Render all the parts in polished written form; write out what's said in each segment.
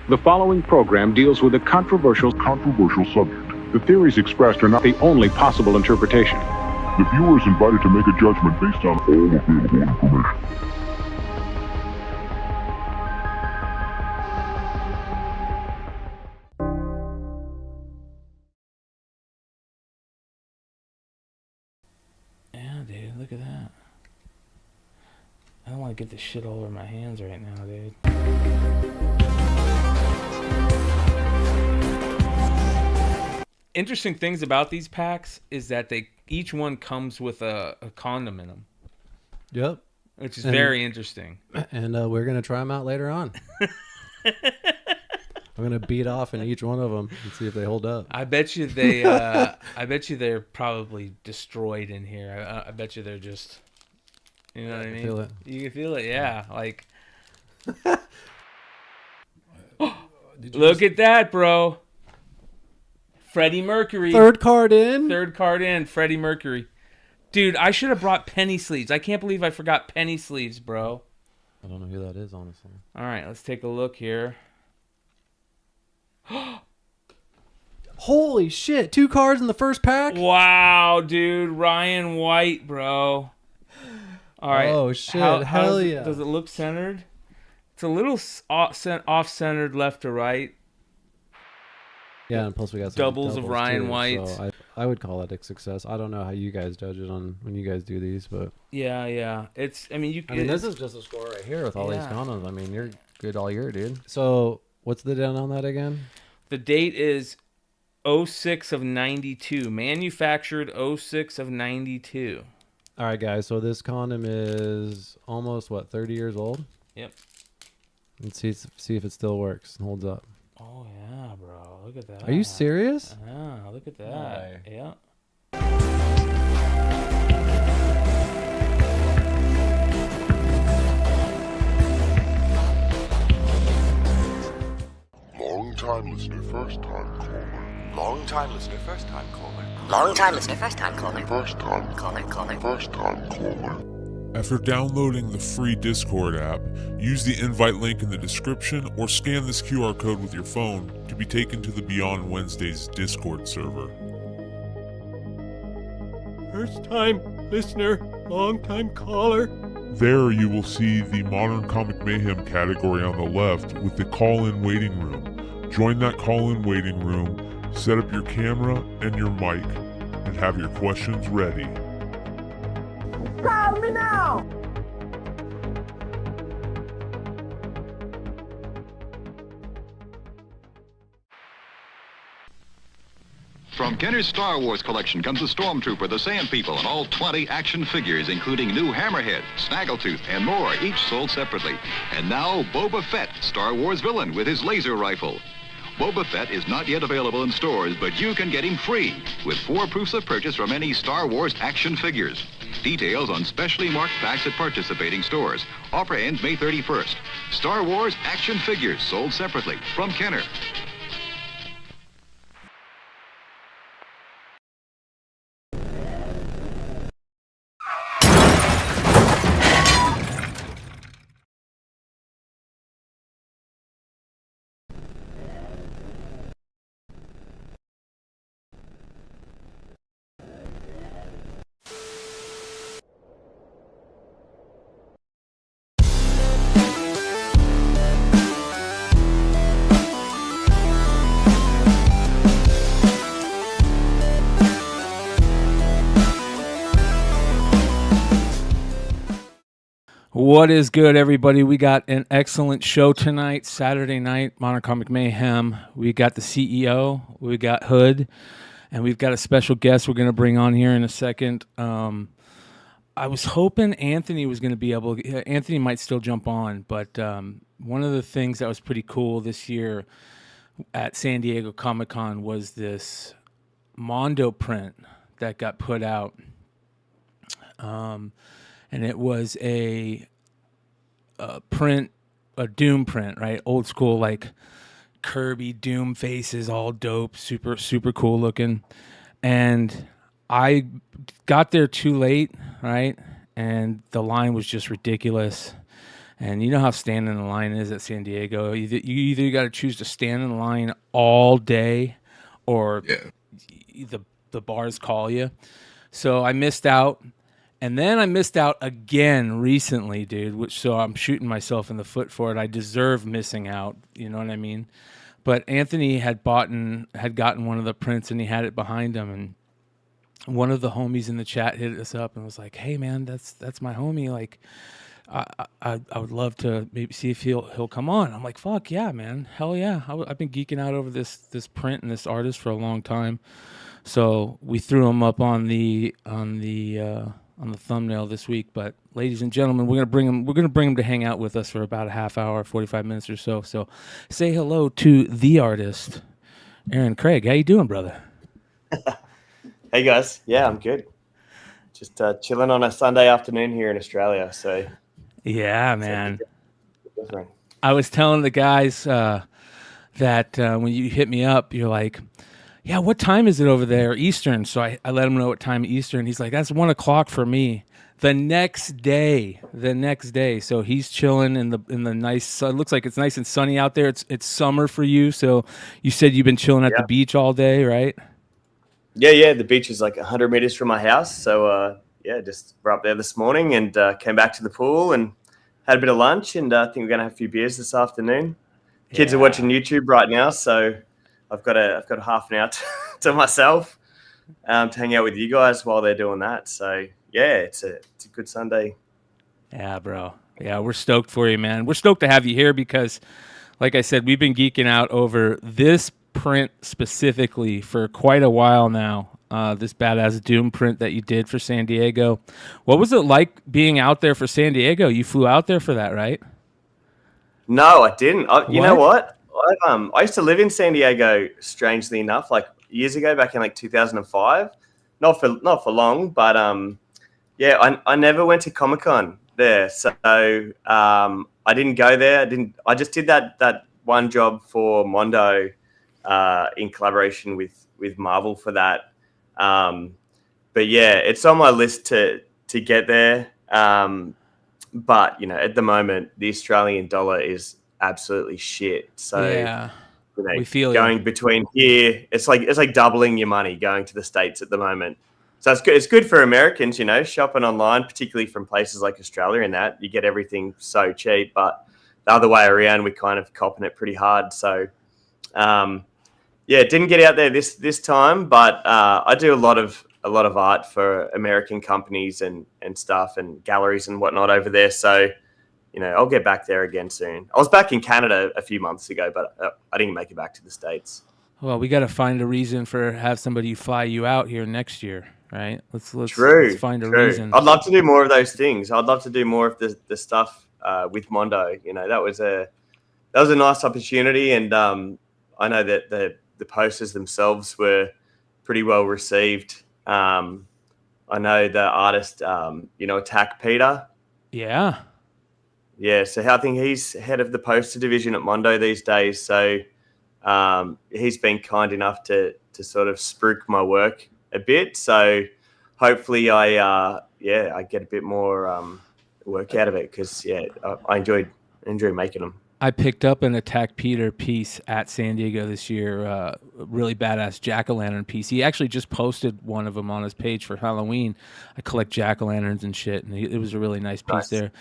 The following program deals with a controversial subject. The theories expressed are not the only possible interpretation. The viewer is invited to make a judgment based on all available information. Yeah, dude, look at that. I don't want to get this shit all over my hands right now, dude. Interesting things about these packs is that each one comes with a condom in them. Yep. Which is very interesting. And we're going to try them out later on. I'm going to beat off in each one of them and see if they hold up. I bet you they're probably destroyed in here. I bet you they're just, you know what I mean? Feel it. You can feel it, yeah. Like, look at that, bro. Freddie Mercury. Third card in, Freddie Mercury. Dude, I should have brought penny sleeves. I can't believe I forgot penny sleeves, bro. I don't know who that is, honestly. All right, let's take a look here. Holy shit, 2 cards in the first pack? Wow, dude. Ryan White, bro. All right. Oh, shit. Hell yeah. Does it look centered? It's a little off-centered left to right. Yeah, and plus we got some doubles of Ryan too, White. So I would call that a success. I don't know how you guys judge it on when you guys do these, but yeah. This is just a score right here with all these condoms. I mean, you're good all year, dude. So what's the date on that again? The date is 06 of 92. Manufactured 06 of 92. All right, guys. So this condom is almost 30 years old. Yep. Let's see if it still works and holds up. Oh yeah, bro. Look at that. Are you serious? Yeah, look at that. Yeah. Long time listener, first time caller. Long time listener, first time caller. Long time listener, first time caller. First time Caller. First time caller. After downloading the free Discord app, use the invite link in the description or scan this QR code with your phone to be taken to the Beyond Wednesdays Discord server. First time listener, long time caller. There you will see the Modern Comic Mayhem category on the left with the call-in waiting room. Join that call-in waiting room, set up your camera and your mic, and have your questions ready. Call me now! From Kenner's Star Wars collection comes the Stormtrooper, the Sand People, and all 20 action figures, including new Hammerhead, Snaggletooth, and more, each sold separately. And now, Boba Fett, Star Wars villain with his laser rifle. Boba Fett is not yet available in stores, but you can get him free with 4 proofs of purchase from any Star Wars action figures. Details on specially marked packs at participating stores. Offer ends May 31st. Star Wars action figures sold separately from Kenner. What is good, everybody? We got an excellent show tonight, Saturday night, Modern Comic Mayhem. We got the CEO, we got Hood, and we've got a special guest we're going to bring on here in a second. I was hoping Anthony was going to be able to, Anthony might still jump on, but one of the things that was pretty cool this year at San Diego Comic-Con was this Mondo print that got put out. And it was a print, a Doom print, right? Old school, like Kirby Doom faces, all dope, super, super cool looking. And I got there too late, right? And the line was just ridiculous. And you know how standing in line is at San Diego. You either got to choose to stand in line all day, or the bars call you. So I missed out, and then I missed out again recently, dude. So I'm shooting myself in the foot for it. I deserve missing out. You know what I mean? But Anthony had gotten one of the prints, and he had it behind him, and one of the homies in the chat hit us up and was like, "Hey man, that's my homie. Like, I would love to maybe see if he'll come on." I'm like, "Fuck yeah, man, hell yeah!" I've been geeking out over this print and this artist for a long time, so we threw him up on the thumbnail this week. But ladies and gentlemen, we're gonna bring him to hang out with us for about a half hour, 45 minutes or so. So say hello to the artist, Aaron Craig. How you doing, brother? Hey guys, yeah, I'm good. Just chilling on a Sunday afternoon here in Australia. So yeah, man. I was telling the guys that when you hit me up, you're like, "Yeah, what time is it over there, Eastern?" So I let him know what time Eastern. He's like, "That's 1 o'clock for me." The next day. So he's chilling in the nice sun. It looks like it's nice and sunny out there. It's summer for you. So you said you've been chilling at the beach all day, right? Yeah. The beach is like 100 meters from my house. So just were up there this morning and came back to the pool and had a bit of lunch. And I think we're gonna have a few beers this afternoon. Kids are watching YouTube right now, so I've got a half an hour to myself to hang out with you guys while they're doing that. So yeah, it's a good Sunday. Yeah, bro. Yeah, we're stoked for you, man. We're stoked to have you here because, like I said, we've been geeking out over this print specifically for quite a while now. This badass Doom print that you did for San Diego. What was it like being out there for San Diego? You flew out there for that, right? No, I didn't. You know what? I used to live in San Diego, strangely enough, like years ago, back in like 2005. Not for long, but I never went to Comic-Con there, so I didn't go there. I just did that one job for Mondo in collaboration with Marvel for that. But yeah, it's on my list to get there. But at the moment, the Australian dollar is absolutely shit. So we feel going between here, it's like doubling your money going to the States at the moment. So it's good for Americans, shopping online, particularly from places like Australia and that. You get everything so cheap, but the other way around, we're kind of copping it pretty hard. So, didn't get out there this time, but I do a lot of art for American companies and stuff and galleries and whatnot over there. So, I'll get back there again soon. I was back in Canada a few months ago, but I didn't make it back to the States. Well, we got to find a reason have somebody fly you out here next year, right? Let's find a reason. I'd love to do more of those things. I'd love to do more of the stuff with Mondo. That was a nice opportunity, and I know that the posters themselves were pretty well received. I know the artist, Attack Peter. Yeah. Yeah, so I think he's head of the poster division at Mondo these days. So he's been kind enough to sort of spruik my work a bit. So hopefully I get a bit more work out of it because I enjoy making them. I picked up an Attack Peter piece at San Diego this year, really badass jack-o'-lantern piece. He actually just posted one of them on his page for Halloween. I collect jack-o'-lanterns and shit, and it was a really nice piece there.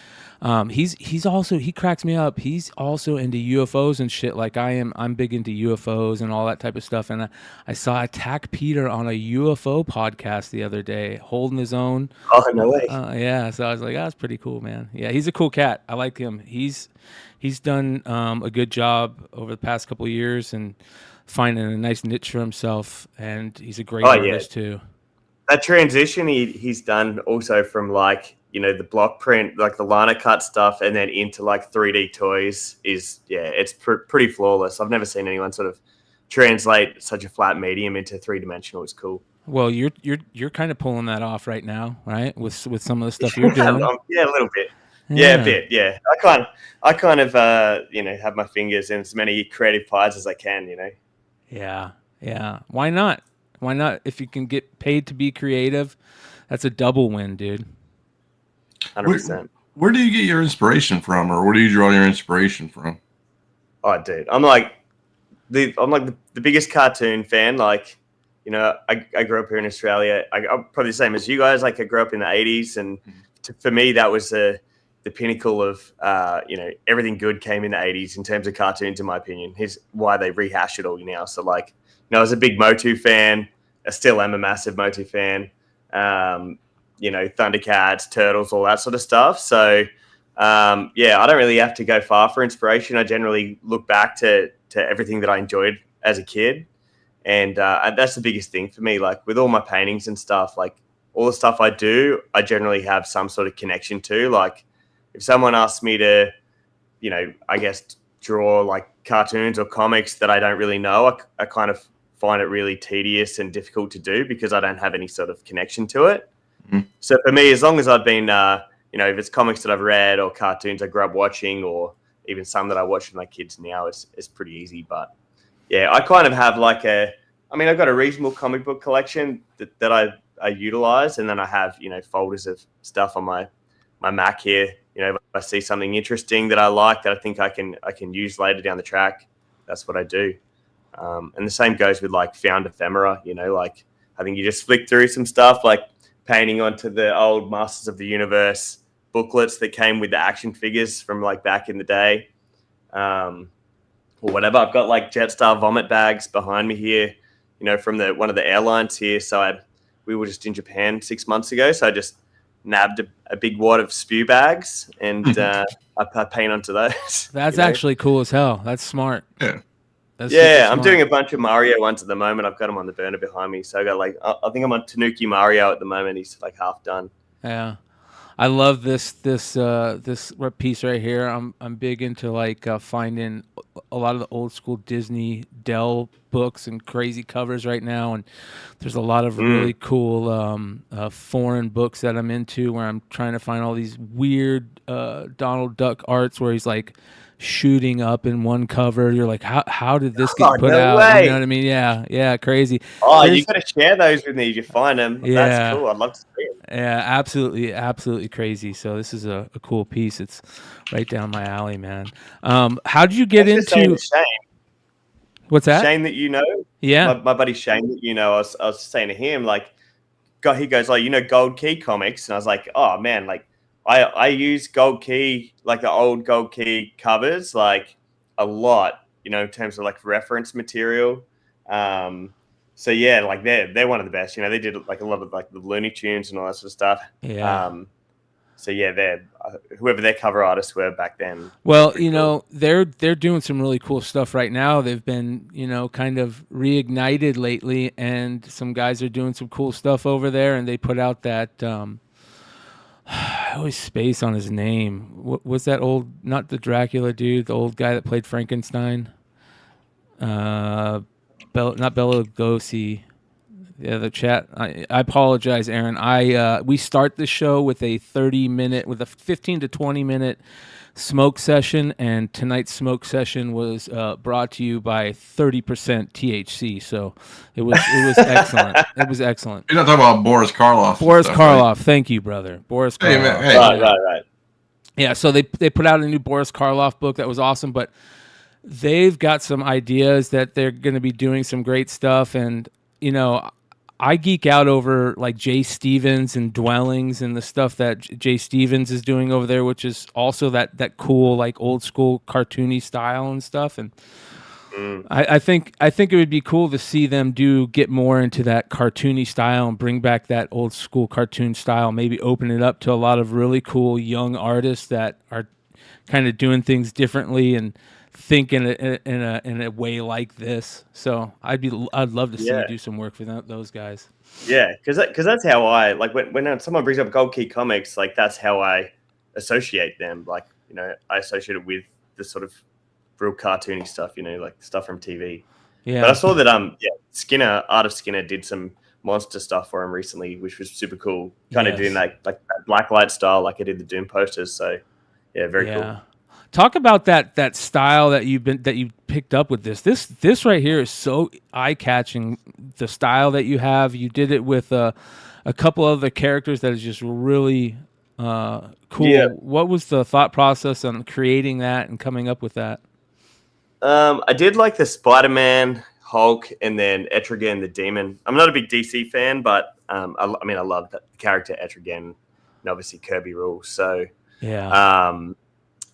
He cracks me up. He's also into UFOs and shit like I am. I'm big into UFOs and all that type of stuff, and I saw Attack Peter on a UFO podcast the other day, holding his own. Oh, no way. So I was like, that's pretty cool, man. Yeah, he's a cool cat. I like him. He's done a good job over the past couple of years and finding a nice niche for himself, and he's a great artist too. That transition he's done also from the block print, like the liner cut stuff, and then into like 3D toys is it's pretty flawless. I've never seen anyone sort of translate such a flat medium into 3-dimensional. It's cool. Well, you're kind of pulling that off right now, right? With some of the stuff you're doing. Yeah, a little bit. Yeah, a bit. Yeah, I kind of have my fingers in as many creative pies as I can. Yeah. Why not? If you can get paid to be creative, that's a double win, dude. 100%. Where do you get your inspiration from, or where do you draw your inspiration from? Oh, dude, I'm like the biggest cartoon fan. Like, you know, I grew up here in Australia. I'm probably the same as you guys. Like, I grew up in the 80s, and for me, that was the pinnacle of, you know, everything good came in the 80s in terms of cartoons, in my opinion. Here's why they rehash it all now. So, like, you know, I was a big Motu fan. I still am a massive Motu fan. You know, Thundercats, Turtles, all that sort of stuff. So, yeah, I don't really have to go far for inspiration. I generally look back to everything that I enjoyed as a kid. And that's the biggest thing for me. Like, with all my paintings and stuff, like, all the stuff I do, I generally have some sort of connection to. Like, if someone asks me to, you know, I guess draw like cartoons or comics that I don't really know, I kind of find it really tedious and difficult to do because I don't have any sort of connection to it. Mm-hmm. So for me, as long as I've been, you know, if it's comics that I've read or cartoons I grew up watching, or even some that I watch with my kids now, it's pretty easy. But yeah, I kind of have like I've got a reasonable comic book collection that I utilize, and then I have, you know, folders of stuff on my Mac here. You know, if I see something interesting that I like that I think I can use later down the track, that's what I do. And the same goes with like found ephemera. You know, like I think you just flick through some stuff, like painting onto the old Masters of the Universe booklets that came with the action figures from like back in the day, or whatever. I've got like Jetstar vomit bags behind me here, you know, from one of the airlines here. So we were just in Japan 6 months ago, so I just nabbed a big wad of spew bags, and I paint onto those. That's actually cool as hell. That's smart. Yeah. I'm doing a bunch of Mario ones at the moment. I've got them on the burner behind me. So I got like, I think I'm on Tanuki Mario at the moment. He's like half done. Yeah. I love this piece right here. I'm big into like finding a lot of the old school Disney Dell books and crazy covers right now, and there's a lot of really cool foreign books that I'm into, where I'm trying to find all these weird Donald Duck arts where he's like shooting up in one cover. You're like, how did this get put out? Way. You know what I mean? Yeah, crazy. You got to share those with me if you find them. Yeah. That's cool. I'd love to see them. Yeah, absolutely crazy. So this is a cool piece. It's right down my alley, man. How did you get into? Shane. What's that? Shane that you know? Yeah, my buddy Shane that you know. I was saying to him, like, he goes like, you know, Gold Key Comics, and I was like, oh man, like I use Gold Key, like the old Gold Key covers, like a lot, you know, in terms of like reference material. So yeah, like they're one of the best. You know, they did like a lot of like the Looney Tunes and all that sort of stuff. Yeah. So yeah, they're whoever their cover artists were back then. Well, you know, they're doing some really cool stuff right now. They've been, you know, kind of reignited lately, and some guys are doing some cool stuff over there. And they put out that I always space on his name. What was that old? Not the Dracula dude, the old guy that played Frankenstein. Not Bela Lugosi. Yeah, the chat. I apologize, Aaron. We start the show with a 15 to 20 minute smoke session, and tonight's smoke session was brought to you by 30% THC. So it was excellent. It was excellent. You're not talking about Boris Karloff. Boris Karloff. Right? Thank you, brother. Boris Karloff. Hey, man. Hey. Right. Yeah, so they put out a new Boris Karloff book that was awesome, but they've got some ideas that they're going to be doing some great stuff. And, you know, I geek out over like Jay Stevens and Dwellings and the stuff that Jay Stevens is doing over there, which is also that cool, like old school cartoony style and stuff. And I think it would be cool to see them get more into that cartoony style and bring back that old school cartoon style, maybe open it up to a lot of really cool young artists that are kind of doing things differently and think in a way like this. So I'd love to see you do some work for those guys. Yeah, because that's how I like when someone brings up Gold Key Comics, like that's how I associate them. Like, you know, I associate it with the sort of real cartoony stuff, you know, like stuff from TV. Yeah. But I saw that Art of Skinner did some monster stuff for him recently, which was super cool. Kind of doing like that blacklight style, like I did the Doom posters. So yeah, very cool. Talk about that style that you picked up with this. This right here is so eye-catching. The style that you have, you did it with a couple of the characters that is just really Cool. Yeah. What was the thought process on creating that and coming up with that? I did like the Spider-Man, Hulk, and then Etrigan the Demon. I'm not a big DC fan, but I love the character Etrigan, and obviously Kirby rules. So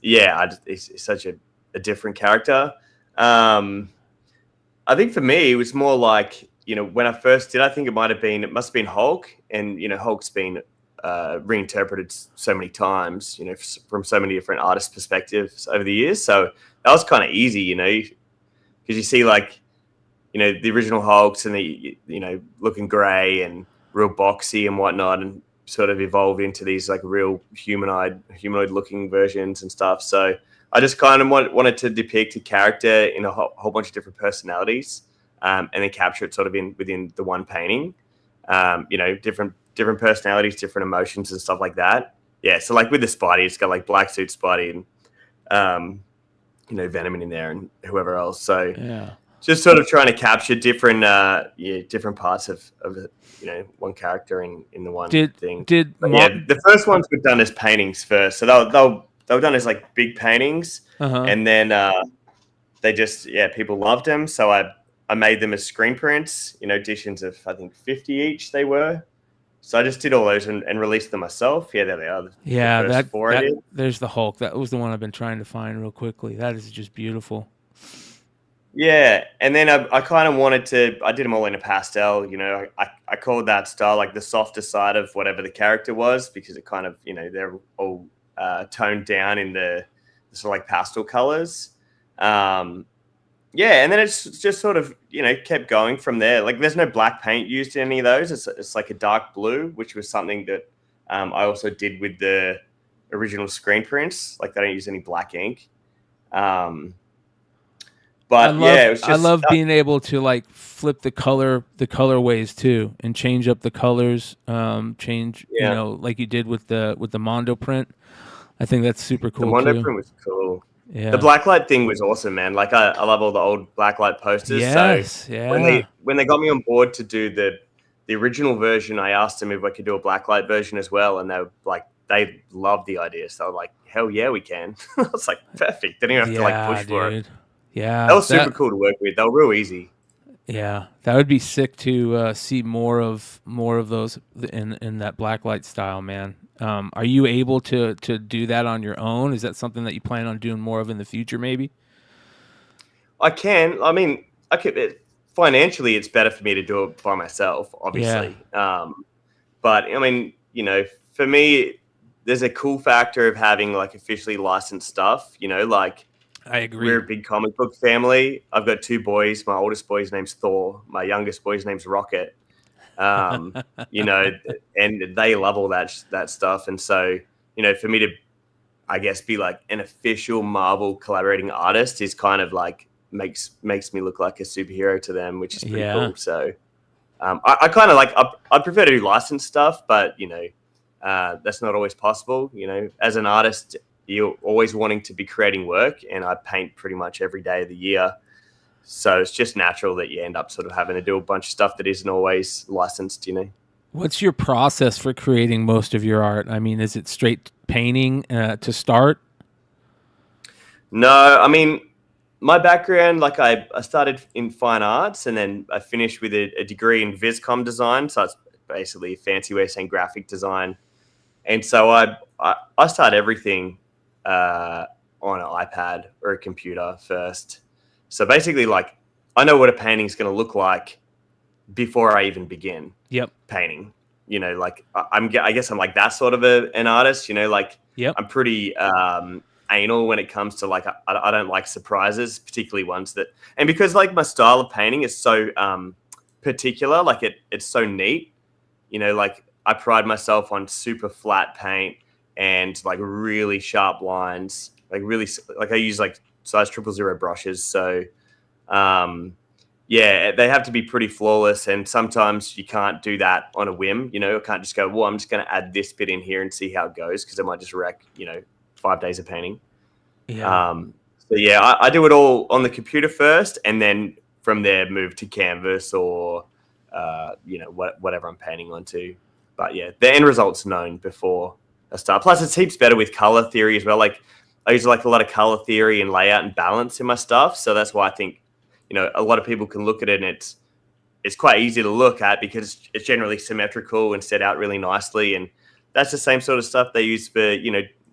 it's such a different character. I think for me, it was more like, when I first did, I think it must have been Hulk, and Hulk's been reinterpreted so many times, from so many different artist perspectives over the years. So that was kind of easy, because you see the original Hulks and the, looking gray and real boxy and whatnot, and sort of evolved into these real humanoid looking versions and stuff. So I just kind of wanted to depict a character in a whole bunch of different personalities, and then capture it sort of within the one painting. Different personalities, different emotions and stuff like that. Yeah, so with the Spidey, it's got black suit Spidey and Venom in there and whoever else. So just sort of trying to capture different parts of one character in the one thing. The first ones were done as paintings first, so they were done as big paintings, and then they just people loved them, so I made them as screen prints, editions of I think 50 each they were. So I just did all those and released them myself. Yeah, there they are. There's the Hulk. That was the one I've been trying to find real quickly. That is just beautiful. Yeah, and then I kind of I did them all in a pastel. I called that style the softer side of whatever the character was, because it kind of, they're all toned down in the sort of pastel colors. And then it's just sort of, kept going from there. There's no black paint used in any of those. It's a dark blue, which was something that I also did with the original screen prints. They don't use any black ink. I love being able to flip the colorways too, and change up the colors. Like you did with the Mondo print. I think that's super cool. The Mondo print was cool. Yeah. The blacklight thing was awesome, man. I love all the old blacklight posters. Yes, when they got me on board to do the original version, I asked them if I could do a blacklight version as well, and they loved the idea. So they were like, hell yeah, we can. I was like, perfect. Didn't even have to push for it. Yeah, that was super cool to work with. They were real easy. Yeah, that would be sick to see more of those in that blacklight style, man. Are you able to do that on your own? Is that something that you plan on doing more of in the future, maybe? I can. I mean, I could. Financially, it's better for me to do it by myself, obviously. Yeah. But I mean, for me, there's a cool factor of having officially licensed stuff. I agree. We're a big comic book family. I've got 2 boys. My oldest boy's name's Thor. My youngest boy's name's Rocket. And they love all that stuff. And so, for me to, I guess, be an official Marvel collaborating artist is kind of makes me look like a superhero to them, which is pretty cool. So, I kind of I prefer to do licensed stuff, but that's not always possible. As an artist, you're always wanting to be creating work, and I paint pretty much every day of the year. So it's just natural that you end up sort of having to do a bunch of stuff that isn't always licensed, What's your process for creating most of your art? I mean, is it straight painting to start? No, I mean, my background, I started in fine arts, and then I finished with a degree in viscom design. So it's basically a fancy way of saying graphic design. And so I start everything on an iPad or a computer first. So basically, I know what a painting's going to look like before I even begin painting. I guess I'm that sort of an artist. I'm pretty anal when it comes to I don't like surprises, particularly ones that, and because my style of painting is so particular, it's so neat. I pride myself on super flat paint and really sharp lines. I use size 000 brushes. So, they have to be pretty flawless. And sometimes you can't do that on a whim. I can't just go, well, I'm just going to add this bit in here and see how it goes, because it might just wreck, 5 days of painting. Yeah. I do it all on the computer first, and then from there move to canvas or, whatever I'm painting onto. But yeah, the end result's known before start. Plus, it's heaps better with color theory as well. Like I use like a lot of color theory and layout and balance in my stuff, so that's why I think a lot of people can look at it and it's quite easy to look at because it's generally symmetrical and set out really nicely, and that's the same sort of stuff they use for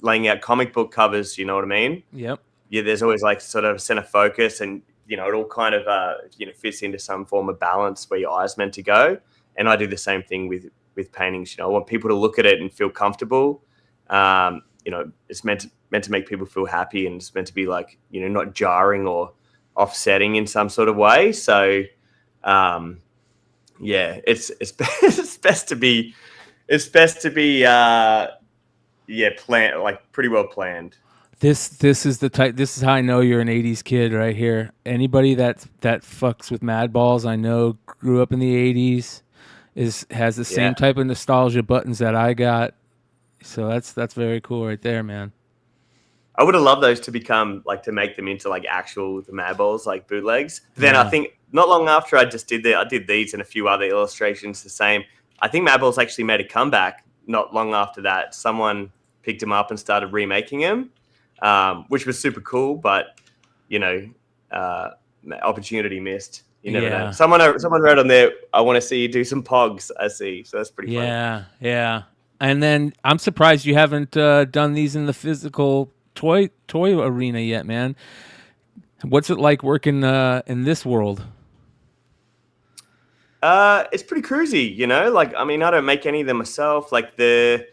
laying out comic book covers. You know what I mean? Yep. Yeah, there's always like sort of center focus, and it all kind of fits into some form of balance where your eye's meant to go. And I do the same thing with paintings. I want people to look at it and feel comfortable. It's meant to make people feel happy, and it's meant to be like not jarring or offsetting in some sort of way. So it's best to be planned, like pretty well planned. This is the type. This is how I know you're an '80s kid right here. Anybody that fucks with Mad Balls, I know, grew up in the '80s, has the same type of nostalgia buttons that I got. So that's very cool right there, man. I would have loved those to become like to make them into like actual the Mad Balls, like bootlegs. Then I think not long after I did these and a few other illustrations the same. I think Mad Balls actually made a comeback not long after that. Someone picked them up and started remaking them. Which was super cool, but opportunity missed. You never know. Someone wrote on there, "I want to see you do some pogs." I see, so that's pretty fun. Yeah. And then I'm surprised you haven't done these in the physical toy arena yet, man. What's it like working in this world? It's pretty cruisy, Like, I mean, I don't make any of them myself. Like the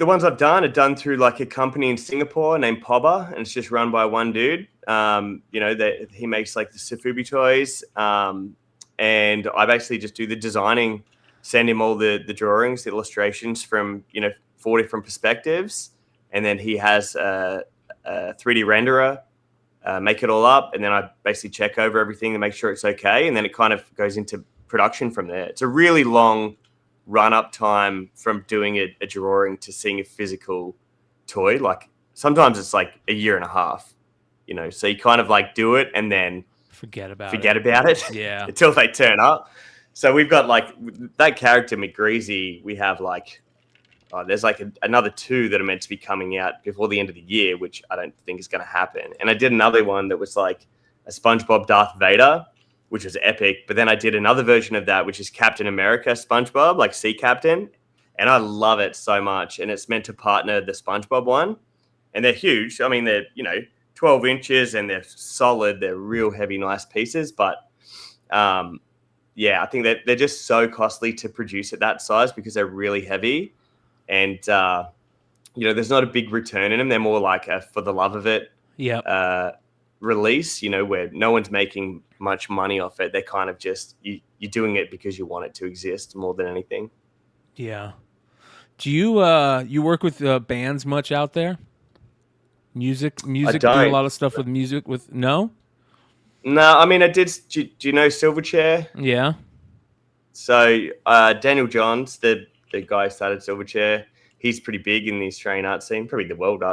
ones I've done are done through like a company in Singapore named Pobba, and it's just run by one dude. He makes like the Safubi toys, and I basically just do the designing, send him all the drawings, the illustrations from 4 different perspectives, and then he has a 3D renderer make it all up, and then I basically check over everything to make sure it's okay, and then it kind of goes into production from there. It's a really long run-up time from doing a drawing to seeing a physical toy. Like sometimes it's like a year and a half, so you kind of like do it and then forget about it until they turn up. So we've got like that character McGreasy, we have like there's like another 2 that are meant to be coming out before the end of the year, which I don't think is going to happen. And I did another one that was like a SpongeBob Darth Vader, which was epic. But then I did another version of that, which is Captain America SpongeBob, like Sea Captain. And I love it so much. And it's meant to partner the SpongeBob one. And they're huge. I mean, they're, 12 inches and they're solid. They're real heavy, nice pieces. But I think that they're just so costly to produce at that size because they're really heavy. And, there's not a big return in them. They're more like a for the love of it release, where no one's making much money off it. They're kind of just you're doing it because you want it to exist more than anything. Yeah. Do you you work with bands much out there? Music. Do a lot of stuff with music. No. I mean I did. Do you know Silverchair? Yeah. So Daniel Johns, the guy who started Silverchair, he's pretty big in the Australian art scene, probably the world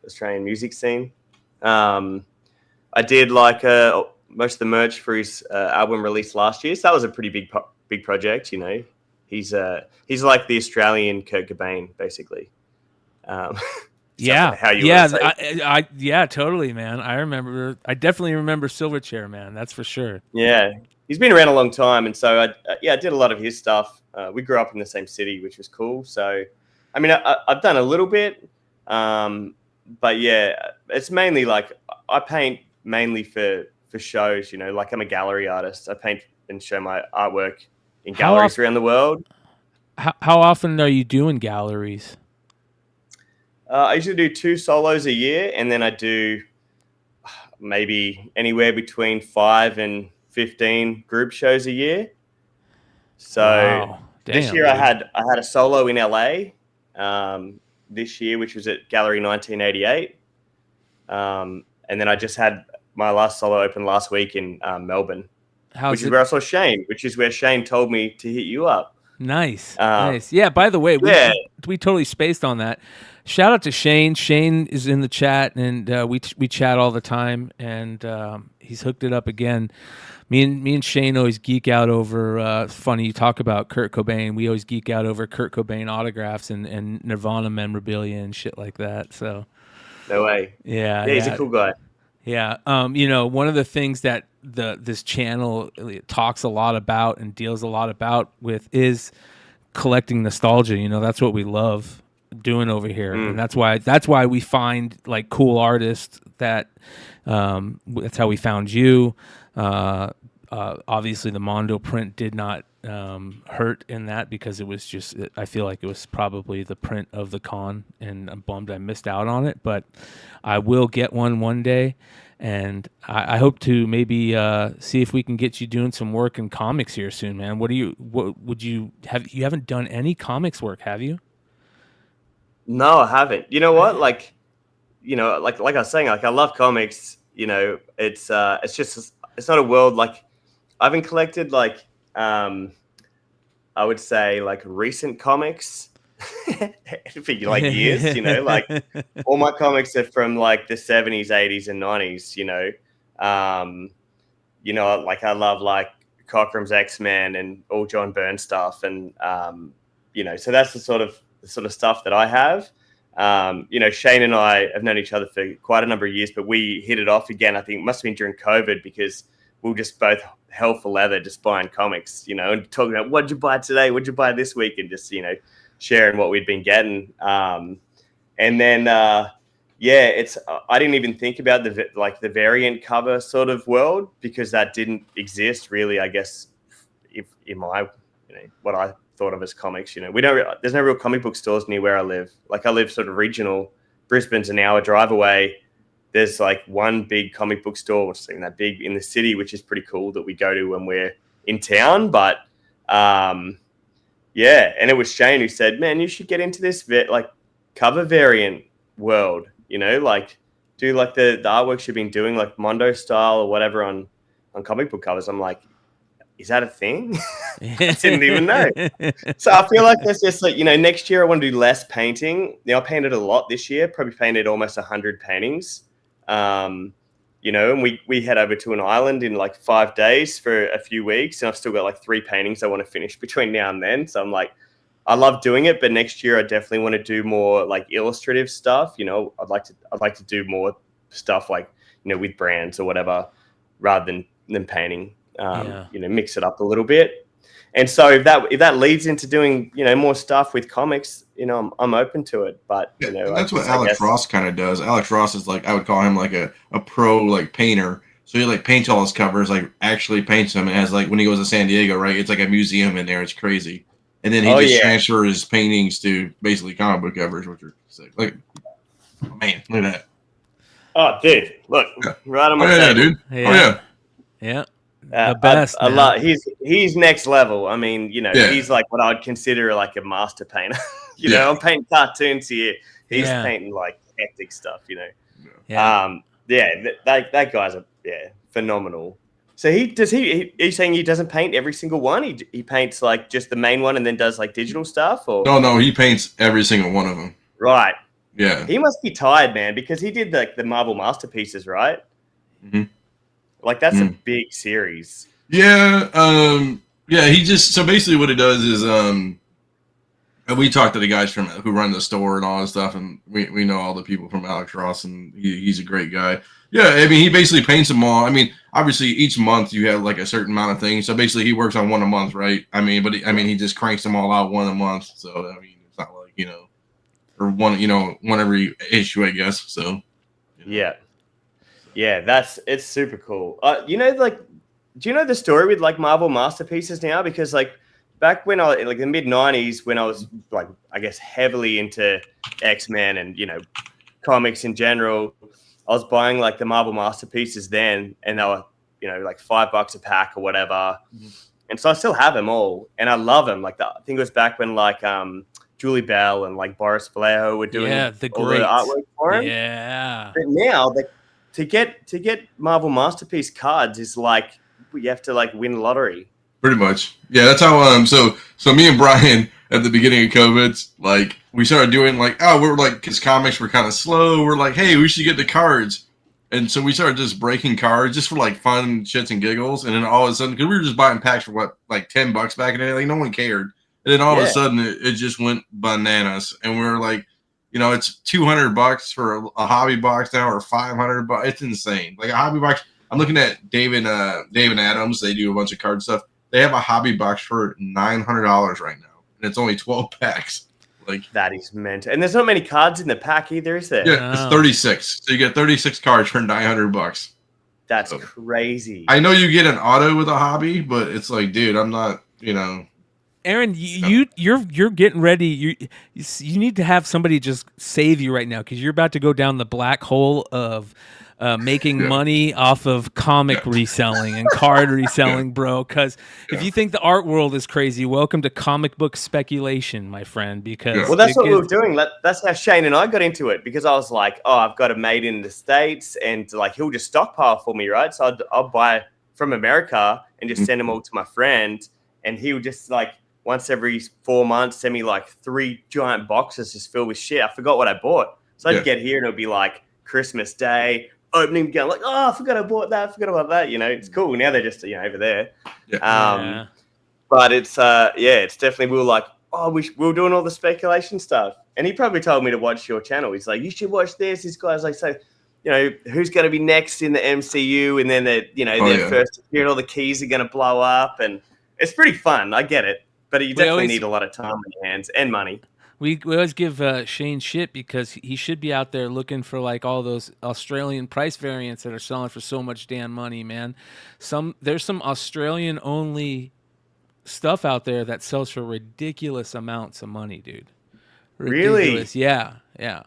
Australian music scene. I did like most of the merch for his album released last year, so that was a pretty big project. He's like the Australian Kurt Cobain, basically. Yeah, how you yeah, totally, man. I definitely remember Silverchair, man. That's for sure. Yeah, he's been around a long time, and so I did a lot of his stuff. We grew up in the same city, which was cool. So, I mean, I've done a little bit, but yeah, it's mainly like I paint mainly for shows. Like I'm a gallery artist. I paint and show my artwork in galleries around the world. How often are you doing galleries? I usually do 2 solos a year, and then I do maybe anywhere between 5 and 15 group shows a year. So this year, dude. I had a solo in LA this year, which was at Gallery 1988, and then I just had my last solo open last week in Melbourne, which is where I saw Shane, which is where Shane told me to hit you up. Nice. Yeah, by the way, we totally spaced on that. Shout out to Shane. Shane is in the chat, and we chat all the time, and he's hooked it up again. Me and Shane always geek out over, funny, you talk about Kurt Cobain. We always geek out over Kurt Cobain autographs and Nirvana memorabilia and shit like that. So, no way. Yeah, he's a cool guy. Yeah. One of the things that this channel talks a lot about and deals a lot about with is collecting nostalgia. That's what we love doing over here. And that's why we find like cool artists that's how we found you. Obviously the Mondo print did not hurt in that because it was just, I feel like it was probably the print of the con, and I'm bummed I missed out on it, but I will get one day, and I hope to maybe see if we can get you doing some work in comics here soon, man. You haven't done any comics work, have you? No, I haven't. You know what? Like I was saying, like I love comics. It's just, it's not a world like I haven't collected like I would say like recent comics for like years, like all my comics are from like the 70s, 80s and 90s, like I love like Cockrum's X-Men and all John Byrne stuff. And, so that's the sort of stuff that I have. Shane and I have known each other for quite a number of years, but we hit it off again. I think it must have been during COVID because we were just both hell for leather, just buying comics, and talking about what'd you buy today, what'd you buy this week, and just sharing what we'd been getting. And then I didn't even think about the variant cover sort of world because that didn't exist really. I guess if in my what I thought of as comics, there's no real comic book stores near where I live. Like I live sort of regional. Brisbane's an hour drive away. There's like one big comic book store, which isn't that big in the city, which is pretty cool that we go to when we're in town. But and it was Shane who said, man, you should get into this like cover variant world, like do like the artworks you've been doing, like Mondo style or whatever on comic book covers. I'm like, is that a thing? I didn't even know. So I feel like there's just like, next year I want to do less painting. I painted a lot this year, probably painted almost 100 paintings. And we head over to an island in like 5 days for a few weeks. And I've still got like 3 paintings I want to finish between now and then. So I'm like, I love doing it, but next year I definitely want to do more like illustrative stuff. I'd like to do more stuff like, with brands or whatever, rather than painting. Mix it up a little bit. And so if that leads into doing, more stuff with comics, I'm open to it. But that's what Alex Ross kind of does. Alex Ross is like, I would call him like a pro like painter. So he like paints all his covers, like actually paints them. It has like when he goes to San Diego, right? It's like a museum in there. It's crazy. And then he transfers his paintings to basically comic book covers, which are sick. Like, man, look at that. Oh, dude, look, right on my table. Dude. Yeah. The best. I love. He's next level. I mean, he's like what I'd consider like a master painter. I'm painting cartoons here. He's painting like hectic stuff. That guy's phenomenal. So he's saying he doesn't paint every single one. He paints like just the main one and then does like digital stuff. Or no, he paints every single one of them. Right. Yeah. He must be tired, man, because he did like the Marvel Masterpieces, right? Mm-hmm. Like that's a big series. Yeah. He just, so basically what he does is we talk to the guys who run the store and all this stuff, and we know all the people from Alex Ross, and he's a great guy. Yeah, I mean, he basically paints them all. I mean, obviously each month you have like a certain amount of things. So basically he works on one a month, right? I mean, but he just cranks them all out one a month. So I mean, it's not like, or one every issue, I guess. So yeah, it's super cool. Do you know the story with like Marvel Masterpieces now? Because like back when I like the mid '90s, when I was like I guess heavily into X-Men and comics in general, I was buying like the Marvel Masterpieces then, and they were like $5 a pack or whatever. Mm-hmm. And so I still have them all, and I love them. Like I think it was back when like Julie Bell and like Boris Vallejo were doing all the artwork for him. Yeah. But now to get Marvel Masterpiece cards is like you have to like win lottery. Pretty much. Yeah, that's how so me and Bryan at the beginning of COVID, like we started doing like, oh, we're like, because comics were kind of slow. We're like, hey, we should get the cards. And so we started just breaking cards just for like fun shits and giggles. And then all of a sudden, because we were just buying packs for what, like $10 back in the day, like no one cared. And then all of a sudden it just went bananas. And we were like, it's $200 for a hobby box now, or $500. It's insane. Like a hobby box. I'm looking at Dave and Adams. They do a bunch of card stuff. They have a hobby box for $900 right now, and it's only 12 packs. Like that is mental. And there's not many cards in the pack either, is there? Yeah, it's 36. So you get 36 cards for $900. That's crazy. I know you get an auto with a hobby, but it's like, dude, I'm not, Aaron, you're getting ready. You need to have somebody just save you right now, because you're about to go down the black hole of making money off of comic reselling and card reselling, bro. Because if you think the art world is crazy, welcome to comic book speculation, my friend. Because that's what we were doing. That's how Shane and I got into it, because I was like, oh, I've got it made in the States, and like he'll just stockpile for me, right? So I'll buy from America and just send them all to my friend, and he'll just like once every 4 months send me like 3 giant boxes just filled with shit. I forgot what I bought, so I'd get here and it'll be like Christmas Day. Opening again, like, oh, I forgot I bought that. I forgot about that. It's cool. Now they're just, over there. But it's, it's definitely, we were like, oh, we were doing all the speculation stuff. And he probably told me to watch your channel. He's like, you should watch this. This guy's like, so, who's going to be next in the MCU? And then their first appear, all the keys are going to blow up. And it's pretty fun. I get it. But you definitely need a lot of time on your hands and money. We always give Shane shit because he should be out there looking for like all those Australian price variants that are selling for so much damn money, man. There's some Australian only stuff out there that sells for ridiculous amounts of money, dude. Ridiculous. Really? Yeah.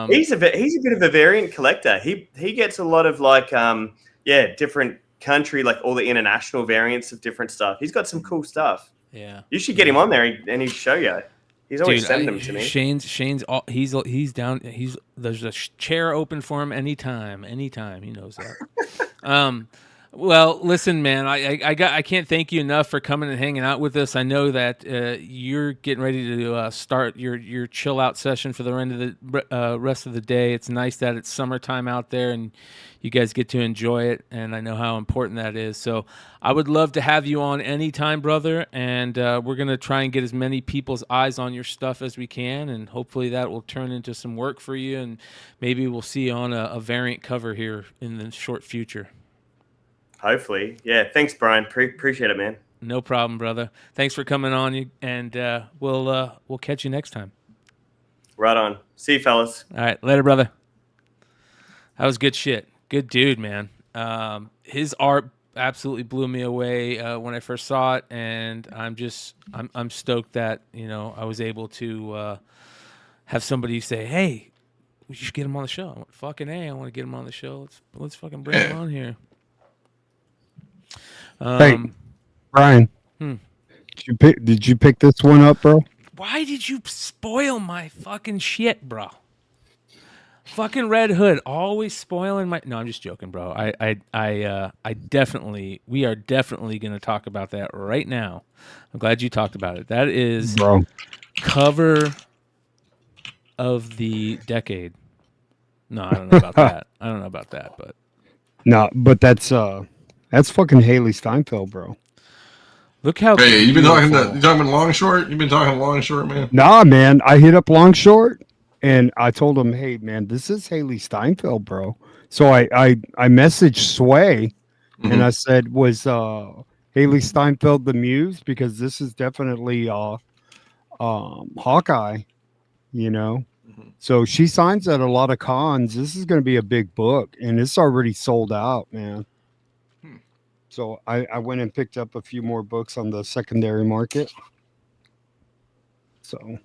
He's a bit of a variant collector. He gets a lot of like different country, like all the international variants of different stuff. He's got some cool stuff. Yeah. You should get him on there and he'll show you. He's always sending them to me. Shane's he's down. There's a chair open for him anytime. He knows that. Well, listen, man, I can't thank you enough for coming and hanging out with us. I know that you're getting ready to start your chill out session for the rest of the day. It's nice that it's summertime out there and you guys get to enjoy it, and I know how important that is. So I would love to have you on anytime, brother, and we're going to try and get as many people's eyes on your stuff as we can, and hopefully that will turn into some work for you, and maybe we'll see you on a variant cover here in the short future. Hopefully. Yeah, thanks, Bryan. Appreciate it, man. No problem, brother. Thanks for coming on, and we'll catch you next time. Right on. See you, fellas. All right, later, brother. That was good shit. Good dude, man. His art absolutely blew me away when I first saw it, and I'm stoked that I was able to have somebody say, "Hey, we should get him on the show." I went, "Fucking A, I want to get him on the show. Let's fucking bring him on here." Hey, Bryan, did you pick this one up, bro? Why did you spoil my fucking shit, bro? Fucking Red Hood, always spoiling my. No, I'm just joking, bro. We are definitely gonna talk about that right now. I'm glad you talked about it. That is cover of the decade. No, I don't know about that. But no, but that's fucking Haley Steinfeld, bro. Look how. Hey, you talking long short? You've been talking long short, man. Nah, man, I hit up long short. And I told him, hey, man, this is Haley Steinfeld, bro. So I messaged Sway, and I said, was Haley Steinfeld the muse? Because this is definitely Hawkeye, So she signs at a lot of cons. This is going to be a big book, and it's already sold out, man. So I went and picked up a few more books on the secondary market. So...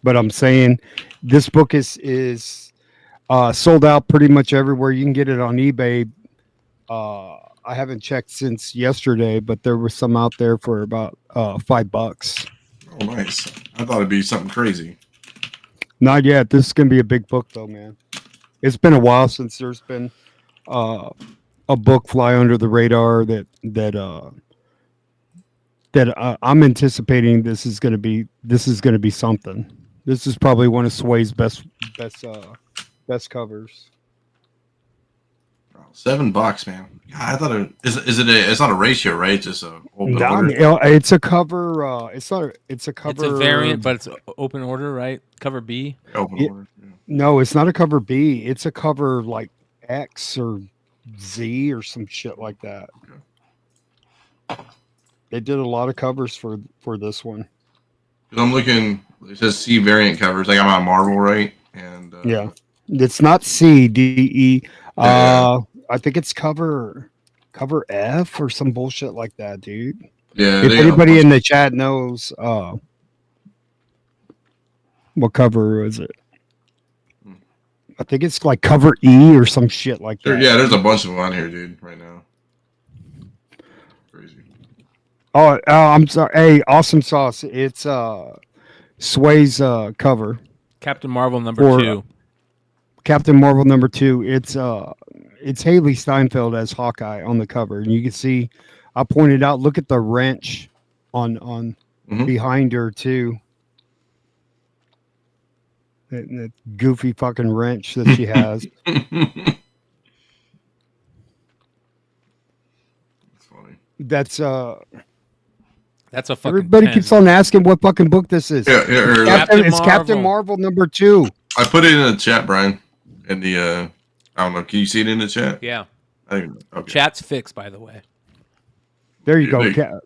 But I'm saying this book is sold out pretty much everywhere. You can get it on eBay. I haven't checked since yesterday, but there were some out there for about $5. Oh, nice. I thought it'd be something crazy. Not yet. This is going to be a big book, though, man. It's been a while since there's been a book fly under the radar that that I'm anticipating this is going to be something. This is probably one of Sway's best covers. $7, man. God, I thought it's not a ratio, right? It's just a open order. It's a cover. It's not. It's a cover. It's a variant, but it's open order, right? Cover B. Open order. Yeah. No, it's not a cover B. It's a cover like X or Z or some shit like that. Okay. They did a lot of covers for this one. I'm looking. It says C variant covers. Like I'm on Marvel, right? And yeah, it's not C, D, E. I think it's cover F or some bullshit like that, dude. Yeah. If anybody in the chat knows, what cover is it? I think it's like cover E or some shit like that. Yeah, there's a bunch of them on here, dude, right now. Crazy. Oh, I'm sorry. Hey, Awesome Sauce. It's Sway's cover. Captain Marvel number 2. Captain Marvel number 2. It's Haley Steinfeld as Hawkeye on the cover, and you can see. I pointed out. Look at the wrench on behind her too. That goofy fucking wrench that she has. That's funny. That's a fucking. Everybody keeps on asking what fucking book this is. Yeah, it's Captain Marvel number 2. I put it in the chat, Brian. In the I don't know. Can you see it in the chat? Yeah. Okay. Chat's fixed, by the way. There you go. Hey,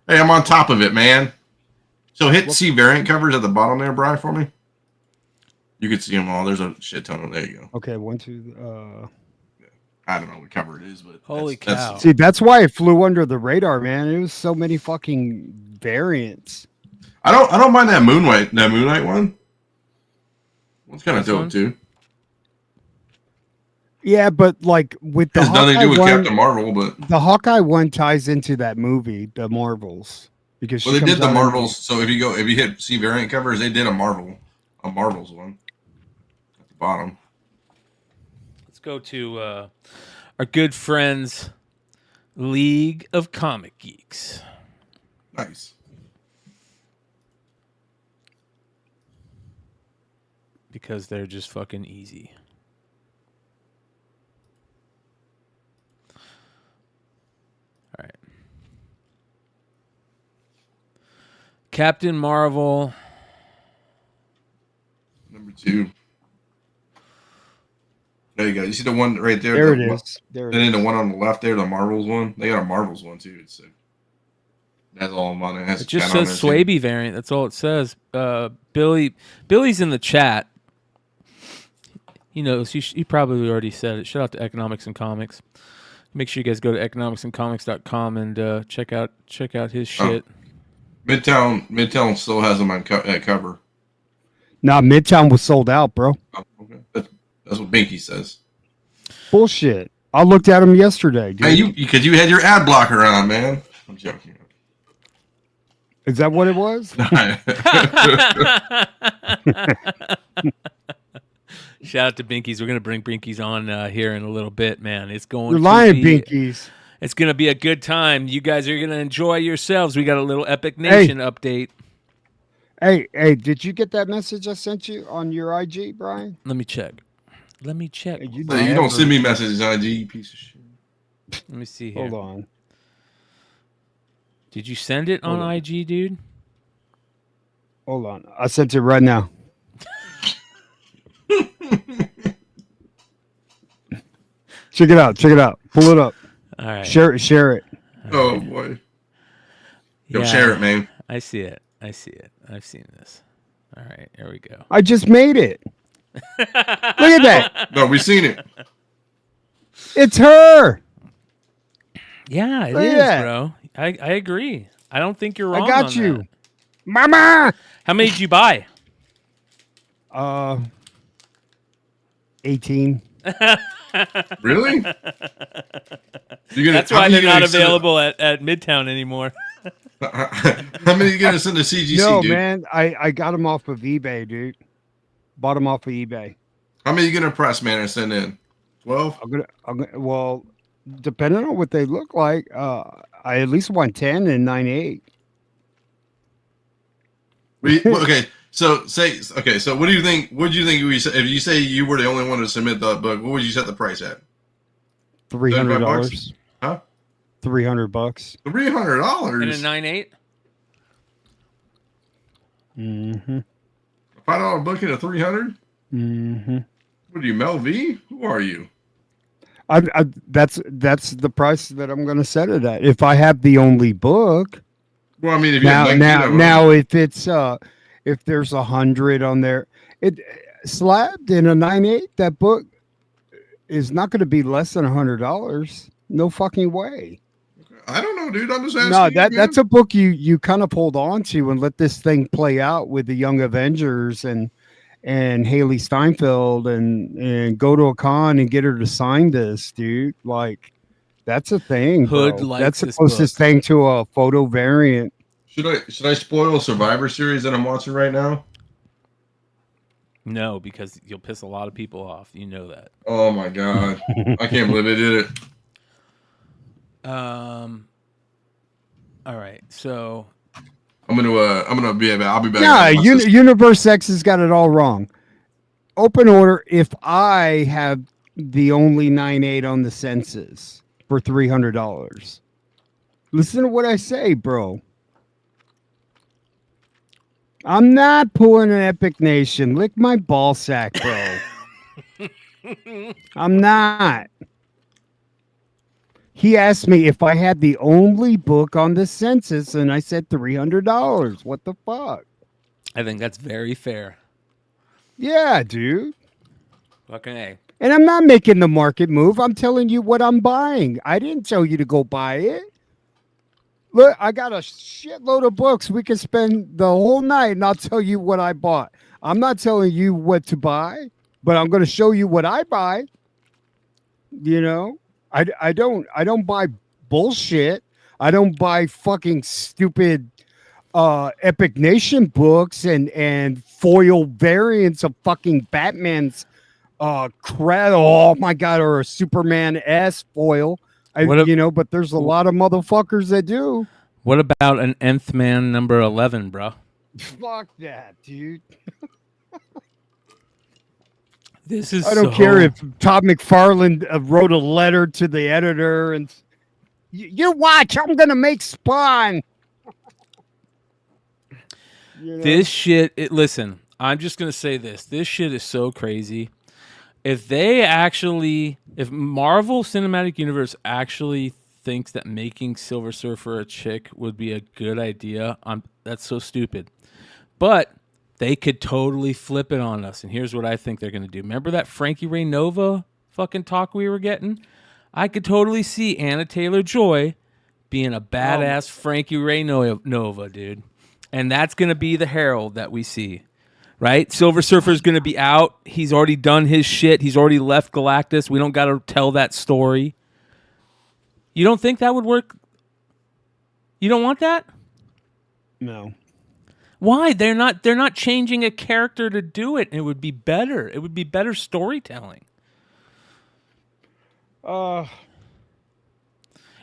I'm on top of it, man. So hit C variant covers at the bottom there, Brian, for me. You can see them all. There's a shit ton of them. There you go. Okay, 1, 2. I don't know what cover it is, but holy cow! See, that's why it flew under the radar, man. It was so many fucking variants. I don't mind that Moon Knight one. It's kind of dope too. Yeah, but like with the has nothing to do with one, Captain Marvel, but the Hawkeye one ties into that movie, the Marvels, because they did the Marvels. So if you hit C variant covers, they did a Marvels one at the bottom. Let's go to our good friends, League of Comic Geeks. Nice. Because they're just fucking easy. All right. Captain Marvel. Number 2. There you go. You see the one right there? There it is. And then the one on the left there, the Marvels one. They got a Marvels one too. It's sick. That's all on it. It just says Swaby variant. That's all it says. Billy's in the chat. He knows. He probably already said it. Shout out to Economics and Comics. Make sure you guys go to economicsandcomics.com and check out his shit. Midtown still has them on cover. Nah, Midtown was sold out, bro. Oh, okay. That's what Binky says. Bullshit. I looked at him yesterday, dude. Hey, because you had your ad blocker on, man. I'm joking. Is that what it was? Shout out to Binkies. We're gonna bring Binkies on here in a little bit, man. It's going. You're lying, Binkies. It's gonna be a good time. You guys are gonna enjoy yourselves. We got a little Epic Nation update. Hey, did you get that message I sent you on your IG, Brian? Let me check. Hey, you don't send me messages on IG, you piece of shit. Let me see here. Hold on. Did you send it on IG, dude? Hold on. I sent it right now. Check it out. Pull it up. All right. Share it. Oh boy. Go share it, man. I see it. I've seen this. All right, here we go. I just made it. Look at that. No, we've seen it. It's her. Yeah, it is, bro. I agree. I don't think you're wrong. I got you. That. Mama. How many did you buy? 18. Really? That's why they're not available at Midtown anymore. How many are you going to send to CGC, no, dude? man. I got them off of eBay, dude. Bought them off of eBay. How many are you going to press, man, and send in? 12? Well, depending on what they look like, I at least want 10 and 9.8. Okay, so so what do you think? What do you think if you say you were the only one to submit that book? What would you set the price at? $300. Huh? $300. $300. And a 9.8. Mm-hmm. $5 book at a 300. Mm-hmm. What are you, Mel V? Who are you? That's the price that I'm going to set it at. If I have the only book. Well, I mean, if if it's if there's 100 on there, it slabbed in a 9.8. That book is not going to be less than $100. No fucking way. I don't know, dude. I'm just asking. No, that's a book you kind of hold on to and let this thing play out with the Young Avengers and Haley Steinfeld and go to a con and get her to sign this, dude. Like, that's a thing. Hood bro. likes That's the this closest book. thing to a photo variant. Should I spoil Survivor Series that I'm watching right now? No, because you'll piss a lot of people off. You know that. Oh my god, I can't believe they did it. All right, so I'll be back. Yeah, Universe X has got it all wrong. Open order. If I have the only 9.8 on the census for $300, listen to what I say, bro. I'm not pulling an Epic Nation. Lick my ball sack, bro. I'm not. He asked me if I had the only book on the census, and I said $300. What the fuck? I think that's very fair. Yeah, dude. Fucking A. And I'm not making the market move. I'm telling you what I'm buying. I didn't tell you to go buy it. Look, I got a shitload of books. We can spend the whole night and I'll tell you what I bought. I'm not telling you what to buy, but I'm going to show you what I buy. You know, I don't buy bullshit. I don't buy fucking stupid Epic Nation books and foil variants of fucking Batman's crap. Oh my god, or a Superman S foil. But there's a lot of motherfuckers that do. What about an Nth Man number 11, bro? Fuck that, dude. This is. I don't care if Todd McFarlane wrote a letter to the editor and you watch. I'm gonna make Spawn. This shit. Listen, I'm just gonna say this. This shit is so crazy. If Marvel Cinematic Universe actually thinks that making Silver Surfer a chick would be a good idea, that's so stupid. But they could totally flip it on us. And here's what I think they're going to do. Remember that Frankie Ray Nova fucking talk we were getting? I could totally see Anna Taylor-Joy being a badass Frankie Ray Nova, dude. And that's going to be the Herald that we see. Right? Silver Surfer's going to be out. He's already done his shit. He's already left Galactus. We don't got to tell that story. You don't think that would work? You don't want that? No. Why? They're not changing a character to do it. It would be better. It would be better storytelling.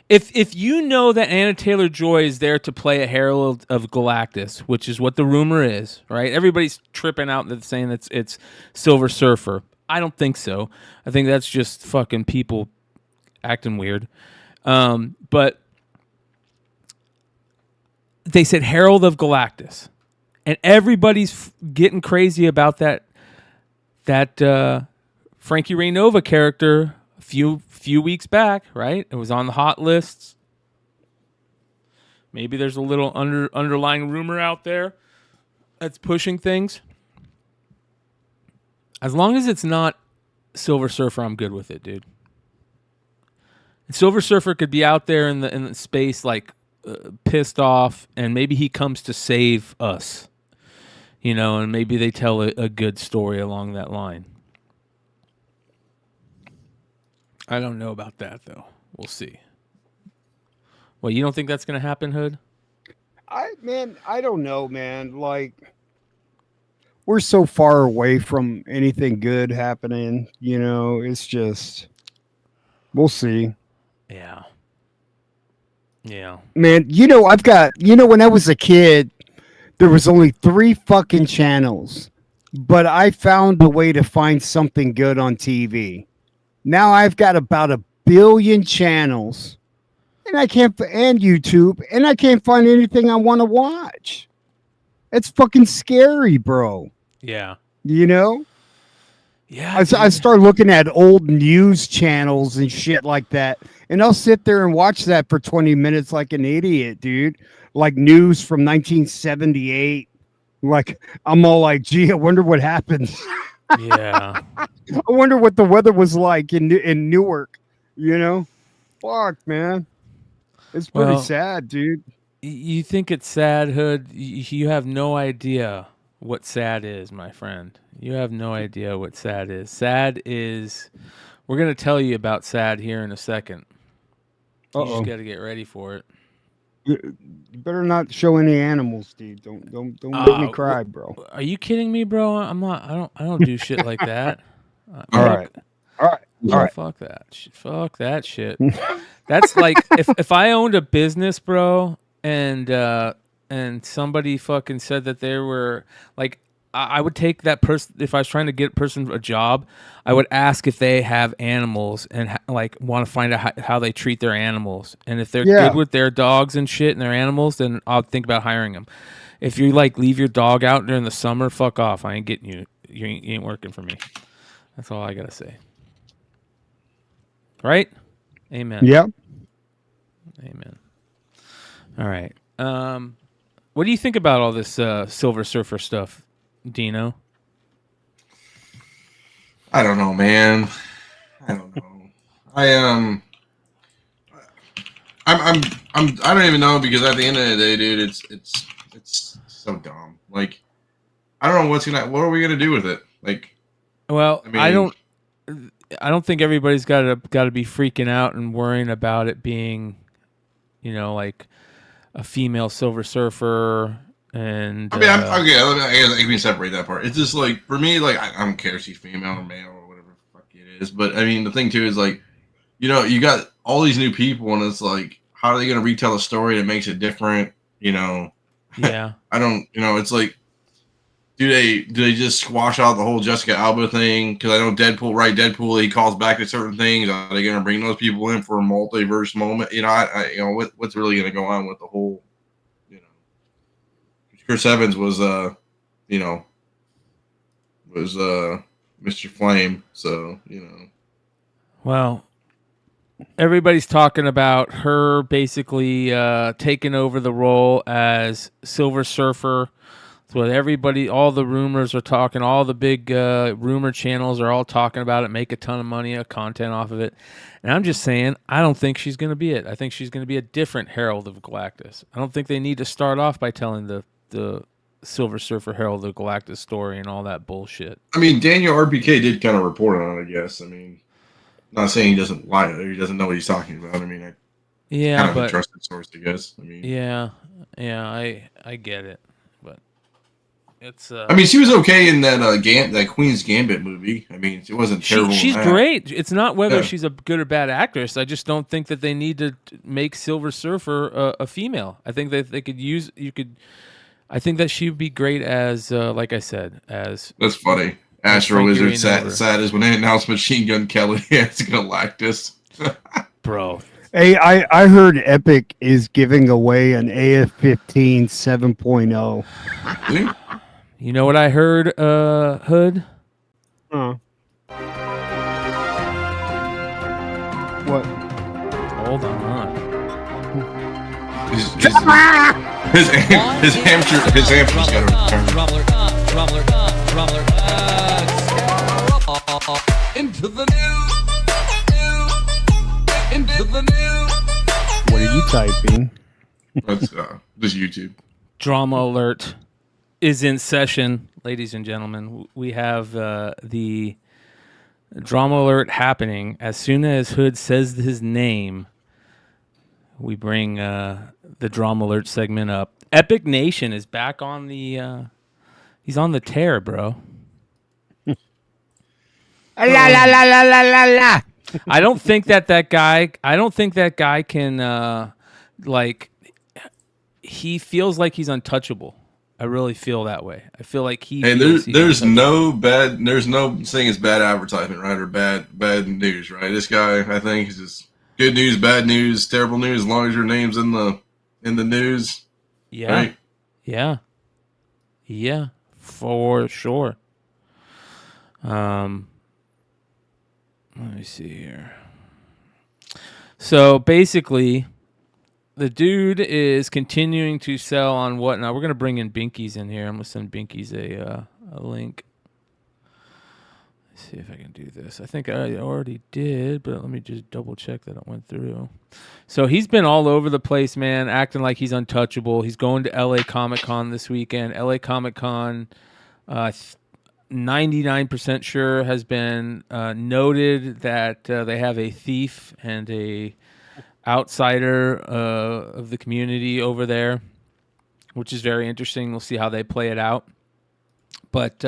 If you know that Anna Taylor-Joy is there to play a Herald of Galactus, which is what the rumor is, right? Everybody's tripping out and saying it's Silver Surfer. I don't think so. I think that's just fucking people acting weird. But they said Herald of Galactus, and everybody's getting crazy about that Frankie Ray Nova character. Few weeks back, right? It was on the hot lists. Maybe there's a little underlying rumor out there that's pushing things. As long as it's not Silver Surfer, I'm good with it, dude. And Silver Surfer could be out there in the space, like pissed off, and maybe he comes to save us, and maybe they tell a good story along that line. I don't know about that, though. We'll see. Well, you don't think that's going to happen, Hood? I don't know, man. Like, we're so far away from anything good happening. It's just, we'll see. Yeah. Man, I've got, when I was a kid, there was only 3 fucking channels, but I found a way to find something good on TV. Now I've got about 1 billion channels, and and YouTube, and I can't find anything I want to watch. It's fucking scary, bro. Yeah. You know? Yeah. I start looking at old news channels and shit like that, and I'll sit there and watch that for 20 minutes like an idiot, dude. Like news from 1978. Like, I'm all like, gee, I wonder what happened. Yeah. I wonder what the weather was like in Newark, you know? Fuck, man. It's pretty sad, dude. You think it's sad, Hood? You have no idea what sad is, my friend. You have no idea what sad is. Sad is... We're going to tell you about sad here in a second. You just got to get ready for it. You better not show any animals, Steve. Don't make me cry, bro. Are you kidding me, bro? I'm not. I don't do shit like that. All right. Fuck that. Fuck that shit. That's like if I owned a business, bro, and somebody fucking said that they were like, I would take that person if I was trying to get a person a job. I would ask if they have animals and like want to find out how they treat their animals, and if they're good with their dogs and shit and their animals, then I'll think about hiring them. If you like leave your dog out during the summer, fuck off. I ain't getting you. You ain't working for me. That's all I gotta say. Right? Amen. Yep. Amen. All right. What do you think about all this Silver Surfer stuff, Dino? I don't know, man. I don't know. I don't even know, because at the end of the day, dude, it's so dumb. Like, I don't know what are we gonna do with it? Like, well, I don't think everybody's got to be freaking out and worrying about it being, you know, like a female Silver Surfer. And I mean, I can separate that part. It's just like, for me, like, I don't care if she's female or male or whatever the fuck it is. But I mean, the thing too is like, you know, you got all these new people, and it's like, how are they going to retell a story that makes it different? You know? Yeah. I don't. You know, it's like, do they just squash out the whole Jessica Alba thing? Because I know Deadpool, he calls back to certain things. Are they going to bring those people in for a multiverse moment? You know, you know, what's really going to go on with the whole? Chris Evans was, Mr. Flame. So, you know. Well, everybody's talking about her basically taking over the role as Silver Surfer. That's what everybody, all the rumors are talking. All the big rumor channels are all talking about it. Make a ton of money, content off of it. And I'm just saying, I don't think she's going to be it. I think she's going to be a different Herald of Galactus. I don't think they need to start off by telling the Silver Surfer Herald of Galactus story and all that bullshit. I mean, Daniel RPK did kind of report on it, I guess. I mean, not saying he doesn't lie or he doesn't know what he's talking about. I mean, kind of a trusted source, I guess. I mean, yeah, I get it, but it's. I mean, she was okay in that Queen's Gambit movie. I mean, it wasn't terrible. She's great. It's not whether she's a good or bad actress. I just don't think that they need to make Silver Surfer a female. I think that they could use. I think that she would be great as, like I said, as... That's funny. Astro Wizard sad as when they announced Machine Gun Kelly as Galactus. Bro. Hey, I heard Epic is giving away an AF-15 7.0. You know what I heard, Hood? What? Hold on. His hamster's got Into the news. What are you typing? That's just YouTube. Drama alert is in session, ladies and gentlemen. We have the drama alert happening. As soon as Hood says his name, we bring the drama alert segment up. EPICNATION is back on the. He's on the tear, bro. La la la la la la la. I don't think that guy. I don't think that guy can. Like, he feels like he's untouchable. I really feel that way. I feel like he. And feels he's there's untouchable. there's no saying it's bad advertisement, right, or bad news, right? This guy, I think, is just good news, bad news, terrible news. As long as your name's in the news, Yeah, right? yeah, for sure. Let me see here. So basically, the dude is continuing to sell on what? Now we're gonna bring in Binkies in here. I'm gonna send Binkies a link. Let's see if I can do this. I think I already did, but let me just double check that it went through. So he's been all over the place, man, acting like he's untouchable. He's going to LA Comic Con this weekend. LA Comic Con, 99% sure has been noted that they have a thief and a outsider of the community over there, which is very interesting. We'll see how they play it out. But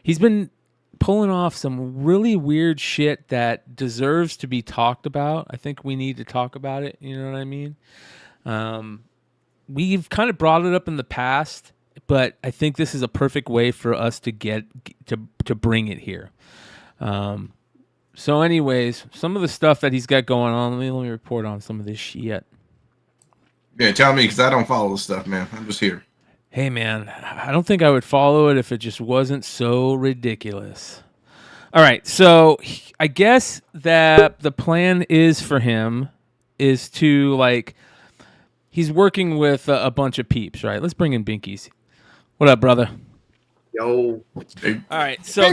he's been pulling off some really weird shit that deserves to be talked about. I think we need to talk about it. You know what I mean? We've kind of brought it up in the past, but I think this is a perfect way for us to get to bring it here. So anyways, some of the stuff that he's got going on, let me report on some of this shit. Yeah, tell me, because I don't follow this stuff, man. I'm just here. Hey, man, I don't think I would follow it if it just wasn't so ridiculous. All right, so I guess that the plan is for him is to, like, he's working with a bunch of peeps, right? Let's bring in Binkies. What up, brother? Yo. Hey. All right, so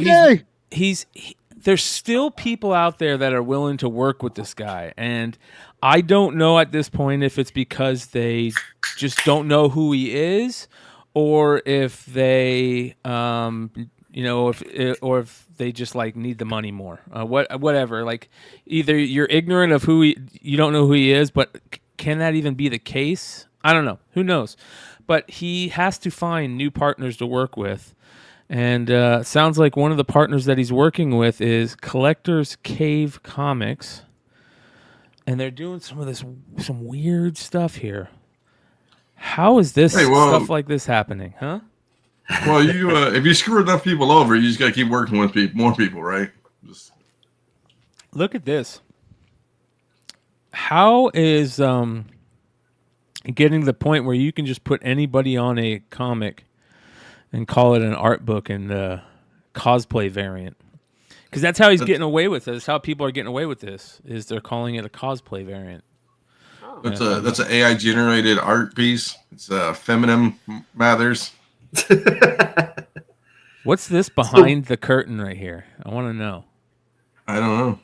there's still people out there that are willing to work with this guy, and I don't know at this point if it's because they just don't know who he is, or if they, if they just like need the money more. Whatever. Like, either you're ignorant of you don't know who he is, but can that even be the case? I don't know. Who knows? But he has to find new partners to work with. And sounds like one of the partners that he's working with is Collector's Cave Comics. And they're doing some weird stuff here. How is this stuff like this happening, huh? Well, you if you screw enough people over, you just got to keep working with more people, right? Look at this. How is getting to the point where you can just put anybody on a comic and call it an art book and cosplay variant? Because that's how he's getting away with it. That's how people are getting away with this, is they're calling it a cosplay variant. That's an AI generated art piece. It's feminine Mathers. What's this behind the curtain right here? I want to know. I don't know.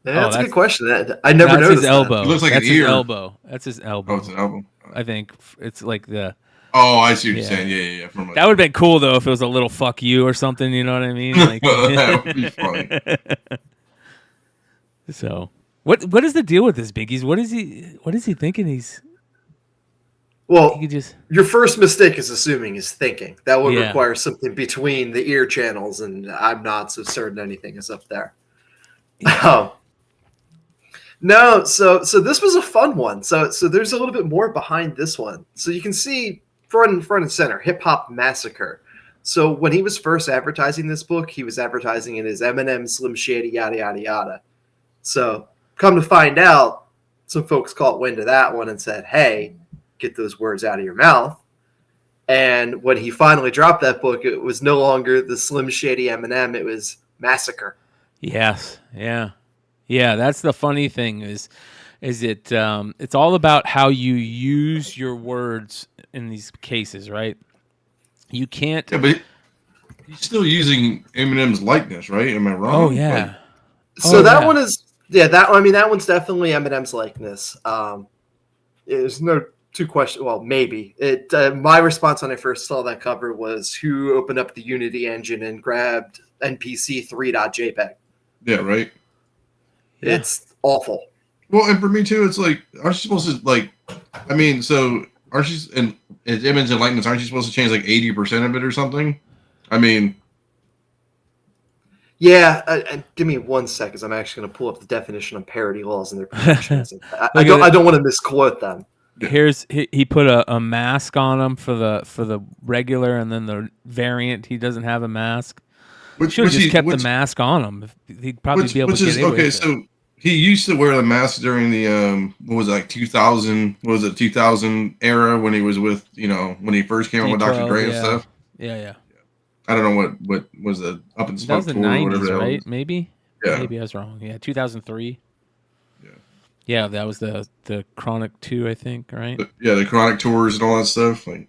Yeah, that's a good question. I never noticed. His elbow. It looks like that's an ear. His elbow. That's his elbow. Oh, it's an elbow. I think it's like the. Oh, I see what you're saying. Yeah. That would have been cool though if it was a little "fuck you" or something. You know what I mean? Like, that would be funny. So, what is the deal with this, Biggies? What is he thinking? He's. Well, your first mistake is assuming he's thinking. That would require something between the ear channels, and I'm not so certain anything is up there. No, so this was a fun one. So there's a little bit more behind this one. So you can see front and center, Hip Hop Massacre. So when he was first advertising this book, he was advertising it as Eminem, Slim Shady, yada, yada, yada. So come to find out, some folks caught wind of that one and said, hey, get those words out of your mouth. And when he finally dropped that book, it was no longer the Slim Shady Eminem, it was Massacre. Yes, yeah. Yeah, that's the funny thing is it it's all about how you use your words in these cases, right? You can't. Yeah, but he's still using Eminem's likeness, right? Am I wrong? Oh yeah. That one is that one's definitely Eminem's likeness. There's no two questions. Well, maybe it. My response when I first saw that cover was, who opened up the Unity engine and grabbed NPC 3.jpg? Yeah, right. Yeah. It's awful. Well, and for me too, it's like, aren't you supposed to so aren't you in image and likeness? Aren't you supposed to change like 80% of it or something? I mean, yeah. And give me 1 second. I'm actually going to pull up the definition of parody laws and their protections. I don't want to misquote them. he put a mask on him for the regular, and then the variant he doesn't have a mask. Should have just kept the mask on him. He'd probably be able to get away with it. So he used to wear the mask during the 2000 era when he was with when he first came out with Dr. Dre and stuff. Yeah. I don't know what was the Up in Smoke tour, 90s, right? Maybe. Yeah. Maybe I was wrong. Yeah, 2003. Yeah, that was the Chronic 2, I think, right? The Chronic tours and all that stuff. Like,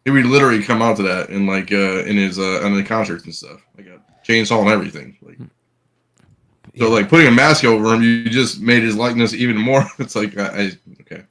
he would literally come out to that in in his on the concerts and stuff, like a chainsaw and everything. Like, so like putting a mask over him, you just made his likeness even more. It's like okay.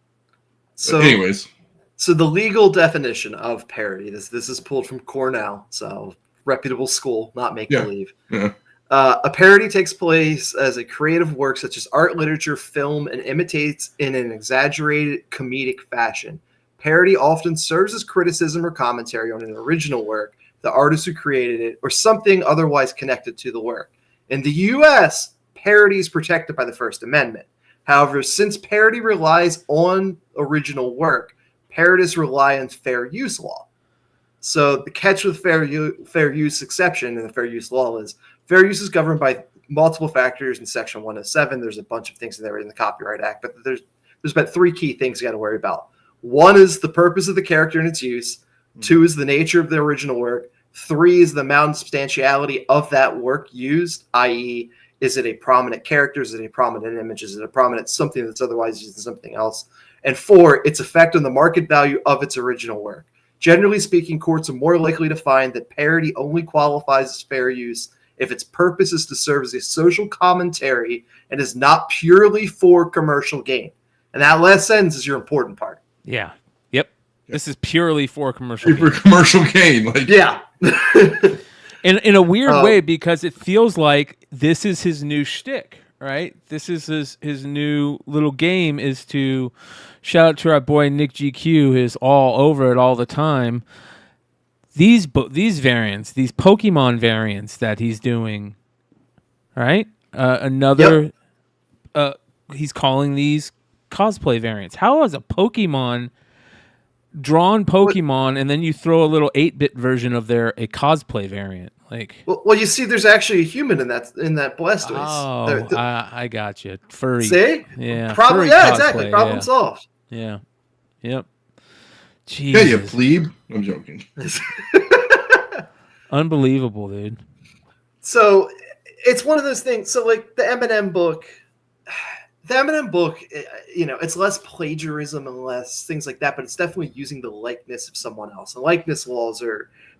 So, anyways, so the legal definition of parody, this is pulled from Cornell, so reputable school, not make believe. Yeah. A parody takes place as a creative work such as art, literature, film, and imitates in an exaggerated comedic fashion. Parody often serves as criticism or commentary on an original work, the artist who created it, or something otherwise connected to the work. In the U.S., parody is protected by the First Amendment. However, since parody relies on original work, parodies rely on fair use law. So the catch with fair use exception in the fair use law is fair use is governed by multiple factors in Section 107. There's a bunch of things in there in the Copyright Act, but there's about three key things you got to worry about. One is the purpose of the character and its use. Two is the nature of the original work. Three is the amount and substantiality of that work used, i.e., is it a prominent character? Is it a prominent image? Is it a prominent something that's otherwise used in something else? And four, its effect on the market value of its original work. Generally speaking, courts are more likely to find that parody only qualifies as fair use if its purpose is to serve as a social commentary and is not purely for commercial gain. And that last sentence is your important part. Yeah. Yep. This is purely for commercial gain. For commercial gain. Like, yeah. in a weird way, because it feels like this is his new shtick, right? This is his new little game, is to shout out to our boy Nick GQ, who's all over it all the time. These variants, these Pokemon variants that he's doing, right? He's calling these cosplay variants. How is a Pokemon drawn Pokemon and then you throw a little 8-bit version of a cosplay variant? Like, well, you see, there's actually a human in that Blastoise. Oh, I got you. Furry. See? Yeah. Probably. Yeah, exactly. Problem solved. Yeah. Yep. Jeez. Yeah, you plebe. I'm joking. Unbelievable, dude. So it's one of those things. So like the Eminem book, it's less plagiarism and less things like that, but it's definitely using the likeness of someone else. And likeness laws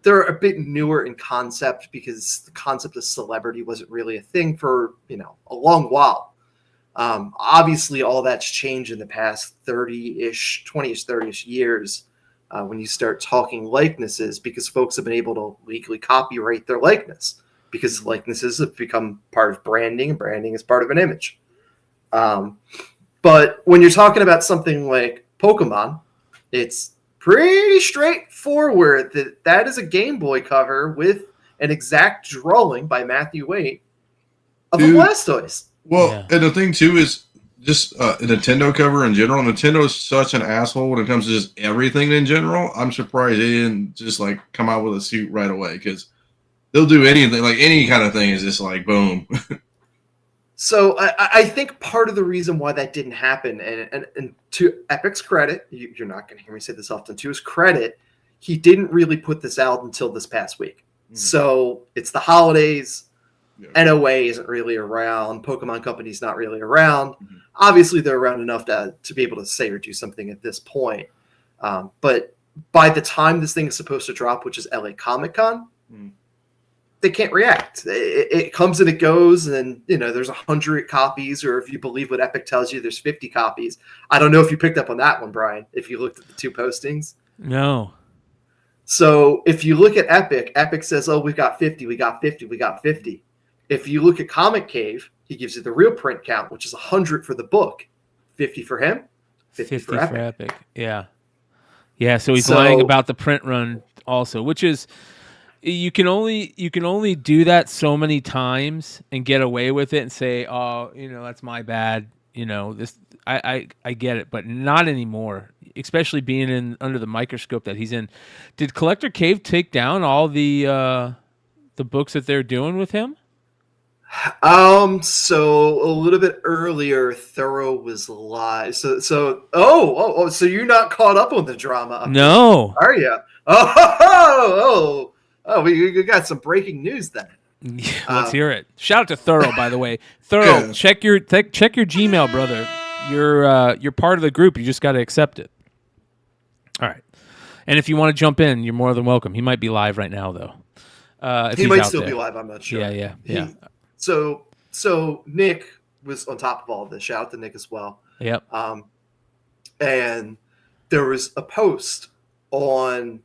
they're a bit newer in concept because the concept of celebrity wasn't really a thing for, a long while. Obviously all that's changed in the past 30-ish, 20-ish, 30-ish years when you start talking likenesses, because folks have been able to legally copyright their likeness because likenesses have become part of branding, and branding is part of an image. But when you're talking about something like Pokemon, it's pretty straightforward that is a Game Boy cover with an exact drawing by Matthew Waite of a Blastoise. Well, and the thing too is just a Nintendo cover in general. Nintendo is such an asshole when it comes to just everything in general. I'm surprised they didn't just like come out with a suit right away, because they'll do anything, like any kind of thing is just like boom. So I think part of the reason why that didn't happen, and to Epic's credit, you're not going to hear me say this often, to his credit, he didn't really put this out until this past week. So it's the holidays. Yeah. NOA isn't really around. Pokemon Company's not really around. Obviously, they're around enough to be able to say or do something at this point. But by the time this thing is supposed to drop, which is LA Comic-Con, they can't react. It comes and it goes, and there's 100 copies, or if you believe what Epic tells you, there's 50 copies. I don't know if you picked up on that one, Brian, if you looked at the two postings. No. So if you look at Epic says, oh, we got 50, we got 50, we got 50. If you look at Comic Cave, he gives you the real print count, which is 100 for the book, 50 for him, 50 for Epic. Yeah. So he's lying about the print run also, which is, you can only do that so many times and get away with it and say, oh, that's my bad. this I get it, but not anymore. Especially being in under the microscope that he's in. Did Collector Cave take down all the books that they're doing with him? So a little bit earlier, Thorough was live. So you're not caught up on the drama? No. Are you? Oh, we got some breaking news then. Yeah, let's hear it. Shout out to Thorough, by the way. Thorough, check your Gmail, brother. You're part of the group. You just got to accept it. All right. And if you want to jump in, you're more than welcome. He might be live right now, though. He might still be live. I'm not sure. Yeah. So Nick was on top of all of this. Shout out to Nick as well. Yep. And there was a post on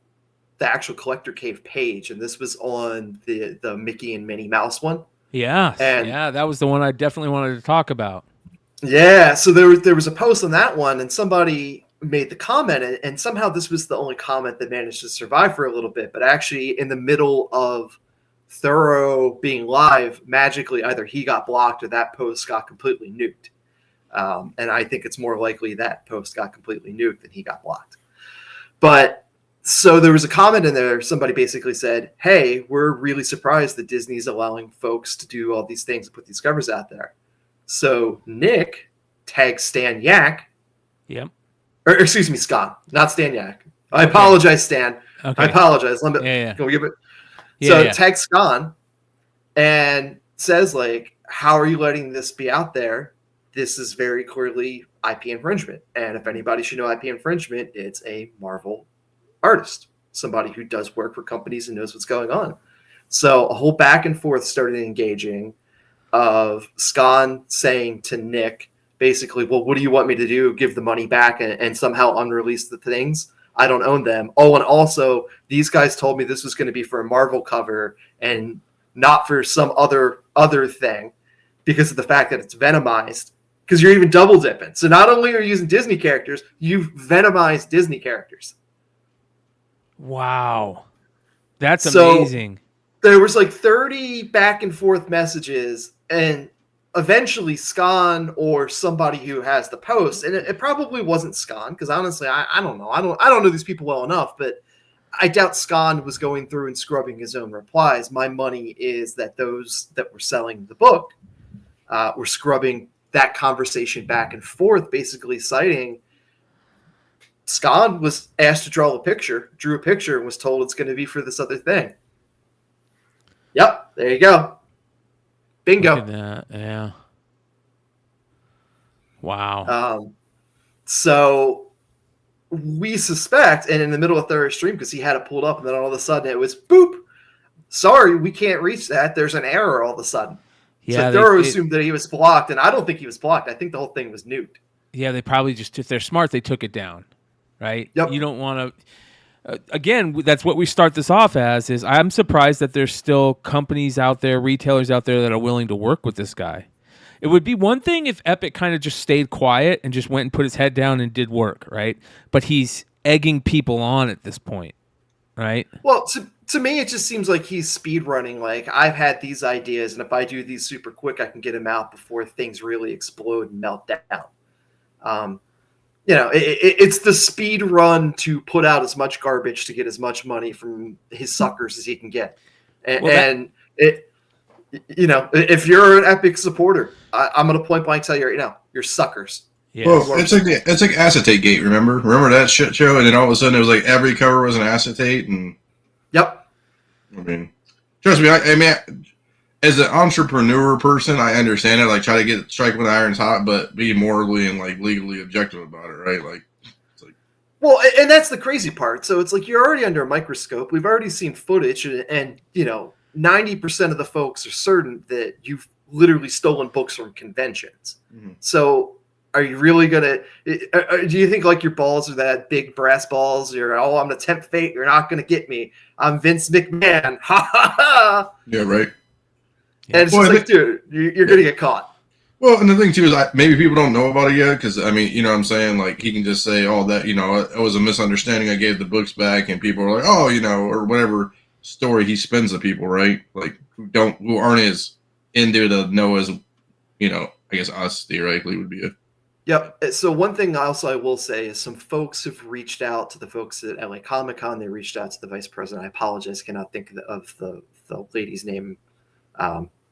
the actual Collector Cave page, and this was on the Mickey and Minnie Mouse one. Yeah. That was the one I definitely wanted to talk about. Yeah. So there was a post on that one, and somebody made the comment, and somehow this was the only comment that managed to survive for a little bit. But actually, in the middle of Thorough being live, magically either he got blocked or that post got completely nuked. And I think it's more likely that post got completely nuked than he got blocked. But so there was a comment in there. Somebody basically said, hey, we're really surprised that Disney's allowing folks to do all these things and put these covers out there. So Nick tagged Stan Yak. Yep. Or excuse me, Scott, not Stan Yak. I apologize, Stan. Okay. I apologize. Can we give it? Tag Scon and says, like, how are you letting this be out there? This is very clearly IP infringement. And if anybody should know IP infringement, it's a Marvel artist, somebody who does work for companies and knows what's going on. So a whole back and forth started engaging of Scon saying to Nick, basically, well, what do you want me to do? Give the money back and somehow unrelease the things? I don't own them. Oh, and also, these guys told me this was going to be for a Marvel cover and not for some other thing because of the fact that it's Venomized. Because you're even double dipping. So not only are you using Disney characters, you've Venomized Disney characters. Wow. That's amazing. There was like 30 back and forth messages, and eventually Scon or somebody who has the post, and it probably wasn't Scon, because honestly, I don't know. I don't know these people well enough, but I doubt Scon was going through and scrubbing his own replies. My money is that those that were selling the book were scrubbing that conversation back and forth, basically citing Scon was asked to drew a picture, and was told it's going to be for this other thing. Yep, there you go. Bingo. Look at that. Yeah. Wow. So we suspect, and in the middle of third stream, because he had it pulled up, and then all of a sudden it was boop. Sorry, we can't reach that. There's an error all of a sudden. Yeah, so Thorough assumed that he was blocked, and I don't think he was blocked. I think the whole thing was nuked. Yeah, they probably just, if they're smart, they took it down, right? Yep. You don't want to. Again, that's what we start this off as. Is I'm surprised that there's still companies out there, retailers out there that are willing to work with this guy. It would be one thing if Epic kind of just stayed quiet and just went and put his head down and did work, right? But he's egging people on at this point, right? Well, to me, it just seems like he's speed running. Like, I've had these ideas, and if I do these super quick, I can get them out before things really explode and melt down. It's the speed run to put out as much garbage to get as much money from his suckers as he can get. If you're an Epic supporter, I'm going to point blank tell you right now, you're suckers. Yeah. Well, it's like Acetate Gate. Remember that shit show? And then all of a sudden, it was like every cover was an acetate. And yep. I mean, trust me. I mean, as an entrepreneur person, I understand it. Like, try to strike when the iron's hot, but be morally and like legally objective about it, right? Like, it's like. Well, and that's the crazy part. So it's like you're already under a microscope. We've already seen footage, and 90% of the folks are certain that you've literally stolen books from conventions. Mm-hmm. So are you really gonna? Do you think like your balls are that big brass balls? I'm gonna tempt fate. You're not gonna get me. I'm Vince McMahon. Ha ha ha. Yeah, right. And it's just like, dude, you're gonna get caught. Well, and the thing too is, maybe people don't know about it yet, because I mean, you know what I'm saying? Like, he can just say, "Oh, that it was a misunderstanding. I gave the books back," and people are like, "Oh, or whatever story he spins to people, right? Like, who aren't as into to know as, I guess us theoretically would be Yep. So one thing also I will say is some folks have reached out to the folks at LA Comic Con. They reached out to the vice president. I apologize, cannot think of the lady's name,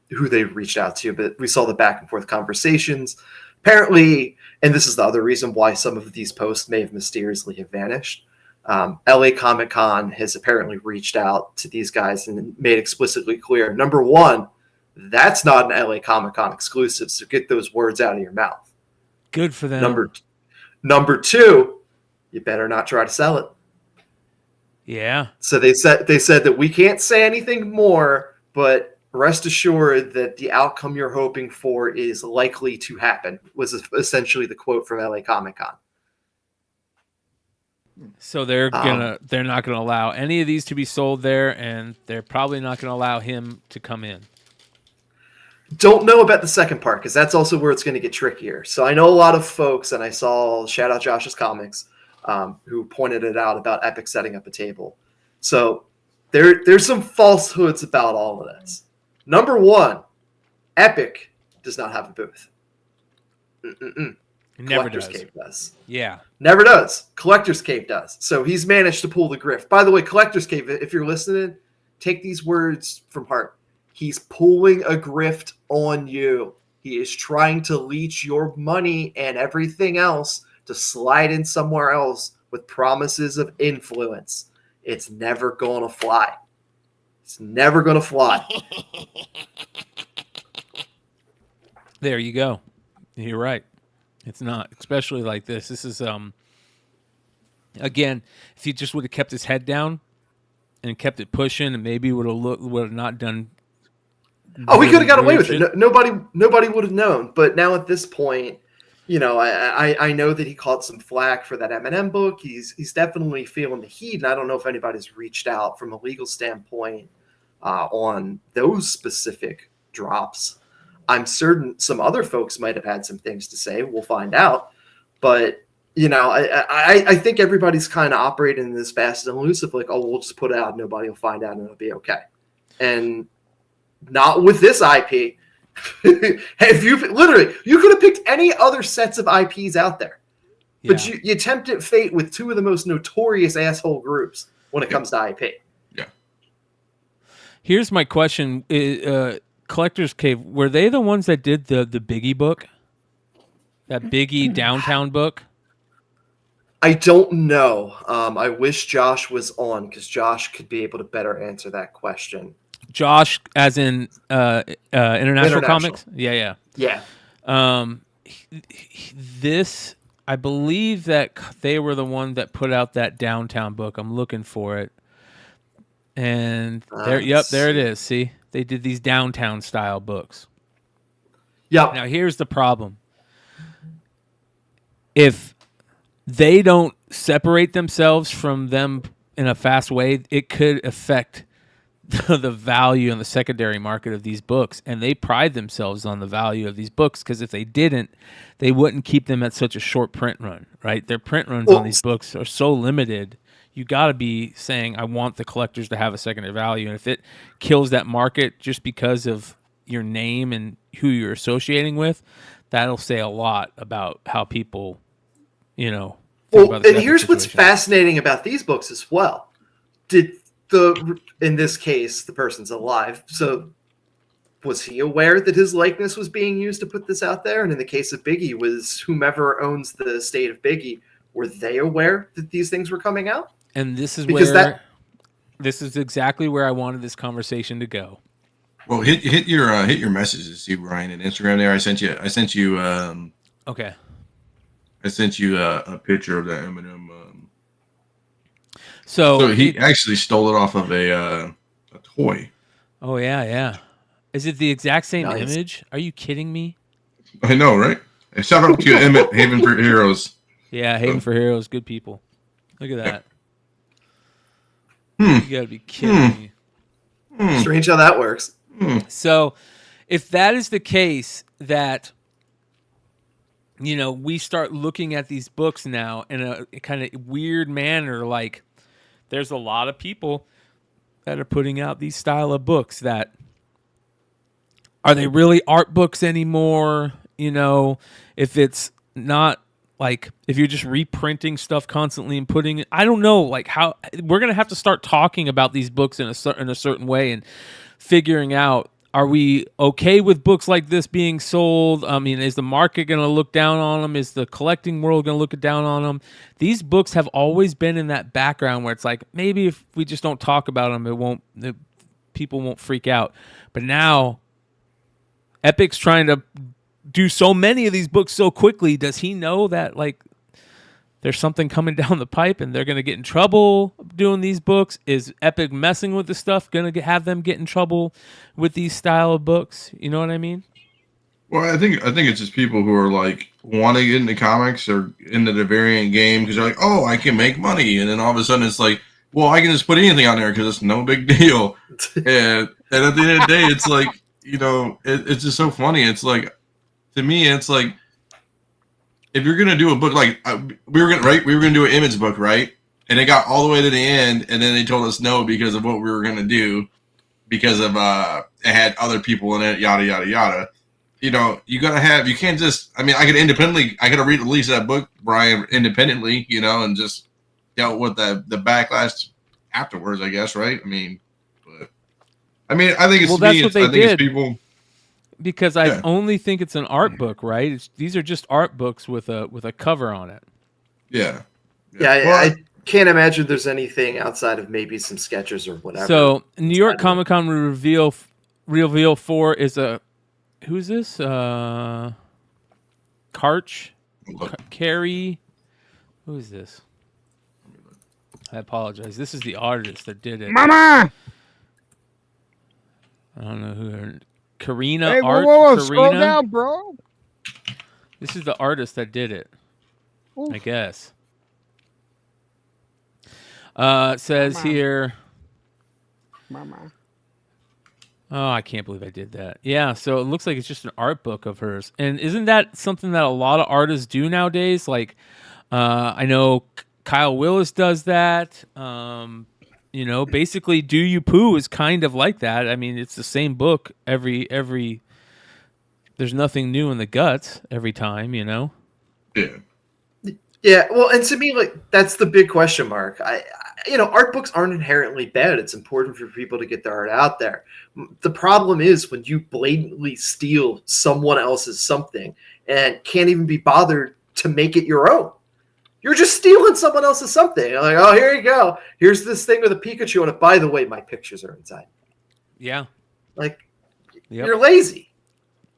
who they reached out to, but we saw the back and forth conversations. Apparently, and this is the other reason why some of these posts may have mysteriously have vanished. LA Comic Con has apparently reached out to these guys and made explicitly clear, number one, that's not an LA Comic Con exclusive, so get those words out of your mouth. Good for them. Number two, you better not try to sell it. Yeah. So they said that we can't say anything more, but rest assured that the outcome you're hoping for is likely to happen, was essentially the quote from LA Comic Con. So they're not gonna allow any of these to be sold there, and they're probably not gonna allow him to come in. Don't know about the second part, because that's also where it's going to get trickier. So I know a lot of folks, and I saw shout out Josh's Comics, who pointed it out about Epic setting up a table. So there's some falsehoods about all of this. Number one, Epic does not have a booth. Never Collector's does. Cave does. Yeah. Never does. Collector's Cave does. So he's managed to pull the grift. By the way, Collector's Cave, if you're listening, take these words from heart. He's pulling a grift on you. He is trying to leech your money and everything else to slide in somewhere else with promises of influence. It's never going to fly. It's never going to fly. There you go. You're right. It's not, especially like this. This is again, if he just would have kept his head down and kept it pushing, and maybe would have not done. Oh, we could have got away with it. Nobody would have known. But now at this point, you know, I know that he caught some flack for that Eminem book. He's definitely feeling the heat, and I don't know if anybody's reached out from a legal standpoint on those specific drops. I'm certain some other folks might have had some things to say. We'll find out. But you know, I think everybody's kind of operating in this fast and elusive, like, oh, we'll just put it out, nobody will find out, and it'll be okay. And not with this IP. If you could have picked any other sets of IPs out there, but you tempted fate with two of the most notorious asshole groups when it comes to IP. Yeah. Here's my question: Collector's Cave, were they the ones that did the Biggie book, that Biggie Downtown book? I don't know. I wish Josh was on, because Josh could be able to better answer that question. Josh, as in International Comics? Yeah. This, I believe that they were the one that put out that Downtown book. I'm looking for it. And there it is. See? They did these Downtown style books. Yep. Now here's the problem. If they don't separate themselves from them in a fast way, it could affect the value in the secondary market of these books. And they pride themselves on the value of these books, because if they didn't, they wouldn't keep them at such a short print run, right? Their print runs on these books are so limited. You got to be saying, I want the collectors to have a secondary value. And if it kills that market just because of your name and who you're associating with, that'll say a lot about how people, you know. Well, and here's what's fascinating about these books as well. In this case, the person's alive. So was he aware that his likeness was being used to put this out there? And in the case of Biggie, was whomever owns the estate of Biggie, were they aware that these things were coming out? And this is this is exactly where I wanted this conversation to go. Well, hit your messages, see, Bryan, and Instagram there. I sent you okay. I sent you a picture of that Eminem. So he actually stole it off of a toy. Oh yeah. Is it the exact same image? Are you kidding me? I know, right? And shout out to Emmett, Haven for Heroes. Yeah, Haven for Heroes, good people. Look at that. You gotta be kidding me. Strange how that works. So, if that is the case, that, you know, we start looking at these books now in a kind of weird manner, like there's a lot of people that are putting out these style of books that, are they really art books anymore? You know, if it's not like if you're just reprinting stuff constantly and putting it, I don't know, like how we're going to have to start talking about these books in a certain way and figuring out, are we okay with books like this being sold? I mean, is the market going to look down on them? Is the collecting world going to look down on them? These books have always been in that background where it's like, maybe if we just don't talk about them, people won't freak out. But now Epic's trying to do so many of these books so quickly. Does he know that like there's something coming down the pipe and they're going to get in trouble doing these books? Is Epic messing with the stuff going to have them get in trouble with these style of books? You know what I mean? Well, I think it's just people who are like want to get into comics or into the variant game because they're like, oh, I can make money, and then all of a sudden it's like, well, I can just put anything on there because it's no big deal. And at the end of the day, it's like, you know, it's just so funny. It's like, to me, it's like, if you're gonna do a book like we were gonna do an image book, right? And it got all the way to the end, and then they told us no because of what we were gonna do, because of it had other people in it, yada yada yada. You know, you can't just. I mean, I could have released that book, Bryan, independently, you know, and just dealt with the backlash afterwards, I guess, right? I mean, I think it's it's people. Because I only think it's an art book, right? These are just art books with a cover on it. Yeah. I can't imagine there's anything outside of maybe some sketches or whatever. So New York Comic Con reveal 4 is who's this? Carrie. Who is this? I apologize. This is the artist that did it. Mama. I don't know who. Karina hey, Art. whoa, Karina. scroll down, bro. This is the artist that did it. Oof. I guess. It says Mama. here. Mama. Oh, I can't believe I did that. Yeah, so it looks like it's just an art book of hers. And isn't that something that a lot of artists do nowadays? Like, I know Kyle Willis does that. You know, basically, Do You Poo is kind of like that. I mean, it's the same book every. There's nothing new in the guts every time, you know. Yeah. Well, and to me, like that's the big question mark. Art books aren't inherently bad. It's important for people to get their art out there. The problem is when you blatantly steal someone else's something and can't even be bothered to make it your own. You're just stealing someone else's something. You're like, oh, here you go. Here's this thing with a Pikachu on it. By the way, my pictures are inside. Yeah. Like, You're lazy.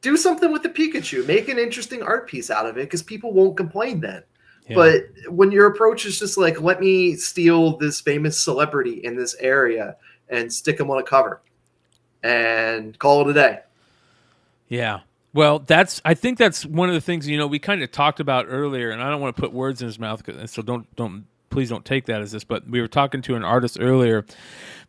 Do something with the Pikachu. Make an interesting art piece out of it because people won't complain then. Yeah. But when your approach is just like, let me steal this famous celebrity in this area and stick them on a cover and call it a day. Yeah. Well, I think that's one of the things, you know, we kind of talked about earlier, and I don't want to put words in his mouth, so please don't take that as this, but we were talking to an artist earlier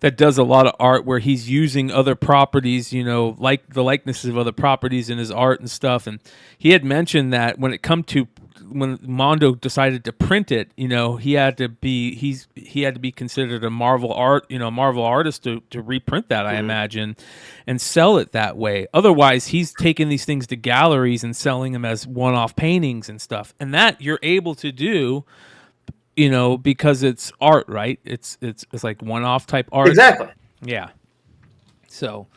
that does a lot of art where he's using other properties, you know, like the likenesses of other properties in his art and stuff. And he had mentioned that when Mondo decided to print it, you know, he had to be considered a Marvel artist to reprint that, I imagine, and sell it that way. Otherwise, he's taking these things to galleries and selling them as one-off paintings and stuff. And that you're able to do, you know, because it's art, right? It's like one-off type art. Exactly. Yeah. So,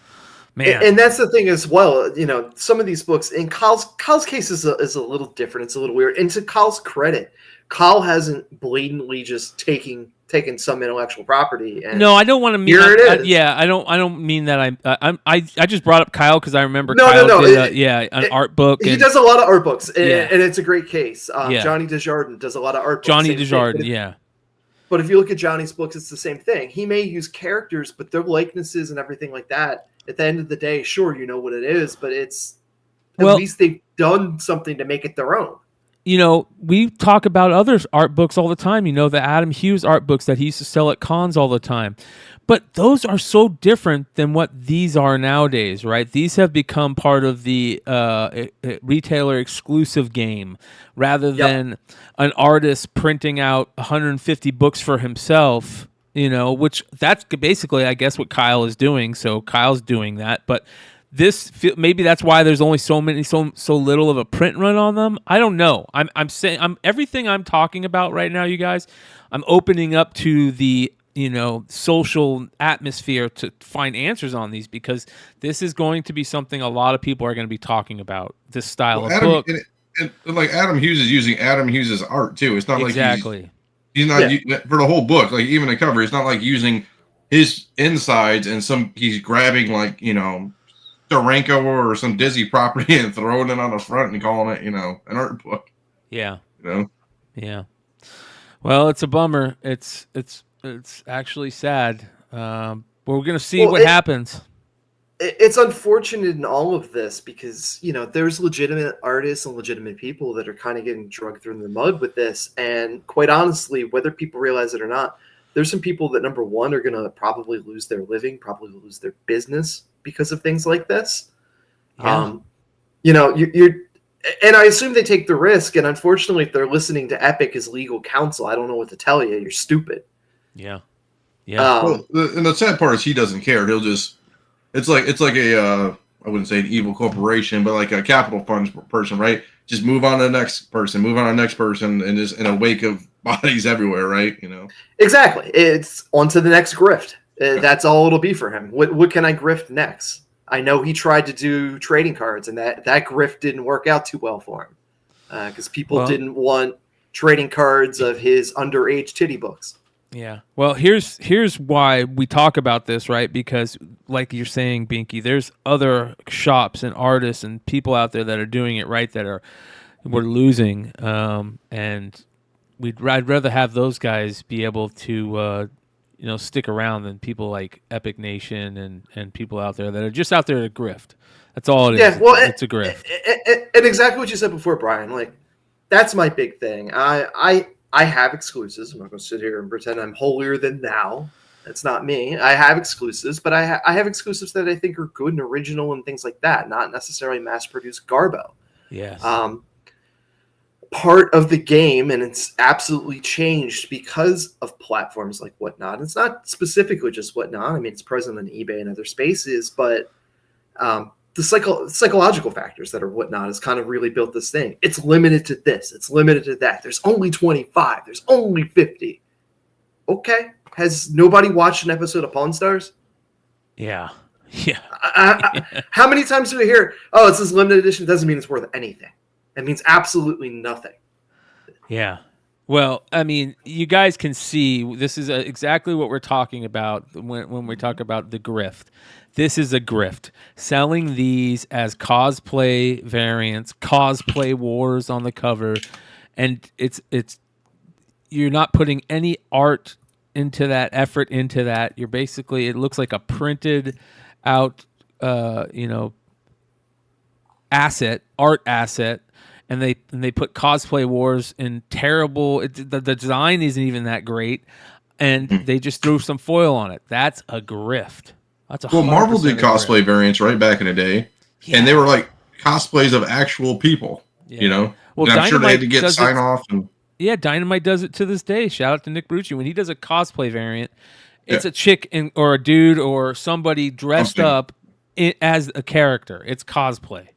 man. And that's the thing as well. You know, some of these books, in Kyle's case is a little different. It's a little weird. And to Kyle's credit, Kyle hasn't blatantly just taken some intellectual property. And no, I don't want to mean here that. it is. I don't mean that. I just brought up Kyle because I remember Kyle did an art book. He does a lot of art books, and it's a great case. Yeah. Johnny Desjardins does a lot of art books. Johnny Desjardins, yeah. But if you look at Johnny's books, it's the same thing. He may use characters, but their likenesses and everything like that, at the end of the day, sure, you know what it is, but it's at least they've done something to make it their own. You know, we talk about other art books all the time. You know, the Adam Hughes art books that he used to sell at cons all the time. But those are so different than what these are nowadays, right? These have become part of the retailer exclusive game rather than an artist printing out 150 books for himself, you know, which that's basically, I guess, what Kyle is doing. So Kyle's doing that. But maybe that's why there's only so little of a print run on them. I don't know. I'm saying everything I'm talking about right now, you guys. I'm opening up to the social atmosphere to find answers on these, because this is going to be something a lot of people are going to be talking about. This style of book. And like Adam Hughes is using Adam Hughes' art too. It's not exactly. Like he's not for the whole book. Like even the cover, it's not like using his insides and he's grabbing like Durango or some Disney property and throwing it on the front and calling it an art book. Yeah. Yeah. Well, it's a bummer. It's actually sad. But we're gonna see what happens. It's unfortunate in all of this because there's legitimate artists and legitimate people that are kind of getting dragged through the mud with this, and quite honestly, whether people realize it or not, there's some people that, number one, are going to probably lose their living, probably lose their business because of things like this. Yeah. You're and I assume they take the risk. And unfortunately, if they're listening to Epic as legal counsel, I don't know what to tell you. You're stupid. Yeah. And the sad part is he doesn't care. He'll just, it's like a, I wouldn't say an evil corporation, but like a capital fund person, right? Just move on to the next person, and just in a wake of bodies everywhere, right? Exactly. It's on to the next grift. That's all it'll be for him. What can I grift next? I know he tried to do trading cards, and that grift didn't work out too well for him because people didn't want trading cards of his underage titty books. Yeah. Well, here's why we talk about this, right? Because like you're saying, Binky, there's other shops and artists and people out there that are doing it right we're losing, and I'd rather have those guys be able to stick around than people like EPICNATION and people out there that are just out there to grift. That's all it is. Yeah, well, it's a grift. And exactly what you said before, Brian. Like, that's my big thing. I have exclusives. I'm not going to sit here and pretend I'm holier than thou. That's not me. I have exclusives, but I have exclusives that I think are good and original and things like that, not necessarily mass-produced garbo. Yes. Part of the game, and it's absolutely changed because of platforms like Whatnot. It's not specifically just Whatnot. I mean, it's present on eBay and other spaces, but the psychological factors that are Whatnot has kind of really built this thing. It's limited to this. It's limited to that. There's only 25. There's only 50. Okay. Has nobody watched an episode of Pawn Stars? Yeah. Yeah. How many times do we hear, oh, it's this limited edition? It doesn't mean it's worth anything. It means absolutely nothing. Yeah. Well, I mean, you guys can see this is exactly what we're talking about when we talk about the grift. This is a grift. Selling these as cosplay variants, cosplay wars on the cover, and it's you're not putting any art into that, effort into that. You're basically, it looks like a printed out art asset. And they put cosplay wars in terrible. The design isn't even that great, and they just threw some foil on it. That's a grift. That's a Marvel did cosplay variants right back in the day, and they were like cosplays of actual people. Yeah. Well, and I'm sure they had to get sign off. Yeah, Dynamite does it to this day. Shout out to Nick Brucci when he does a cosplay variant. It's a chick or a dude or somebody dressed up as a character. It's cosplay.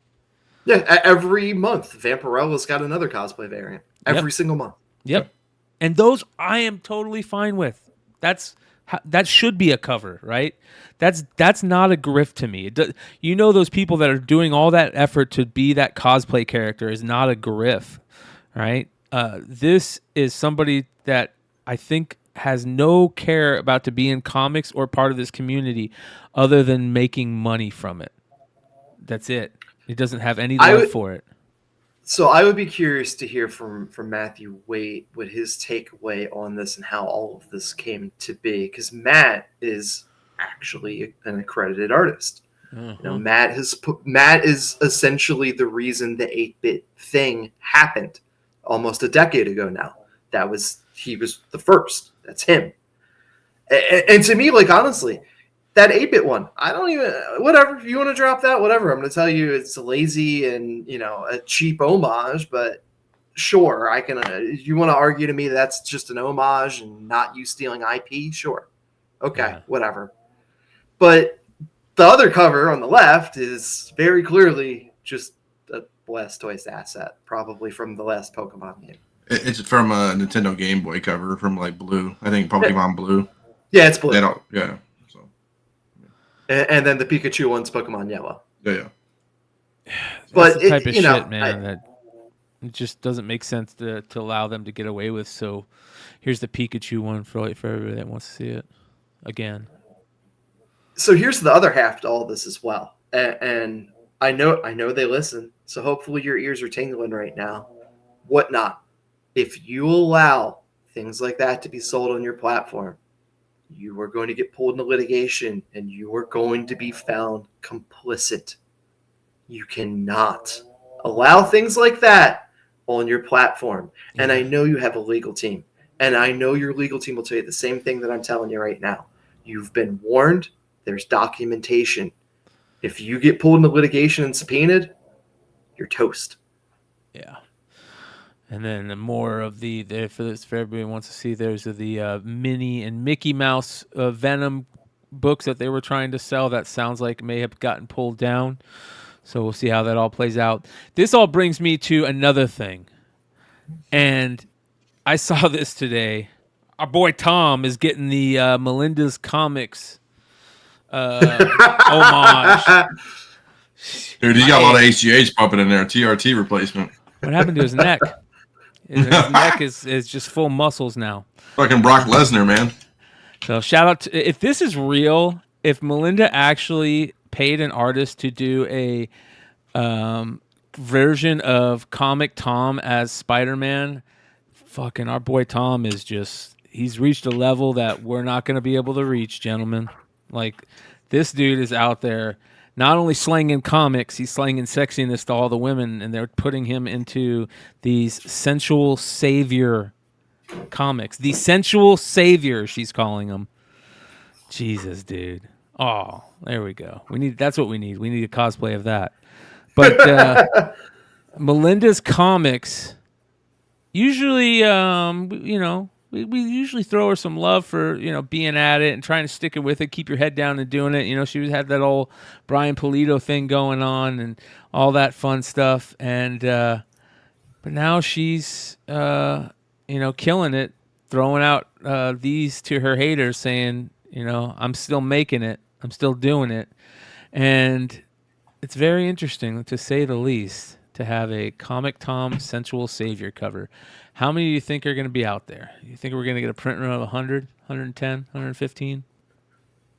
Yeah, every month, Vampirella's got another cosplay variant. Every single month. Yep. And those I am totally fine with. That should be a cover, right? That's not a grift to me. Those people that are doing all that effort to be that cosplay character is not a grift, right? This is somebody that I think has no care about to be in comics or part of this community other than making money from it. That's it. He doesn't have any love for it. So I would be curious to hear from Matthew Waite what his takeaway on this and how all of this came to be, because Matt is actually an accredited artist. Mm-hmm. Matt is essentially the reason the 8-bit thing happened almost a decade ago now. He was the first. That's him. And to me, like, honestly, that 8-bit one, I don't even, whatever, if you want to drop that, whatever. I'm going to tell you it's lazy and, a cheap homage, but sure, I can, you want to argue to me that's just an homage and not you stealing IP? Sure. Okay, whatever. But the other cover on the left is very clearly just a Blastoise asset, probably from the last Pokemon game. It's from a Nintendo Game Boy cover from like Blue. I think Pokemon Blue. Yeah, it's Blue. Yeah. So. And then the Pikachu one's Pokemon Yellow. Yeah. But the type of shit, man, that it just doesn't make sense to allow them to get away with. So here's the Pikachu one for everybody that wants to see it again. So here's the other half to all this as well, and I know they listen. So hopefully your ears are tingling right now. Whatnot. If you allow things like that to be sold on your platform, you are going to get pulled into litigation and you are going to be found complicit. You cannot allow things like that on your platform. And I know you have a legal team, and I know your legal team will tell you the same thing that I'm telling you right now. You've been warned. There's documentation. If you get pulled into litigation and subpoenaed, you're toast. Yeah. And then the more of the for everybody who wants to see, there's the Minnie and Mickey Mouse Venom books that they were trying to sell. That sounds like may have gotten pulled down. So we'll see how that all plays out. This all brings me to another thing. And I saw this today. Our boy Tom is getting the Melinda's Comics homage. Dude, he got a lot of HGH pumping in there. TRT replacement. What happened to his neck? His neck is just full muscles now. Fucking Brock Lesnar, man. So shout out to, if this is real, if Melinda actually paid an artist to do a version of Comic Tom as Spider-Man, fucking our boy Tom is just, he's reached a level that we're not going to be able to reach, gentlemen. Like, this dude is out there not only slanging comics, he's slanging sexiness to all the women, and they're putting him into these sensual savior comics. The sensual savior, she's calling them. Jesus, dude. Oh, there we go. That's what we need. We need a cosplay of that. But Melinda's Comics, usually, we usually throw her some love for, being at it and trying to stick it with it, keep your head down and doing it. She had that old Brian Pulido thing going on and all that fun stuff. And but now she's, killing it, throwing out these to her haters saying, I'm still making it. I'm still doing it. And it's very interesting, to say the least, to have a Comic Tom Sensual Savior cover. How many do you think are going to be out there? You think we're going to get a print run of 100, 110, 115?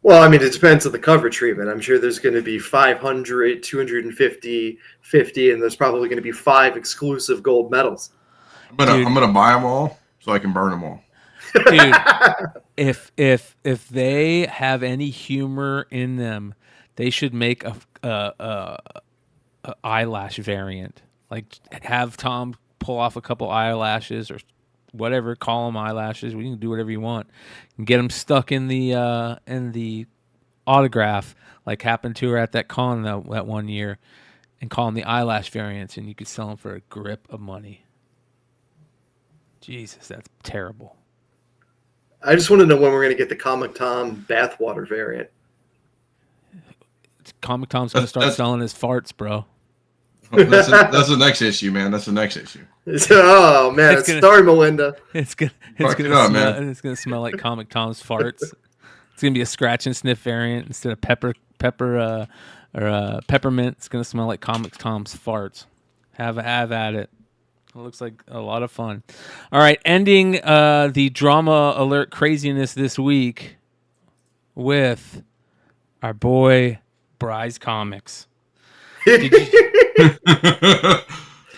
Well, I mean, it depends on the cover treatment. I'm sure there's going to be 500, 250, 50, and there's probably going to be 5 exclusive gold medals. I'm gonna buy them all so I can burn them all. Dude, if they have any humor in them, they should make a eyelash variant. Like, have Tom pull off a couple eyelashes or whatever, call them eyelashes. We can do whatever you want, and get them stuck in the autograph, like happened to her at that con that one year, and call them the eyelash variants, and you could sell them for a grip of money. Jesus, that's terrible. I just want to know when we're going to get the Comic Tom bathwater variant. Comic Tom's going to start selling his farts, bro. That's the next issue, man. That's the next issue. Oh man, sorry, Melinda. It's gonna smell like Comic Tom's farts. It's gonna be a scratch and sniff variant instead of peppermint. It's gonna smell like Comic Tom's farts. Have at it. It looks like a lot of fun. All right, ending the drama alert craziness this week with our boy Bry's Comics.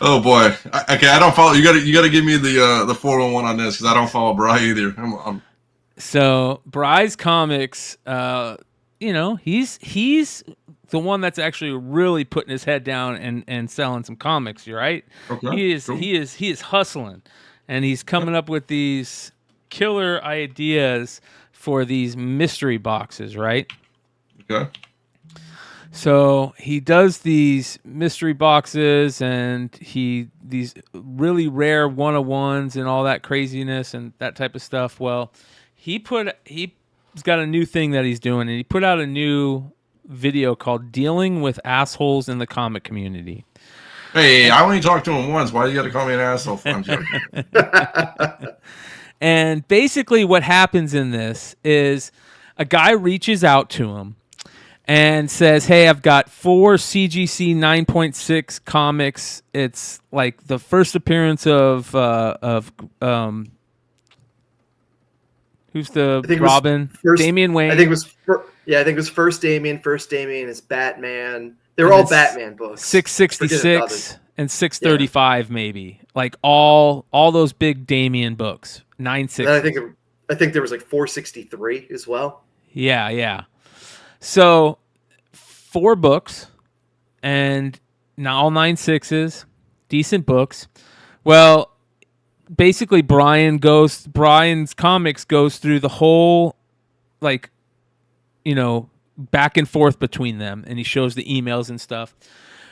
Oh boy. Okay, I don't follow. You got to give me the 411 on this because I don't follow Bry either. So Bry's Comics, he's the one that's actually really putting his head down and selling some comics. You're right. Okay. He is hustling, and he's coming up with these killer ideas for these mystery boxes. Right. Okay. So he does these mystery boxes and these really rare 101s and all that craziness and that type of stuff. Well, he's got a new thing that he's doing, and he put out a new video called "Dealing with Assholes in the Comic Community." Hey, I only talked to him once. Why do you got to call me an asshole? I'm joking. And basically what happens in this is a guy reaches out to him and says, hey, I've got 4 CGC 9.6 comics. It's like the first appearance of who's the Robin? Damian Wayne. I think it was first Damian is Batman. They were all Batman books. 666 and 635 maybe. Like all those big Damian books. 960. I think there was like 463 as well. Yeah. So 4 books and now all 9.6s, decent books. Well, basically Bryan's Comics goes through the whole back and forth between them, and he shows the emails and stuff.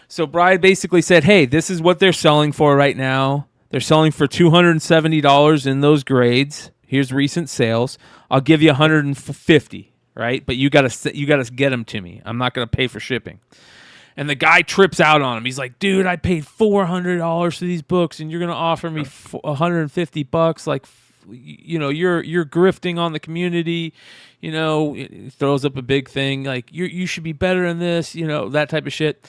So Bryan basically said, hey, this is what they're selling for right now. They're selling for $270 in those grades. Here's recent sales. I'll give you $150, right? But you gotta get them to me. I'm not gonna pay for shipping. And the guy trips out on him. He's like, dude, I paid $400 for these books, and you're gonna offer me $150? Like, you're grifting on the community. It throws up a big thing like you should be better than this. That type of shit.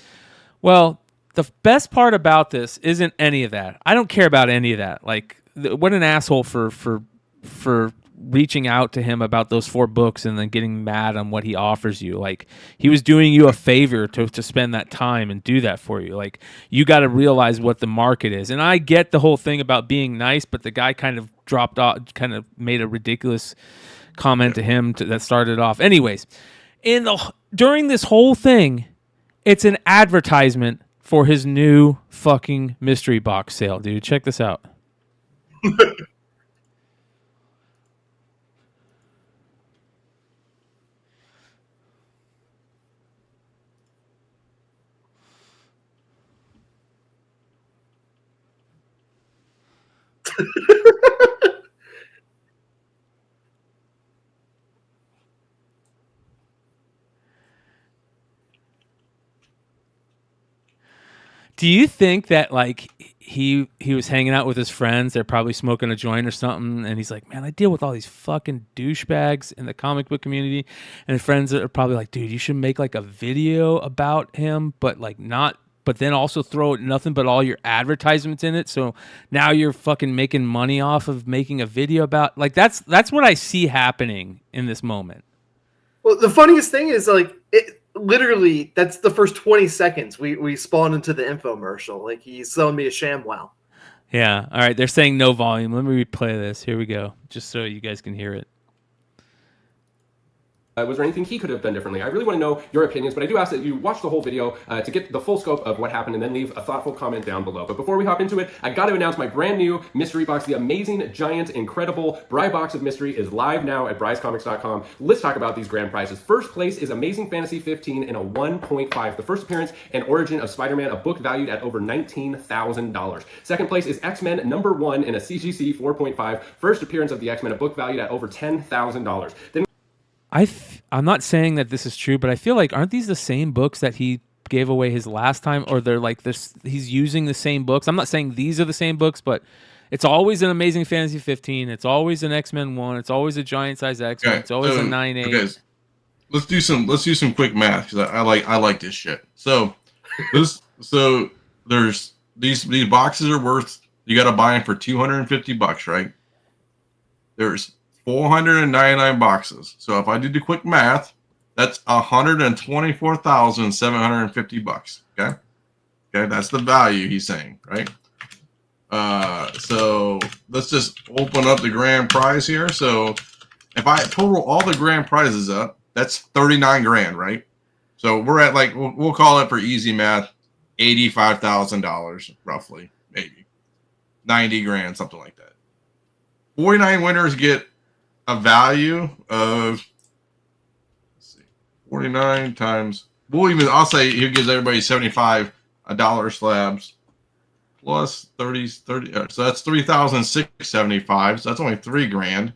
Well, the best part about this isn't any of that. I don't care about any of that. Like, what an asshole for reaching out to him about those 4 books and then getting mad on what he offers you. Like, he was doing you a favor to spend that time and do that for you. Like, you got to realize what the market is. And I get the whole thing about being nice, but the guy kind of dropped off, kind of made a ridiculous comment to him that started off. Anyways, during this whole thing, it's an advertisement for his new fucking mystery box sale, dude. Check this out. Do you think that like he was hanging out with his friends? They're probably smoking a joint or something, and he's like, "Man, I deal with all these fucking douchebags in the comic book community," and his friends are probably like, "Dude, you should make like a video about him, but like not." But then also throw nothing but all your advertisements in it. So now you're fucking making money off of making a video about, like, that's what I see happening in this moment. Well, the funniest thing is like literally that's the first 20 seconds we spawn into the infomercial. Like, he's selling me a ShamWow. Yeah. All right. They're saying no volume. Let me replay this. Here we go. Just so you guys can hear it. Was there anything he could have done differently? I really want to know your opinions, but I do ask that you watch the whole video to get the full scope of what happened and then leave a thoughtful comment down below. But before we hop into it, I got to announce my brand new mystery box. The amazing, giant, incredible Bry Box of Mystery is live now at bryscomics.com. Let's talk about these grand prizes. First place is Amazing Fantasy 15 in a 1.5, the first appearance and origin of Spider-Man, a book valued at over $19,000. Second place is X-Men #1 in a CGC 4.5, first appearance of the X-Men, a book valued at over $10,000. Then I'm not saying that this is true, but I feel like aren't these the same books that he gave away his last time, or they're like this? He's using the same books. I'm not saying these are the same books, but it's always an Amazing Fantasy 15. It's always an X-Men 1. It's always a giant size X-Men. It's always a 9.8. Okay. Let's do some quick math because I like this shit. So there's these boxes are worth, you got to buy them for $250, right? There's 499 boxes. So if I do the quick math, that's $124,750. Okay, that's the value he's saying, right? So let's just open up the grand prize here. So if I total all the grand prizes up, that's 39 grand, right? So we're at, like, we'll call it for easy math, $85,000 roughly, maybe 90 grand, something like that. 49 winners get a value of, let's see, 49 times, I'll say he gives everybody $75 slabs plus 30, so that's 3,675. So that's only 3 grand.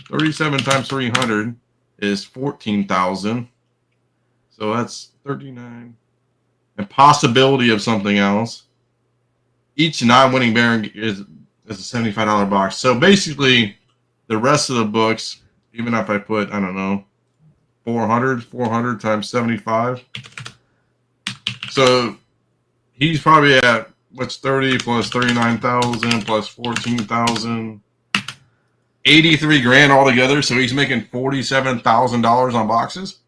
37 times 300 is 14,000. So that's 39. And possibility of something else. Each non-winning bearing is a $75 box. So basically, the rest of the books, even if I put, I don't know, 400 times 75. So he's probably at, what's 30 plus 39,000 plus 14,000, 83 grand altogether. So he's making $47,000 on boxes.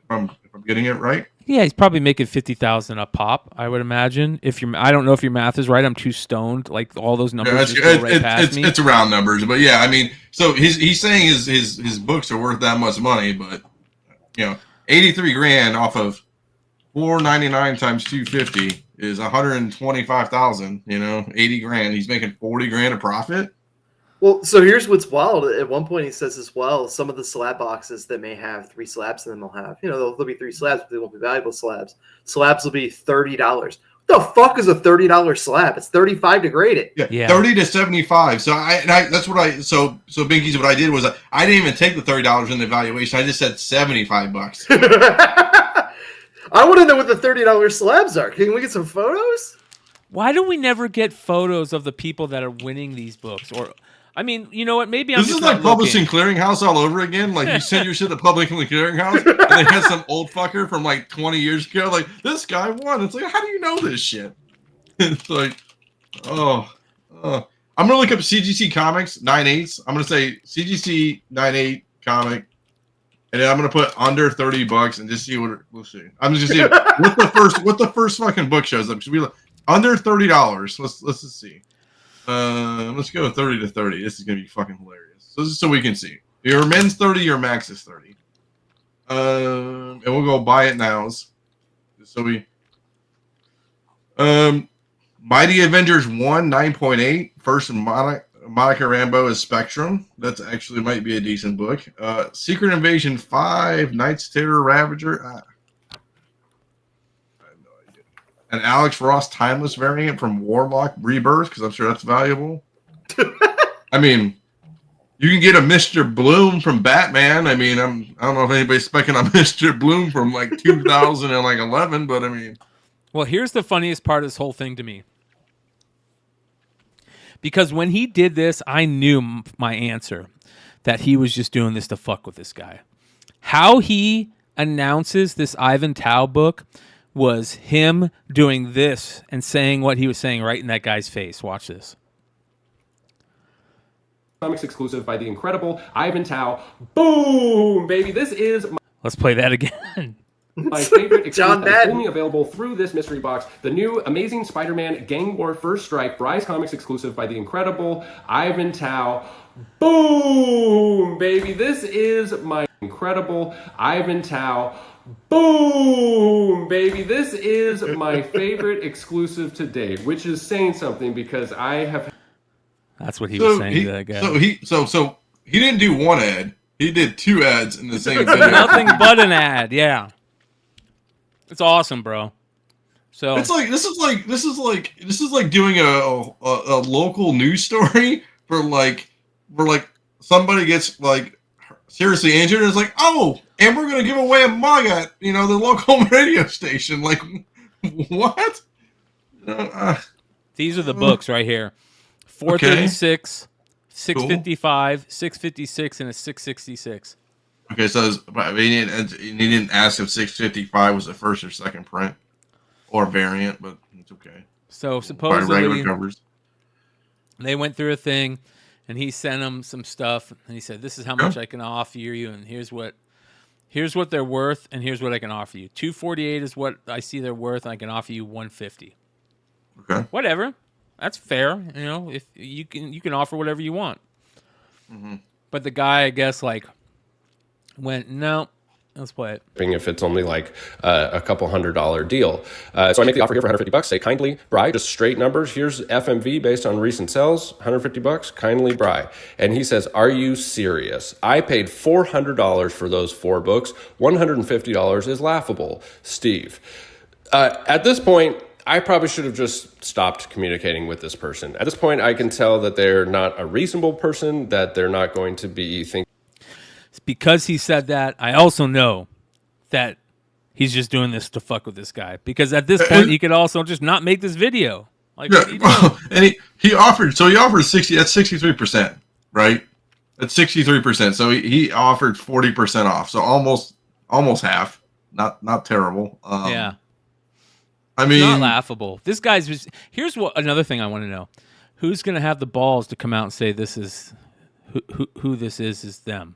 If I'm getting it right. Yeah, he's probably making 50,000 a pop, I would imagine. I don't know if your math is right. I'm too stoned. Like all those numbers just go right past me. It's around numbers, but yeah, I mean, so he's saying his books are worth that much money, but 83 grand off of 499 times 250 is 125,000. 80 grand. He's making 40 grand of profit. Well, so here's what's wild. At one point, he says as well, some of the slab boxes that may have 3 slabs in them will have, there'll be 3 slabs, but they won't be valuable slabs. Slabs will be $30. What the fuck is a $30 slab? It's $35 to grade it. Yeah. 30 to 75. So that's what so Binkies, what I did was I didn't even take the $30 in the valuation. I just said $75. I want to know what the $30 slabs are. Can we get some photos? Why do we never get photos of the people that are winning these books? Or, I mean, you know what? Maybe I'm This is like Publishing Clearinghouse all over again. Like you send your shit to Publishing Clearinghouse, and they had some old fucker from like 20 years ago. Like this guy won. It's like, how do you know this shit? It's like, I'm gonna look up CGC Comics 9/8. I'm gonna say CGC 9/8 comic, and then I'm gonna put under $30 and just see what we'll see. I'm just gonna see what the first fucking book shows up. Should we under $30? Let's just see. Let's go 30 to 30. This is gonna be fucking hilarious. So just so we can see. Your men's 30, your max is 30. And we'll go buy it nows. So we Mighty Avengers 1, 9.8. First Monica Rambeau is Spectrum. That's actually might be a decent book. Secret Invasion 5, Knight's Terror Ravager. I have no idea. An Alex Ross Timeless variant from Warlock Rebirth, because I'm sure that's valuable. I mean, you can get a Mr. Bloom from Batman. I mean, I don't know if anybody's specking on Mr. Bloom from like 2011, but I mean. Well, here's the funniest part of this whole thing to me. Because when he did this, I knew my answer, that he was just doing this to fuck with this guy. How he announces this Ivan Tao book was him doing this and saying what he was saying right in that guy's face. Watch this. Comics exclusive by the incredible Ivan Tao. Boom, baby. This is Let's play that again. my favorite exclusive that is only available through this mystery box. The new Amazing Spider-Man Gang War First Strike, Bryce Comics exclusive by the incredible Ivan Tao. Boom, baby. This is my incredible Ivan Tao. Boom, baby. This is my favorite exclusive to date, which is saying something because I have. That's what he was saying to that guy. So he didn't do one ad. He did 2 ads in the same video. Nothing but an ad. Yeah. It's awesome, bro. So it's like this is like doing a local news story for somebody gets like seriously injured and it's like, oh, and we're gonna give away a mug at the local radio station. Like what? These are the books right here. 436, 655, 656, and a 666. Okay, so he didn't ask if 655 was the first or second print or variant, but it's okay. So supposedly regular covers. They went through a thing, and he sent them some stuff, and he said, "This is how much I can offer you, and here's what they're worth, and here's what I can offer you. $248 is what I see they're worth, and I can offer you $150. Okay, whatever, that's fair. If you can offer whatever you want. Mm-hmm. But the guy, I guess, went, no, let's play it. If it's only like a couple $100 deal. So I make the offer here for $150. Say kindly, Bry, just straight numbers. Here's FMV based on recent sales, $150. Kindly, Bry. And he says, are you serious? I paid $400 for those 4 books. $150 is laughable. Steve. At this point, I probably should have just stopped communicating with this person. At this point, I can tell that they're not a reasonable person, that they're not going to be thinking. Because he said that, I also know that he's just doing this to fuck with this guy. Because at this point, he could also just not make this video. Like, and he offered 60. That's 63%, right? That's 63%. So he offered 40% off. So almost half. Not terrible. Yeah. I mean, it's not laughable. This guy's. Here's what another thing I want to know: who's going to have the balls to come out and say this is who this is them?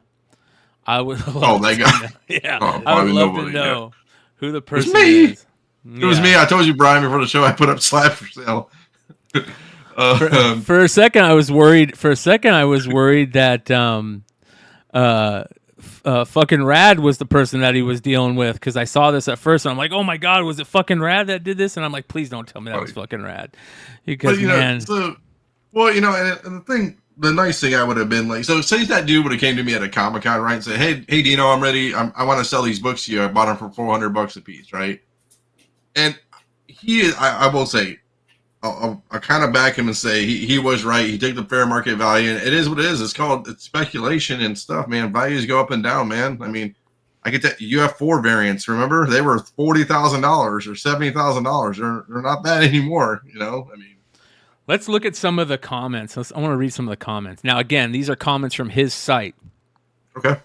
I would. Love that guy. Yeah, I would love to know who the it person was me. is. It was me. I told you, Brian, before the show. I put up slab for sale. For a second, I was worried. That fucking Rad was the person that he was dealing with, because I saw this at first and I'm like, oh my god, was it fucking Rad that did this? And I'm like, please don't tell me that was fucking Rad, because man. And the nice thing I would have been like, so say that dude would have came to me at a Comic-Con, right, and said, hey Dino, I'm ready. I want to sell these books to you. I bought them for $400 a piece, right? And I will say, I'll kind of back him and say he was right. He took the fair market value, and it is what it is. It's speculation and stuff, man. Values go up and down, man. I mean, I get that UF4 variants. Remember, they were $40,000 or $70,000. They're not that anymore. You know, I mean. Let's look at some of the comments. I want to read some of the comments. Now, again, these are comments from his site. Okay.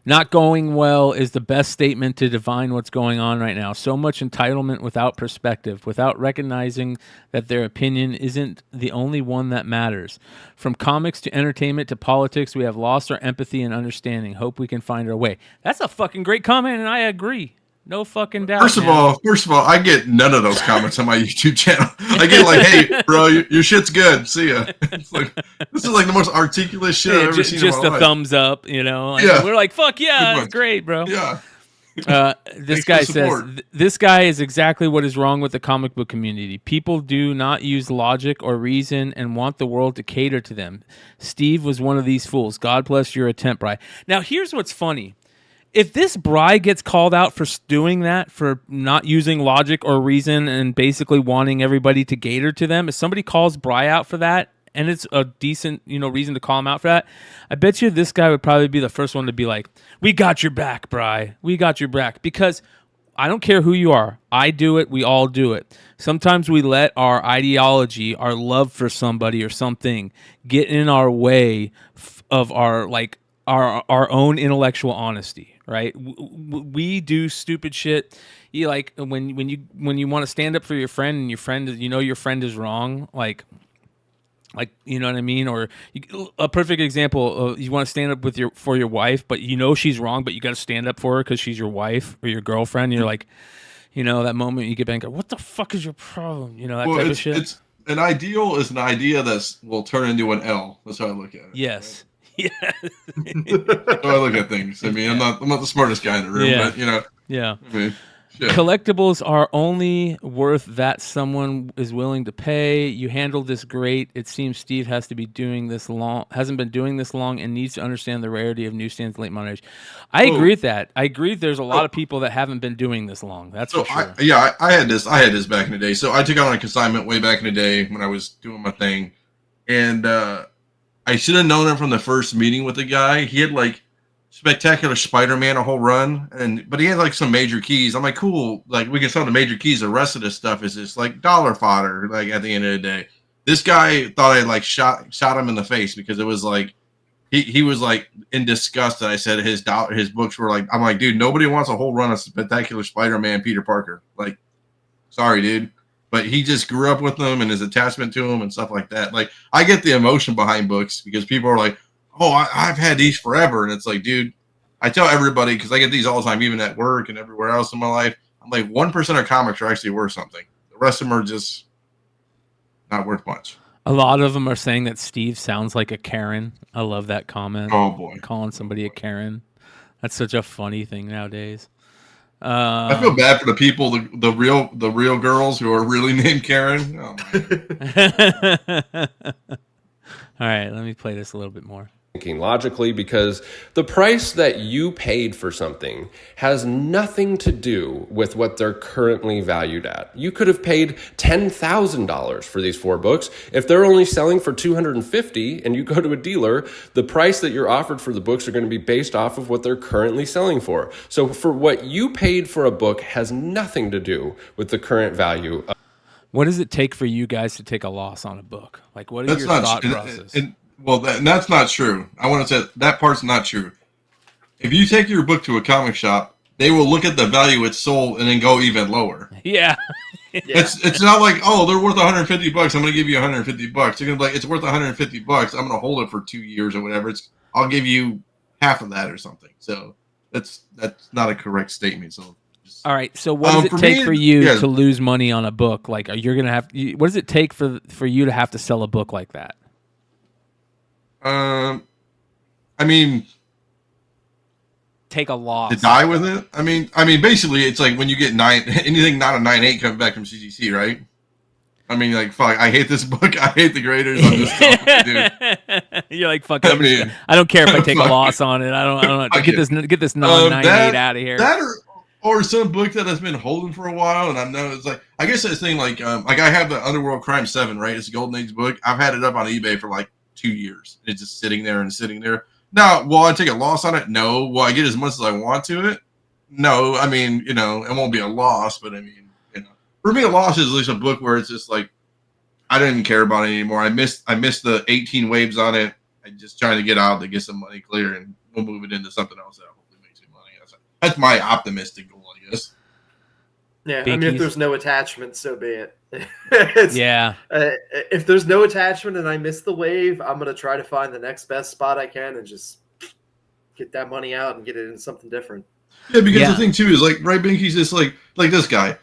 Not going well is the best statement to define what's going on right now. So much entitlement without perspective, without recognizing that their opinion isn't the only one that matters. From comics to entertainment to politics, we have lost our empathy and understanding. Hope we can find our way. That's a fucking great comment, and I agree. No fucking doubt. First of all, I get none of those comments on my YouTube channel. I get like, "Hey, bro, your shit's good. See ya." It's like, this is like the most articulate shit I've ever seen. Just in my a life. thumbs up, you know. Yeah. We're like, "Fuck yeah, that's great, bro." Yeah. This guy says, "This guy is exactly what is wrong with the comic book community. People do not use logic or reason and want the world to cater to them. Steve was one of these fools. God bless your attempt, Bri." Now, here's what's funny. If this Bri gets called out for doing that, for not using logic or reason and basically wanting everybody to cater to them, if somebody calls Bri out for that, and it's a decent, reason to call him out for that, I bet you this guy would probably be the first one to be like, "We got your back, Bri. We got your back." Because I don't care who you are. I do it. We all do it. Sometimes we let our ideology, our love for somebody or something, get in our way of our own intellectual honesty. Right, we do stupid shit. You like when you want to stand up for your friend, and your friend is wrong. Like you know what I mean. Or a perfect example: you want to stand up for your wife, but she's wrong, but you got to stand up for her because she's your wife or your girlfriend. And you're like, that moment you get back, what the fuck is your problem? That type of shit. It's an ideal is an idea that will turn into an L. That's how I look at it. Yes. Right? Yeah. That's how I look at things. I mean, I'm not the smartest guy in the room, but Yeah. I mean, shit. Collectibles are only worth that someone is willing to pay. You handled this great. It seems Steve hasn't been doing this long, and needs to understand the rarity of newsstands late modern age. I agree with that. I agree. There's a lot of people that haven't been doing this long. That's for sure. I had this back in the day. So I took on a consignment way back in the day when I was doing my thing, and I should have known him from the first meeting with the guy. He had like Spectacular Spider-Man, a whole run, but he had like some major keys. I'm like, cool, like we can sell the major keys. The rest of this stuff is just like dollar fodder. Like at the end of the day, this guy thought I like shot him in the face because it was like he was like in disgust that I said his books were like. I'm like, dude, nobody wants a whole run of Spectacular Spider-Man, Peter Parker. Like, sorry, dude. But he just grew up with them and his attachment to them and stuff like that. Like, I get the emotion behind books because people are like, "Oh, I've had these forever." And it's like, dude, I tell everybody, because I get these all the time, even at work and everywhere else in my life. I'm like, 1% of comics are actually worth something. The rest of them are just not worth much. A lot of them are saying that Steve sounds like a Karen. I love that comment. Oh, boy. Calling somebody a Karen. That's such a funny thing nowadays. I feel bad for the people, the real girls who are really named Karen. Oh, my God. All right, let me play this a little bit more. thinking logically, because the price that you paid for something has nothing to do with what they're currently valued at. You could have paid $10,000 for these 4 books. If they're only selling for $250 and you go to a dealer, the price that you're offered for the books are going to be based off of what they're currently selling for. So for what you paid for a book has nothing to do with the current value. What does it take for you guys to take a loss on a book? Like, what is your thought process? Well, that's not true. I want to say that part's not true. If you take your book to a comic shop, they will look at the value it's sold and then go even lower. Yeah. It's not like, oh, they're worth $150. I'm going to give you $150. They're going to be like, it's worth $150. I'm going to hold it for 2 years or whatever. I'll give you half of that or something. So that's not a correct statement. So. All right. So what does it take for you to lose money on a book? Like, you're going to have, what does it take for you to have to sell a book like that? I mean, take a loss to die with it. I mean, basically, it's like when you get anything not a 9.8 coming back from CGC, right? I mean, like, fuck, I hate this book. I hate the graders. I'm just dude. You're like, fuck. I don't care if I take a loss on it. I don't get this non 9.8 out of here. That or some book that has been holding for a while, and I know it's like, I guess this thing like I have the Underworld Crime 7, right? It's a Golden Age book. I've had it up on eBay for like 2 years. It's just sitting there. Now, will I take a loss on it? No. Will I get as much as I want to it? No. I mean, it won't be a loss, but I mean, for me, a loss is at least a book where it's just like, I don't even care about it anymore. I missed the 18 waves on it. I'm just trying to get out to get some money clear, and we'll move it into something else that hopefully makes me money. That's my optimistic goal, I guess. Yeah, I mean, if there's no attachment, so be it. Yeah. If there's no attachment and I miss the wave, I'm going to try to find the next best spot I can and just get that money out and get it in something different. Yeah, because the thing too is like, right, Binky's just like this guy.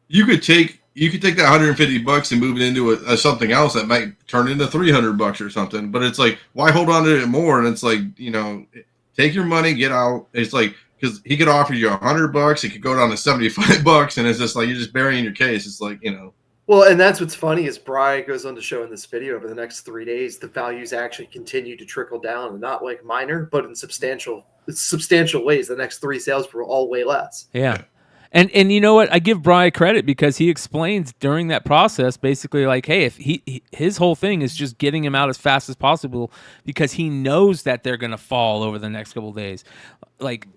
You could take that $150 and move it into something else that might turn into $300 or something. But it's like, why hold on to it more? And it's like, take your money, get out. It's like, because he could offer you $100, it could go down to $75, and it's just like you're just burying your case. It's like, Well, and that's what's funny is Bryan goes on to show in this video over the next 3 days the values actually continue to trickle down, and not like minor, but in substantial ways. The next 3 sales were all way less. Yeah. And you know what? I give Bryan credit because he explains during that process basically like, hey, if his whole thing is just getting him out as fast as possible because he knows that they're going to fall over the next couple of days. Like,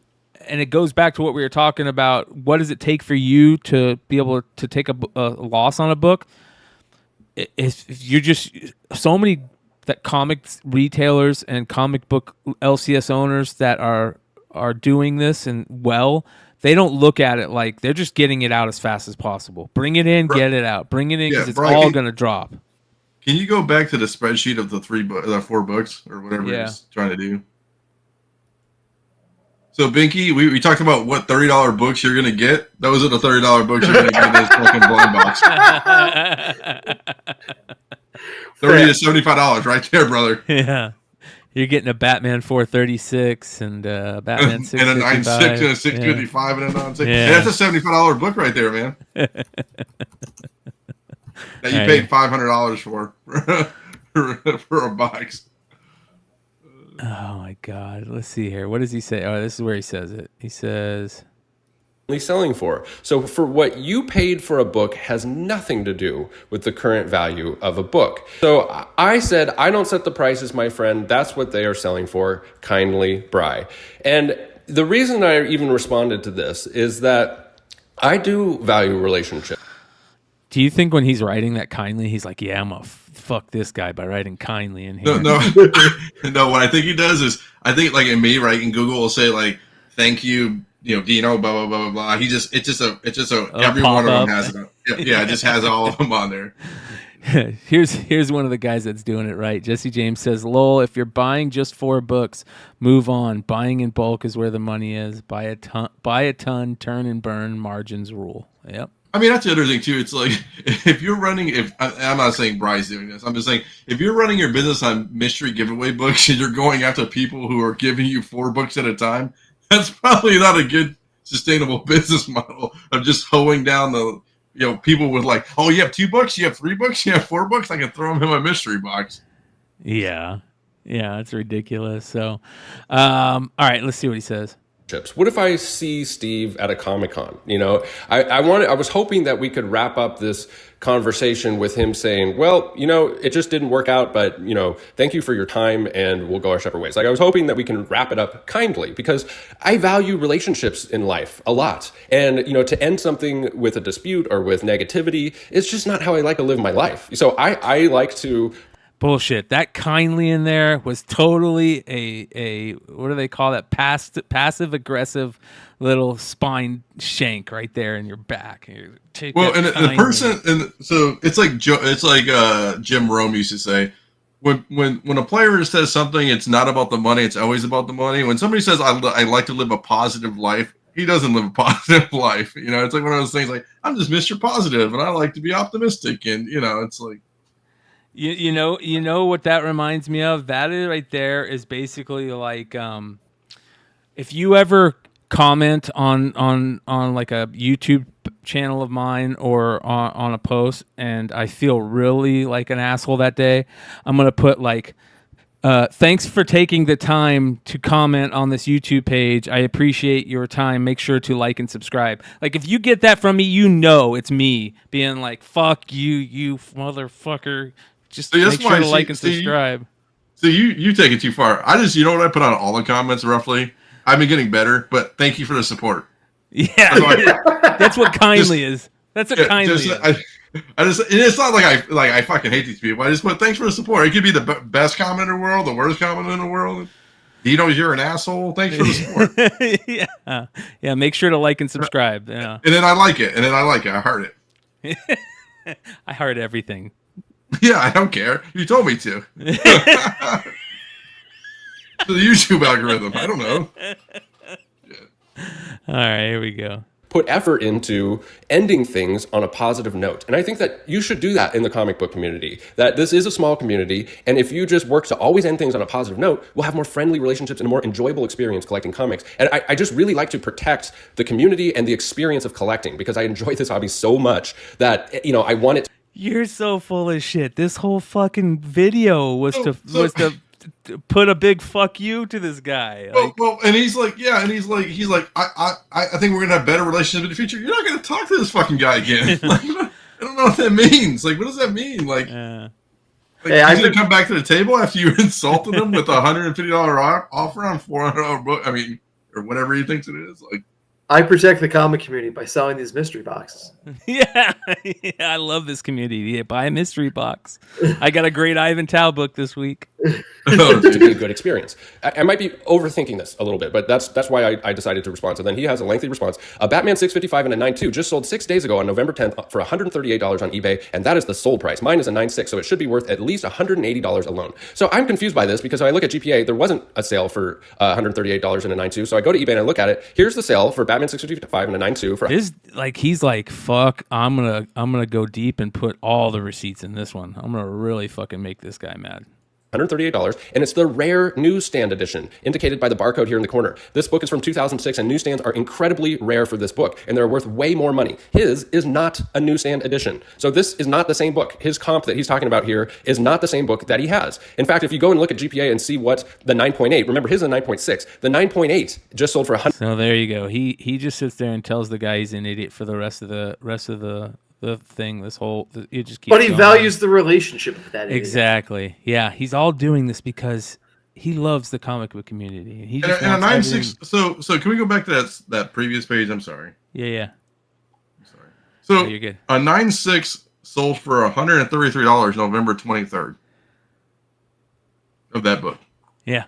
and it goes back to what we were talking about. What does it take for you to be able to take a loss on a book? If you're just so many that comics retailers and comic book LCS owners that are doing this and they don't look at it like they're just getting it out as fast as possible. Bring it in, get it out. Bring it in because it's all going to drop. Can you go back to the spreadsheet of the 4 books or whatever he's trying to do? So, Binky, we talked about what $30 books you're going to get. Those are the $30 books you're going to get in this fucking blind box. $30 to $75 right there, brother. Yeah. You're getting a Batman 436 and a Batman 655. And a 96 and a 655 and a 96. Yeah. Hey, that's a $75 book right there, man. That you paid $500 for a box. Oh my God. Let's see here. What does he say? Oh, this is where he says it. He says selling for. So for what you paid for a book has nothing to do with the current value of a book. So I said, I don't set the prices, my friend. That's what they are selling for. Kindly, Bry. And the reason I even responded to this is that I do value relationships. Do you think when he's writing that kindly, he's like, yeah, I'm going to fuck this guy by writing kindly in here? No. No, what I think he does is, I think like in me, right, in Google will say like, thank you, Dino, blah, blah, blah, blah, blah. It's just a every one of them has it. Yeah, it just has all of them on there. Here's one of the guys that's doing it right. Jesse James says, lol, if you're buying just 4 books, move on. Buying in bulk is where the money is. Buy a ton, turn and burn, margins rule. Yep. I mean, that's the other thing too. It's like if you're running, I'm not saying Bry's doing this. I'm just saying if you're running your business on mystery giveaway books and you're going after people who are giving you 4 books at a time, that's probably not a good sustainable business model of just hoeing down the people with like, oh, you have 2 books, you have 3 books, you have 4 books. I can throw them in my mystery box. Yeah. Yeah, that's ridiculous. So, all right, let's see what he says. What if I see Steve at a Comic-Con? You know, I was hoping that we could wrap up this conversation with him saying, well, you know, it just didn't work out, but, you know, thank you for your time and we'll go our separate ways. Like, I was hoping that we can wrap it up kindly because I value relationships in life a lot. And, you know, to end something with a dispute or with negativity is just not how I like to live my life. So I like to... Bullshit. That kindly in there was totally a what do they call that? Passive aggressive little spine shank right there in your back. Well, and the person, and so it's like Jim Rome used to say, when a player says something, it's not about the money, it's always about the money. When somebody says I like to live a positive life, he doesn't live a positive life. You know, it's like one of those things like, I'm just Mr. Positive and I like to be optimistic, and you know, it's like. You know what that reminds me of? That is right there is basically like if you ever comment on like a YouTube channel of mine or on a post and I feel really like an asshole that day, I'm gonna put like thanks for taking the time to comment on this YouTube page. I appreciate your time. Make sure to like and subscribe. Like if you get that from me, you know it's me being like, fuck you, you motherfucker. Just make sure to like and subscribe. You take it too far. You know what I put on all the comments roughly? I've been getting better, but thank you for the support. Yeah, that's what kindly is. That's what kindly is. It's not like I fucking hate these people. I just put thanks for the support. It could be the best comment in the world, the worst comment in the world. You know you're an asshole. Thanks for the support. Yeah. Make sure to like and subscribe. Yeah. And then I like it. I heart it. I heart everything. Yeah, I don't care. You told me to. The YouTube algorithm. I don't know. All right, here we go. Put effort into ending things on a positive note. And I think that you should do that in the comic book community. That this is a small community, and if you just work to always end things on a positive note, we'll have more friendly relationships and a more enjoyable experience collecting comics. And I just really like to protect the community and the experience of collecting because I enjoy this hobby so much that, you know, I want it. You're so full of shit. This whole fucking video was to put a big fuck you to this guy. Well, and he's like, yeah, and he's like, I think we're gonna have better relationships in the future. You're not gonna talk to this fucking guy again. Like, I don't know what that means. Like, what does that mean? Like, hey, he's gonna come back to the table after you insulted him with a $150 offer on $400 book. I mean, or whatever he thinks it is. Like, I protect the comic community by selling these mystery boxes. Yeah, I love this community. Yeah, buy a mystery box. I got a great Ivan Tao book this week. To be a good experience. I might be overthinking this a little bit, but that's why I decided to respond. So then he has a lengthy response. A Batman 655 and a 9.2 just sold 6 days ago on November 10th for $138 on eBay, and that is the sold price. Mine is a 9.6, so it should be worth at least $180 alone. So I'm confused by this because when I look at GPA, there wasn't a sale for $138 and a 9.2. So I go to eBay and I look at it. Here's the sale for Batman 655 and a 9.2 for he's like, fuck, I'm gonna go deep and put all the receipts in this one. I'm gonna really fucking make this guy mad. $138, and it's the rare newsstand edition, indicated by the barcode here in the corner. This book is from 2006, and newsstands are incredibly rare for this book, and they're worth way more money. His is not a newsstand edition. So this is not the same book. His comp that he's talking about here is not the same book that he has. In fact, if you go and look at GPA and see what the 9.8, remember his is a 9.6, the 9.8 just sold for $100. So there you go. He just sits there and tells the guy he's an idiot for the rest of the thing, this whole, it just keeps but he going. values the relationship with that idiot. Exactly. Yeah, he's all doing this because he loves the comic book community. He just and a 9.6. So can we go back to that previous page? I'm sorry. Yeah. I'm sorry. So you're good. A 9.6 sold for $133 November 23rd of that book. Yeah.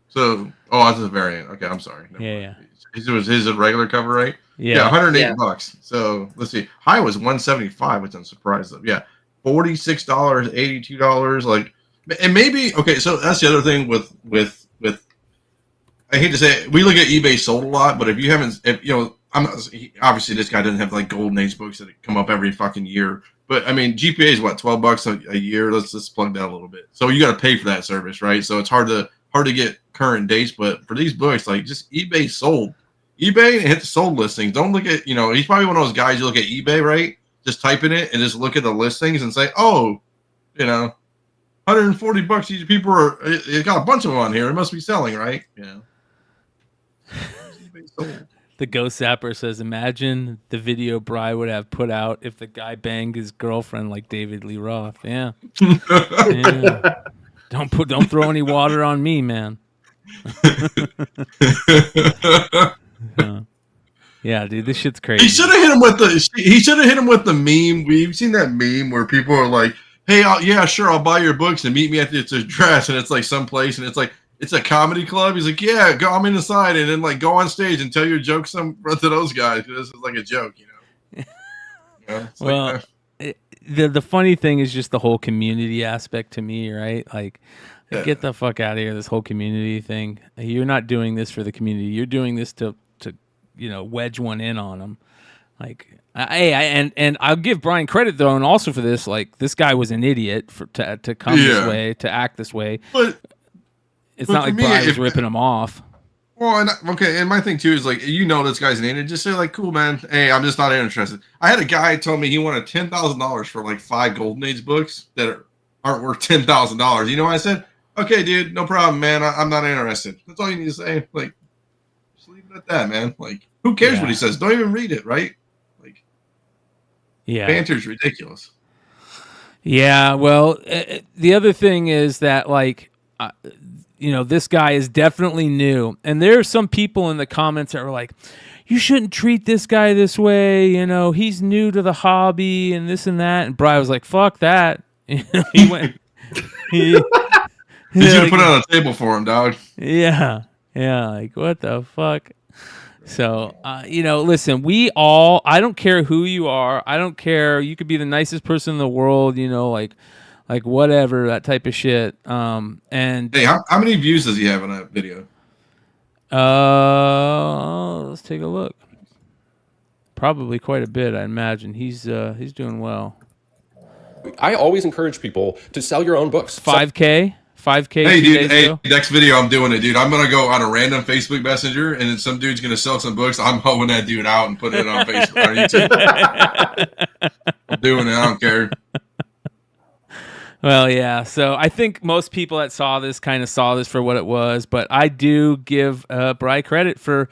So that's a variant. Okay, I'm sorry. Yeah. His a regular cover, right? Yeah, $108. So let's see. High was $175, which I'm surprised of. Yeah, $46, $82. Like, and maybe okay. So that's the other thing with. I hate to say it, we look at eBay sold a lot, but if you haven't, obviously this guy doesn't have like golden age books that come up every fucking year. But I mean, GPA is what, $12 a year. Let's just plug that a little bit. So you got to pay for that service, right? So it's hard to get current dates. But for these books, like just eBay sold. eBay and hit the sold listings. Don't look at, he's probably one of those guys you look at eBay, right? Just type in it and just look at the listings and say, oh, $140 each. People are. It got a bunch of them on here. It must be selling, right? Yeah. The Ghost Zapper says, "Imagine the video Bry would have put out if the guy banged his girlfriend like David Lee Roth." Yeah. Yeah. Don't throw any water on me, man. Yeah, dude, this shit's crazy. He should have hit him with the meme. We've seen that meme where people are like, "Hey, I'll buy your books and meet me at this address," and it's like someplace, and it's like it's a comedy club. He's like, "Yeah, go. I'm inside," and then like go on stage and tell your jokes to those guys. This is like a joke, you know. Well, the funny thing is just the whole community aspect to me, right? Like, get the fuck out of here. This whole community thing. You're not doing this for the community. You're doing this to wedge one in on them. Like, and I'll give Bryan credit though, and also for this. Like, this guy was an idiot to come this way, to act this way. But it's not like Bryan was ripping him off. Well, and my thing too is like, this guy's an idiot. Just say like, "Cool, man. Hey, I'm just not interested." I had a guy tell me he wanted $10,000 for like 5 Golden Age books that aren't worth $10,000. You know what I said? Okay, dude, no problem, man. I'm not interested. That's all you need to say. Like, just leave it at that, man. Like, who cares what he says? Don't even read it, right? Like, banter's ridiculous. Yeah. Well, the other thing is that like. This guy is definitely new. And there are some people in the comments that are like, you shouldn't treat this guy this way. He's new to the hobby and this and that. And Bryan was like, fuck that. He went. You should have put it on a table for him, dog. Yeah. Yeah. Like, what the fuck? So, listen, I don't care who you are. I don't care. You could be the nicest person in the world, like whatever, that type of shit. And hey, how many views does he have on that video? Let's take a look. Probably quite a bit, I imagine. He's doing well. I always encourage people to sell your own books. 5K. Hey, dude. Next video, I'm doing it, dude. I'm gonna go on a random Facebook Messenger, and then some dude's gonna sell some books. I'm hoeing that dude out and putting it on Facebook or YouTube. I'm doing it. I don't care. Well, yeah. So I think most people that saw this kind of saw this for what it was, but I do give Bryan credit for,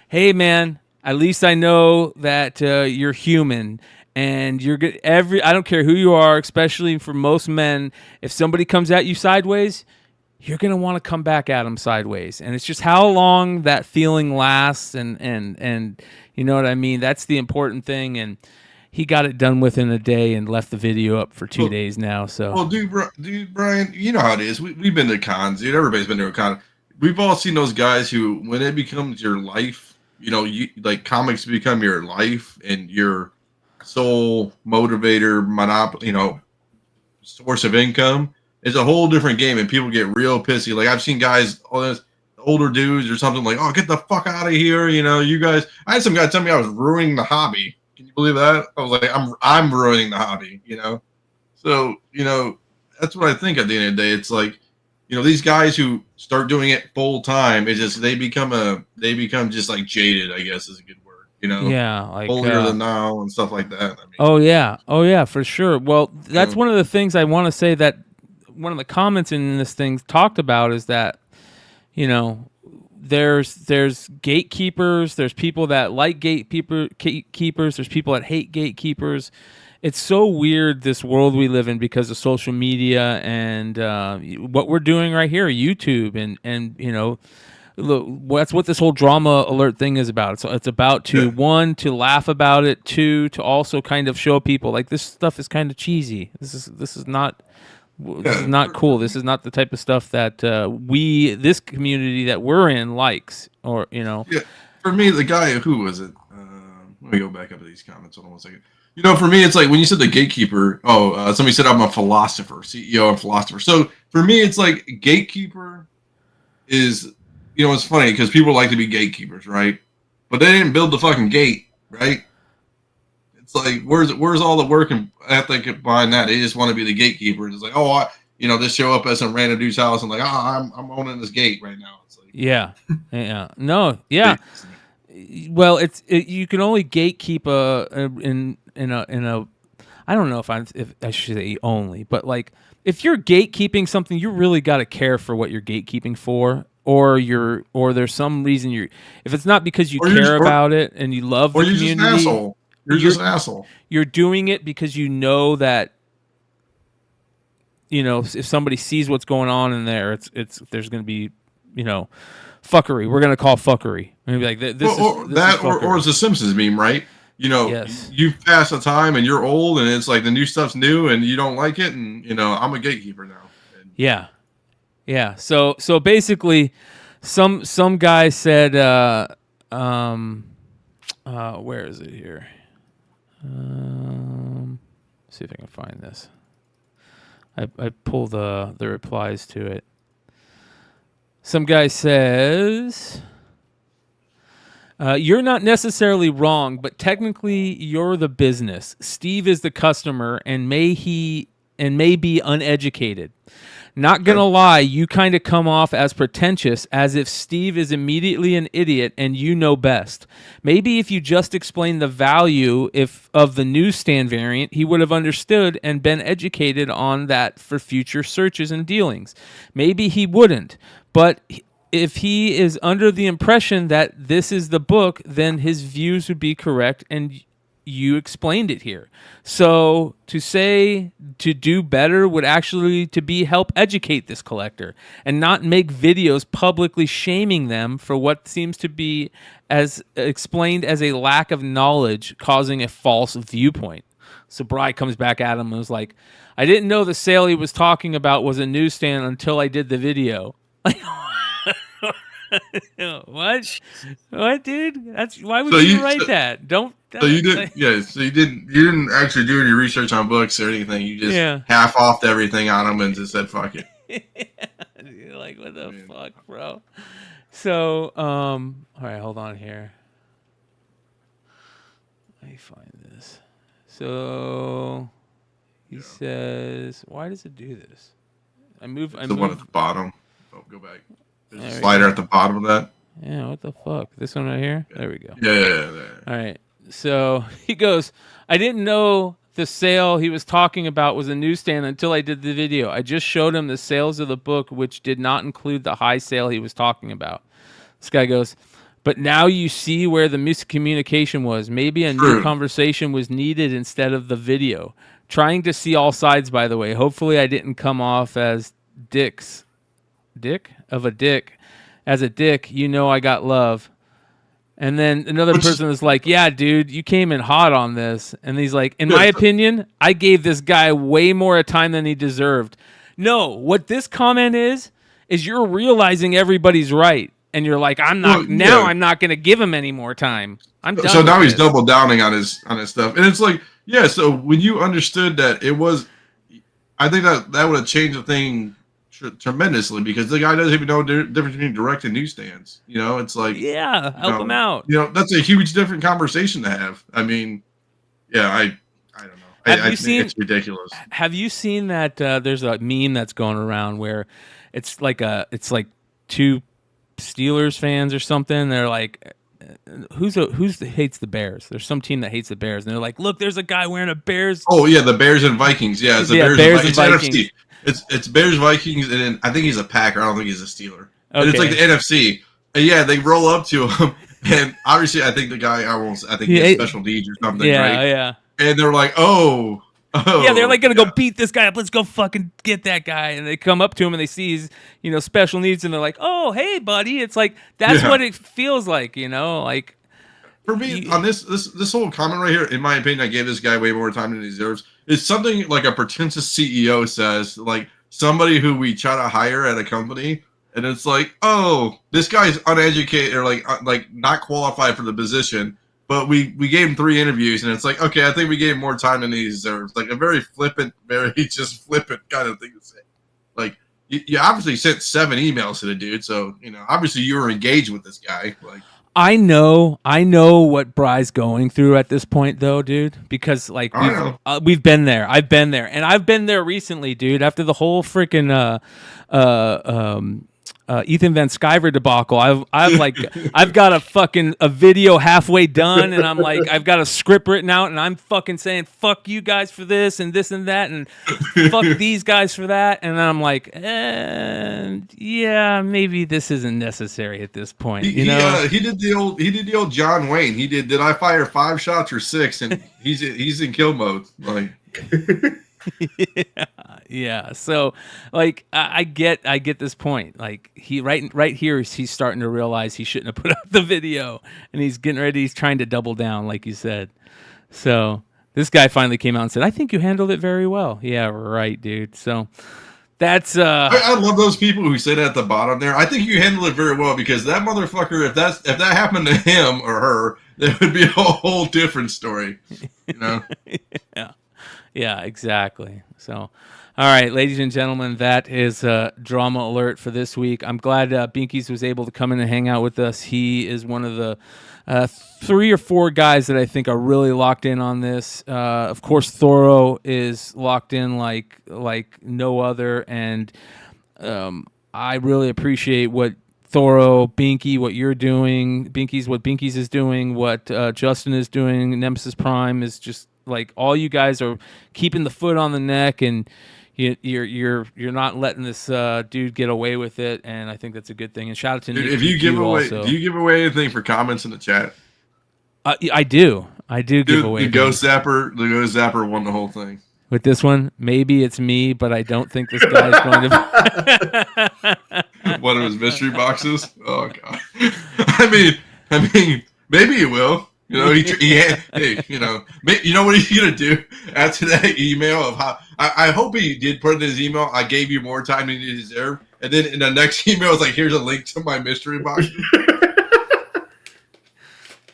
hey, man, at least I know that you're human. And you're good. I don't care who you are, especially for most men. If somebody comes at you sideways, you're gonna want to come back at them sideways. And it's just how long that feeling lasts, and you know what I mean. That's the important thing. And he got it done within a day and left the video up for 2 days now. So, well, dude, Bryan, you know how it is. We've been to cons, dude. Everybody's been to a con. We've all seen those guys who, when it becomes your life, like comics become your life and your sole motivator, monopoly, source of income. It's a whole different game, and people get real pissy. Like, I've seen guys, older dudes or something, like, "Oh, get the fuck out of here!" You guys. I had some guy tell me I was ruining the hobby. Can you believe that? I was like, I'm ruining the hobby. So that's what I think. At the end of the day, it's like, these guys who start doing it full time, it's just they become just like jaded, I guess is a good word. Yeah, like holier than now and stuff like that. I mean, oh yeah, for sure. Well, that's one of the things I want to say that one of the comments in this thing talked about is that, there's gatekeepers, there's people that like gatekeepers, there's people that hate gatekeepers. It's so weird, this world we live in, because of social media and what we're doing right here, YouTube, and look, that's what this whole drama alert thing is about. So it's about to laugh about it, to also kind of show people like this stuff is kind of cheesy. This is not cool. This is not the type of stuff that this community that we're in likes, or Yeah, for me, the guy who was it? Let me go back up to these comments. Hold on 1 second. For me, it's like when you said the gatekeeper. Somebody said I'm a philosopher, CEO and philosopher. So for me, it's like gatekeeper is. It's funny because people like to be gatekeepers, right? But they didn't build the fucking gate, right? It's like, where's all the work and ethic behind that? They just want to be the gatekeeper. It's like, just show up at some random dude's house and like, I'm owning this gate right now. It's like, yeah. Well, you can only gatekeep in a. I don't know if I should say only, but like if you're gatekeeping something, you really got to care for what you're gatekeeping for, or there's some reason if it's not because you care about it and you love the community, just an asshole. You're just an asshole. You're doing it because you know that, you know, if somebody sees what's going on in there, there's going to be, you know, fuckery. We're going to call fuckery. Maybe like this or it's a Simpsons meme, right? You know, you pass a time and you're old, and it's like the new stuff's new, and you don't like it, and you know, I'm a gatekeeper now. Yeah. So basically, some guy said, where is it here? See if I can find this. I pull the replies to it. Some guy says, you're not necessarily wrong, but technically you're the business. Steve is the customer and may be uneducated. Not gonna lie, you kind of come off as pretentious, as if Steve is immediately an idiot and you know best. Maybe if you just explained the value of the newsstand variant, he would have understood and been educated on that for future searches and dealings. Maybe he wouldn't, but if he is under the impression that this is the book, then his views would be correct, and you explained it here. So to say to do better would actually to help educate this collector and not make videos publicly shaming them for what seems to be as explained as a lack of knowledge causing a false viewpoint. So Bryan comes back at him and was like, I didn't know the sale he was talking about was a newsstand until I did the video. What, dude? Why would you write that? Don't. So you didn't. Yeah. So you didn't actually do any research on books or anything. You just half-offed everything on them and just said fuck it. You're like, what the fuck, bro? So, all right, hold on here. Let me find this. So he says, why does it do this? I move. The one at the bottom. Oh, go back. There's a slider at the bottom of that. Yeah, what the fuck? This one right here? There we go. Yeah. All right. So he goes, I didn't know the sale he was talking about was a newsstand until I did the video. I just showed him the sales of the book, which did not include the high sale he was talking about. This guy goes, but now you see where the miscommunication was. Maybe a new conversation was needed instead of the video. Trying to see all sides, by the way. Hopefully I didn't come off as as a dick, you know I got love. And then another person is like, yeah, dude, you came in hot on this. And he's like, in my opinion, I gave this guy way more time than he deserved. No, what this comment is you're realizing everybody's right. And you're like, I'm not going to give him any more time. I'm done. So now he's double downing on his stuff. And it's like, yeah, so when you understood that it was, I think that would have changed the thing tremendously, because the guy doesn't even know the difference between direct and newsstands. You know, it's like, help him out. You know, that's a huge different conversation to have. I mean, yeah, I don't know. I think it's ridiculous. Have you seen that? There's a meme that's going around where it's like two Steelers fans or something. They're like, who hates the Bears? There's some team that hates the Bears, and they're like, look, there's a guy wearing a Bears. Oh yeah, the Bears and Vikings. Yeah, it's the Bears and Vikings. NFC. It's Bears, Vikings, and then I think he's a Packer. I don't think he's a Steeler. Okay. And it's like the NFC. And yeah, they roll up to him, and obviously, I think the guy, I think he has special needs or something, right? Yeah. And they're like, oh. Yeah, they're like gonna go beat this guy up. Let's go fucking get that guy. And they come up to him and they see his, special needs, and they're like, oh, hey, buddy. It's like that's what it feels like, like. For me, on this whole comment right here, in my opinion, I gave this guy way more time than he deserves. It's something like a pretentious CEO says, like somebody who we try to hire at a company, and it's like, oh, this guy's uneducated or like not qualified for the position, but we gave him 3 interviews, and it's like, okay, I think we gave him more time than he deserves. Like a very flippant kind of thing to say. Like you obviously sent 7 emails to the dude, so obviously you were engaged with this guy, like. I know what Bryan's going through at this point, though, dude. Because we've been there. I've been there, and I've been there recently, dude. After the whole freaking Ethan Van Sciver debacle. I've got a video halfway done, and I'm like, I've got a script written out, and I'm fucking saying fuck you guys for this and this and that, and fuck these guys for that, and I'm like, yeah, maybe this isn't necessary at this point. He did the old John Wayne. He did I fire 5 shots or 6? And he's in kill mode. Like. Yeah. So, like, I get this point. Like, he right here, he's starting to realize he shouldn't have put out the video, and he's getting ready. He's trying to double down, like you said. So this guy finally came out and said, "I think you handled it very well." Yeah, right, dude. So that's I love those people who say that at the bottom there. I think you handled it very well, because that motherfucker, if that happened to him or her, that would be a whole different story. You know? Yeah, exactly. So, all right, ladies and gentlemen, that is Drama Alert for this week. I'm glad Binkies was able to come in and hang out with us. He is one of the 3 or 4 guys that I think are really locked in on this. Of course, Thoro is locked in like no other, and I really appreciate what Thoro, Binky, what you're doing, what Binkies is doing, what Justin is doing, Nemesis Prime is just like, all you guys are keeping the foot on the neck, and you're not letting this dude get away with it, and I think that's a good thing. And shout out to Dude, Nick. if you give away, do you give away anything for comments in the chat? I do give away. The Ghost Zapper won the whole thing. With this one, maybe it's me, but I don't think this guy is going to. One of his mystery boxes. Oh god. I mean, maybe he will. You know, hey, you know what he's gonna do after that email of how I hope he did put in his email, "I gave you more time than you deserve," and then in the next email it's like, "Here's a link to my mystery box."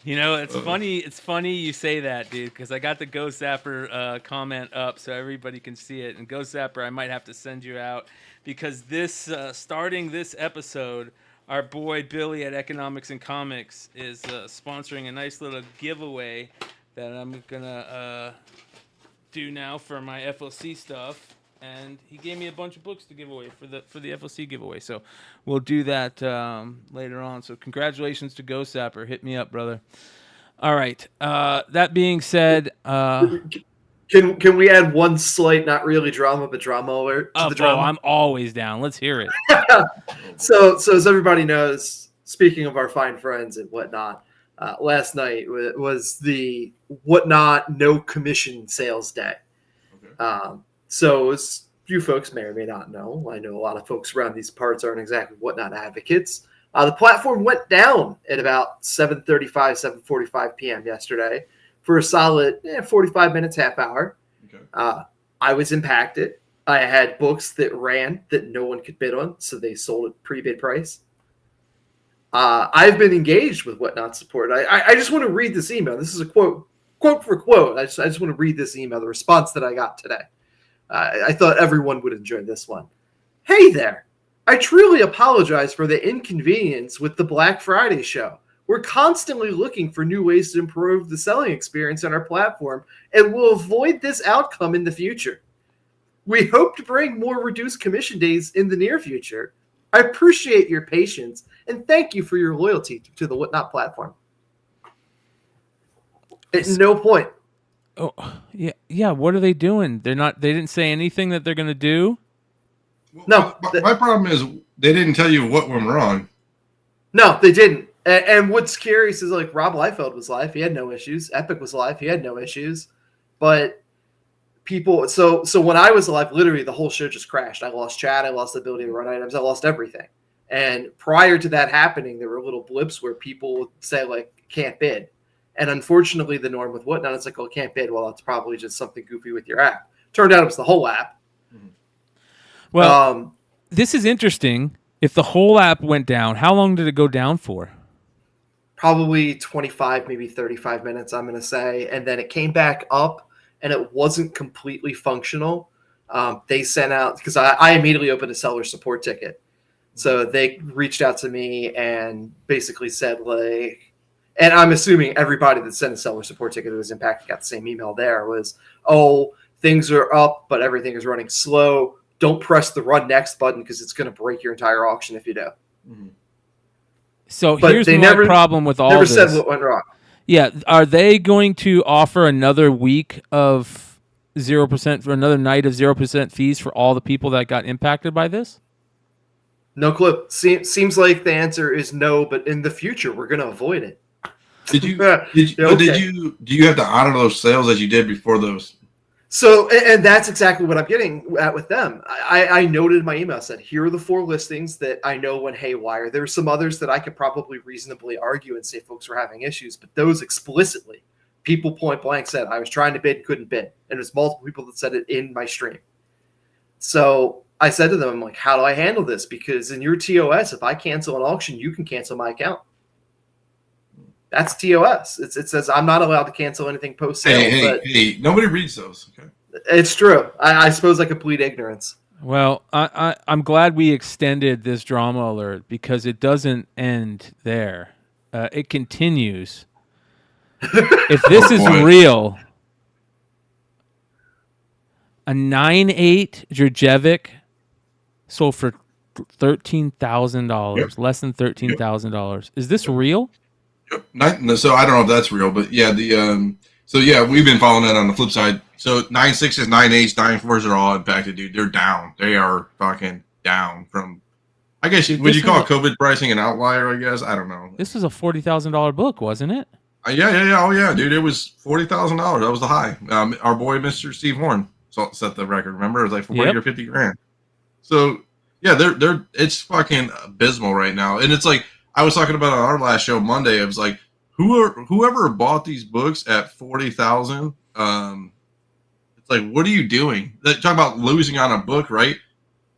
You know, it's funny. It's funny you say that, dude, because I got the Ghost Zapper comment up so everybody can see it. And Ghost Zapper, I might have to send you out, because this starting this episode, our boy Billy at Economics and Comics is sponsoring a nice little giveaway that I'm gonna do now for my FLC stuff, and he gave me a bunch of books to give away for the FLC giveaway. So we'll do that later on. So congratulations to Ghost Zapper. Hit me up, brother. All right. That being said, Can we add one slight, not really drama, but drama alert to the drama? I'm always down. Let's hear it. So as everybody knows, speaking of our fine friends and whatnot, last night was the Whatnot no commission sales day. Okay. So as you folks may or may not know, I know a lot of folks around these parts aren't exactly Whatnot advocates. The platform went down at about 7:45 p.m. yesterday for a solid 45 minutes, half hour. Okay. I was impacted. I had books that ran that no one could bid on, so they sold at pre-bid price. I've been engaged with Whatnot support. I just want to read this email. This is a quote for quote. I just want to read this email, the response that I got today. I thought everyone would enjoy this one. Hey there. I truly apologize for the inconvenience with the Black Friday show. We're constantly looking for new ways to improve the selling experience on our platform, and we'll avoid this outcome in the future. We hope to bring more reduced commission days in the near future. I appreciate your patience, and thank you for your loyalty to the Whatnot platform. At no point. Oh, yeah. What are they doing? They didn't say anything that they're going to do? No. My problem is they didn't tell you what went wrong. No, they didn't. And what's curious is, like, Rob Liefeld was live. He had no issues. Epic was live. He had no issues. But people, so when I was live, literally the whole show just crashed. I lost chat. I lost the ability to run items. I lost everything. And prior to that happening, there were little blips where people would say, like, can't bid. And unfortunately, the norm with Whatnot, it's like, oh, can't bid. Well, it's probably just something goofy with your app. Turned out it was the whole app. Mm-hmm. Well, this is interesting. If the whole app went down, how long did it go down for? Probably 25, maybe 35 minutes, I'm going to say. And then it came back up, and it wasn't completely functional. They sent out, because I immediately opened a seller support ticket. So they reached out to me and basically said, like, and I'm assuming everybody that sent a seller support ticket that was impacted got the same email there, was, oh, things are up, but everything is running slow. don't press the run next button because it's going to break your entire auction if you do. So But here's they my never- problem with all never this. said what went wrong. Yeah, are they going to offer another week of 0% for another night of 0% fees for all the people that got impacted by this? No clue. Seems like the answer is no, but in the future we're going to avoid it. Did you Yeah, do you have to honor those sales as you did before those? So, and that's exactly what I'm getting at with them. I noted in my email, said, here are the 4 listings that I know went haywire. There are some others that I could probably reasonably argue and say folks were having issues, but those explicitly, people point blank said, I was trying to bid, couldn't bid. And it was multiple people that said it in my stream. So I said to them, I'm like, how do I handle this? Because in your TOS, if I cancel an auction, you can cancel my account. That's TOS. It says I'm not allowed to cancel anything post sale. Hey, nobody reads those. Okay. It's true. I suppose I could plead ignorance. Well, I'm glad we extended this drama alert because it doesn't end there. It continues. If this is real, a 9.8 Djurjevic sold for $13,000, less than $13,000. Is this real? So I don't know if that's real, but yeah, we've been following that on the flip side. So 9.6s, 9.8s, 9.4s are all impacted, dude. They're down. They are fucking down from. I guess would you call COVID pricing an outlier? I guess I don't know. This was a $40,000 book, wasn't it? Yeah. Oh yeah, dude. It was $40,000. That was the high. Our boy, Mr. Steve Horn, set the record. Remember, it was like 40 or 50 grand. So yeah, they're it's fucking abysmal right now, and it's like. I was talking about on our last show Monday. It was like, whoever bought these books at 40,000, it's like, what are you doing? Talk about losing on a book, right?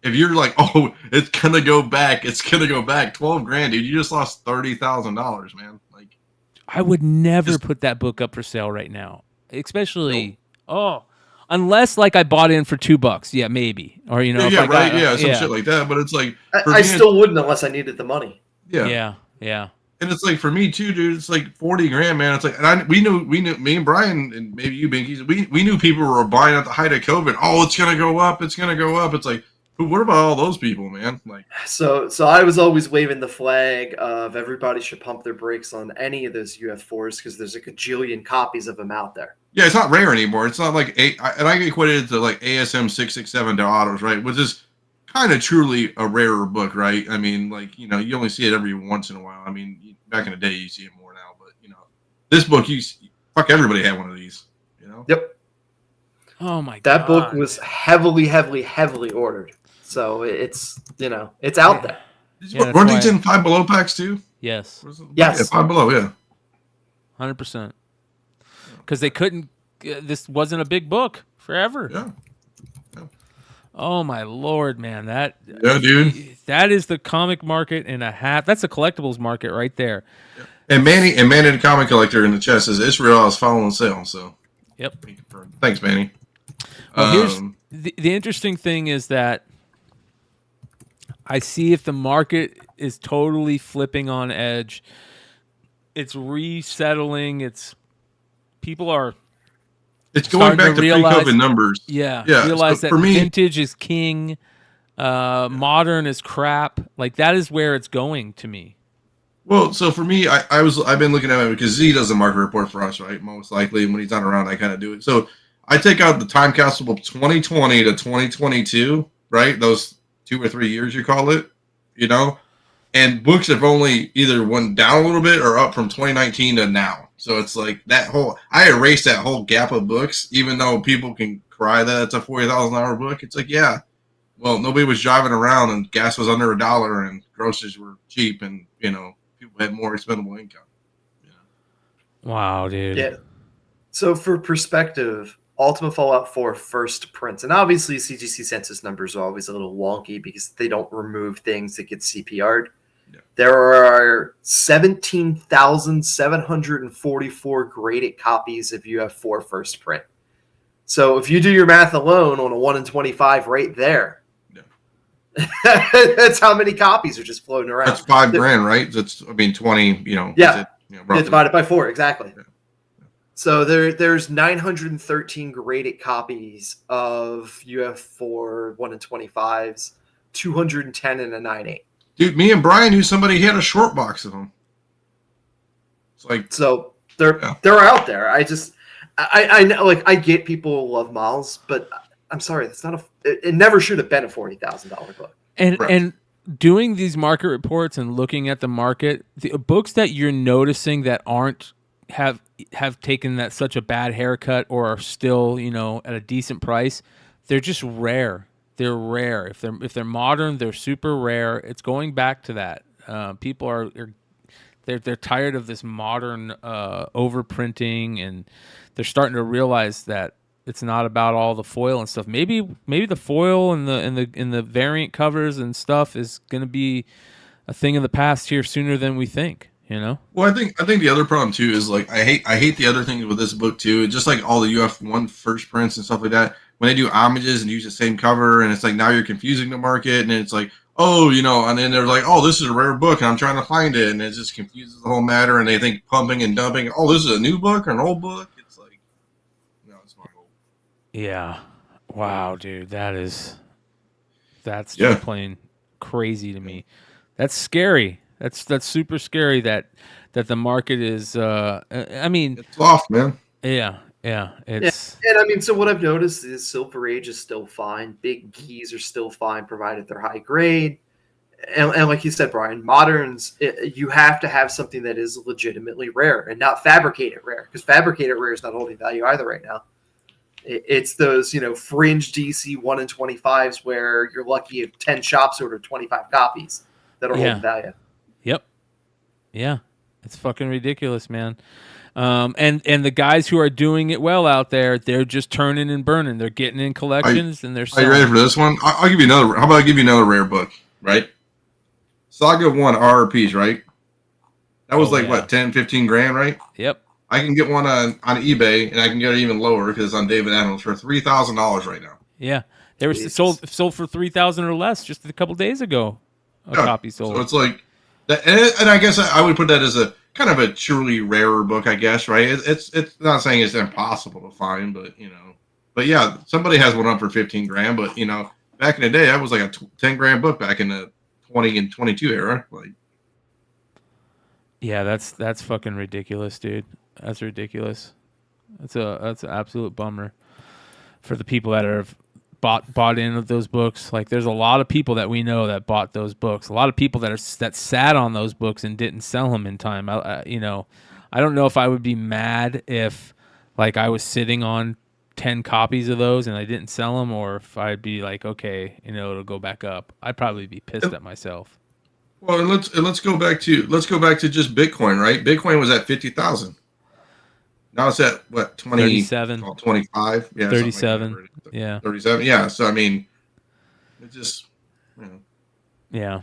If you're like, oh, it's gonna go back, 12 grand, dude. You just lost $30,000, man. Like, I would never put that book up for sale right now, especially unless like I bought in for $2. Yeah, maybe, or some shit like that. But it's like, I still wouldn't unless I needed the money. Yeah. And it's like for me too, dude. It's like 40 grand, man. It's like, and we knew, me and Bryan, and maybe you, Binky, we knew people were buying at the height of COVID. Oh, it's gonna go up. It's gonna go up. It's like, what about all those people, man? Like, so I was always waving the flag of everybody should pump their brakes on any of those UF4s because there's a gajillion copies of them out there. Yeah, it's not rare anymore. It's not like and I equated it to like ASM 667 autos, right? Which is kind of truly a rarer book, right? I mean, like, you only see it every once in a while. I mean, back in the day, you see it more now, but this book, everybody had one of these, Yep. Oh my god. That book was heavily ordered. So it's, it's out there. Weren't these in Five Below packs too? Yes. Yes. Yeah, Five Below, yeah. 100%. Because they couldn't, this wasn't a big book forever. Yeah. Oh my lord, man! Dude, that is the comic market in a half. That's the collectibles market right there. Yeah. And Manny, the comic collector in the chat says Israel is following sale. So, yep. Thanks, Manny. Well, here's the interesting thing is that I see if the market is totally flipping on edge, it's resettling. People are. It's going back to pre-COVID numbers. Yeah. so Realize that for me, vintage is king, modern is crap. Like that is where it's going to me. Well, so for me, I've been looking at it because Z does a market report for us, right? Most likely, and when he's not around, I kind of do it. So I take out the time capsule of 2020 to 2022, right? Those 2 or 3 years you call it, and books have only either went down a little bit or up from 2019 to now. So it's like I erased that whole gap of books, even though people can cry that it's a $40,000 book. It's like, yeah, well, nobody was driving around and gas was under $1 and groceries were cheap and, people had more expendable income. Wow, dude. Yeah. So for perspective, Ultimate Fallout 4 first prints, and obviously CGC census numbers are always a little wonky because they don't remove things that get CPR'd. Yeah. There are 17,744 graded copies of UF4 first print. So if you do your math alone on a 1 in 25 right there, that's how many copies are just floating around. That's $5 grand, right? That's 20, yeah. Divided by 4, exactly. Yeah. So there's 913 graded copies of UF4 1 in 25s, 210 in a 9.8. Dude, me and Bryan knew somebody, he had a short box of them. It's like, so they're out there. I know, like, I get people love Miles, but I'm sorry, that's not it never should have been a $40,000 book. And doing these market reports and looking at the market, the books that you're noticing that aren't have taken that such a bad haircut or are still, at a decent price, they're just rare. They're rare. If they're modern, they're super rare. It's going back to that. People are they're tired of this modern overprinting, and they're starting to realize that it's not about all the foil and stuff. Maybe the foil and the variant covers and stuff is going to be a thing of the past here sooner than we think. Well, I think the other problem too is, like, I hate the other things with this book too. Just like all the UF1 first prints and stuff like that, when they do homages and use the same cover, and it's like now you're confusing the market, and it's like, oh, and then they're like, oh, this is a rare book, and I'm trying to find it, and it just confuses the whole matter, and they think pumping and dumping, oh, this is a new book or an old book. It's like, no, it's not old. Yeah. Wow, dude, that's just plain crazy to me. That's scary. That's super scary that the market is. It's soft, man. Yeah. It's and I mean, so what I've noticed is Silver Age is still fine. Big keys are still fine, provided they're high grade. And like you said, Bryan, moderns, you have to have something that is legitimately rare and not fabricated rare, because fabricated rare is not holding value either right now. It's those, fringe DC 1 in 25s where you're lucky if 10 shops order 25 copies that are holding value. Yep. Yeah. It's fucking ridiculous, man. And the guys who are doing it well out there, they're just turning and burning. They're getting in collections and they're selling. Are you ready for this one? I'll give you another. How about I give you another rare book, right? Saga 1 RRPs, right? That was what, 10, 15 grand, right? Yep. I can get one on eBay, and I can get it even lower because it's on David Adams for $3,000 right now. Yeah. They were sold for $3,000 or less just a couple days ago. A copy sold. So it's like, and I guess I would put that as a kind of a truly rarer book, I guess, right? It's not saying it's impossible to find, but yeah, somebody has one up for 15 grand. But back in the day, that was like a 10 grand book back in the 20 and 22 era. Like, yeah, that's fucking ridiculous, dude. That's ridiculous. That's an absolute bummer for the people that have bought into those books. Like, there's a lot of people that we know that bought those books. A lot of people that sat on those books and didn't sell them in time. I don't know if I would be mad if, like, I was sitting on 10 copies of those and I didn't sell them, or if I'd be like, okay, it'll go back up. I'd probably be pissed at myself. Well, and let's go back to just Bitcoin, right? Bitcoin was at 50,000. Now it's at what, 37, 25, yeah, 37, like that. Yeah, 37, yeah. So I mean, it just, yeah,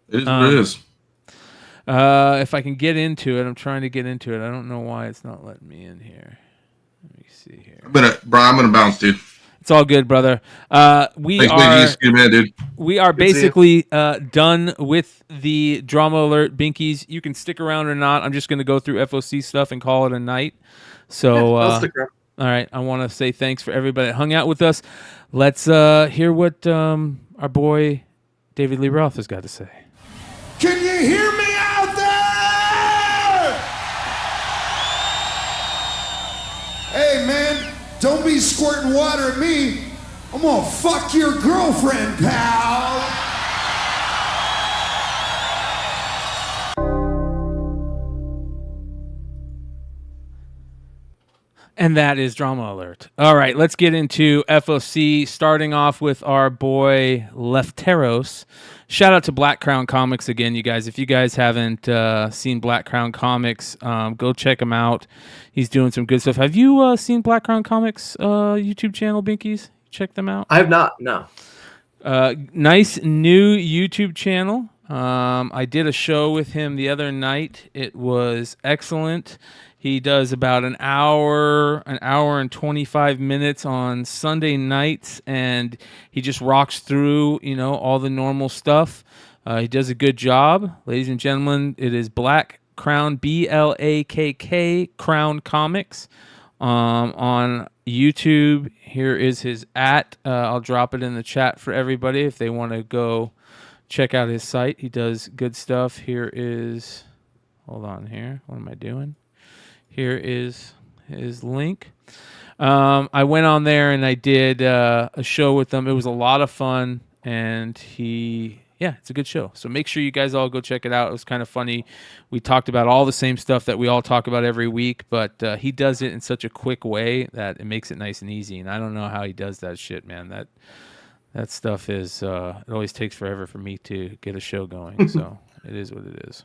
it is what it is. If I can get into it, I'm trying to get into it. I don't know why it's not letting me in here. Let me see here. Brian, I'm gonna bounce, dude. It's all good, brother. We are basically done with the drama alert, Binkies. You can stick around or not. I'm just going to go through FOC stuff and call it a night. So, I'll stick around. All right. I want to say thanks for everybody that hung out with us. Let's hear what our boy David Lee Roth has got to say. Can you hear me out there? Hey, man. Don't be squirting water at me. I'm gonna fuck your girlfriend, pal. And that is Drama Alert. All right, let's get into FOC, starting off with our boy Lefteros. Shout out to Black Crown Comics again, you guys. If you guys haven't seen Black Crown Comics, go check him out. He's doing some good stuff. Have you seen Black Crown Comics YouTube channel, Binkies? Check them out. I have not, no. Nice new YouTube channel. I did a show with him the other night. It was excellent. He does about an hour and 25 minutes on Sunday nights, and he just rocks through, all the normal stuff. He does a good job. Ladies and gentlemen, it is Black Crown, BLAKK, Crown Comics. On YouTube, here is his I'll drop it in the chat for everybody if they want to go check out his site. He does good stuff. Here is, hold on here. What am I doing? Here is his link. I went on there and I did a show with them. It was a lot of fun, and it's a good show. So make sure you guys all go check it out. It was kind of funny. We talked about all the same stuff that we all talk about every week, but he does it in such a quick way that it makes it nice and easy. And I don't know how he does that shit, man. That stuff is, it always takes forever for me to get a show going. So it is what it is.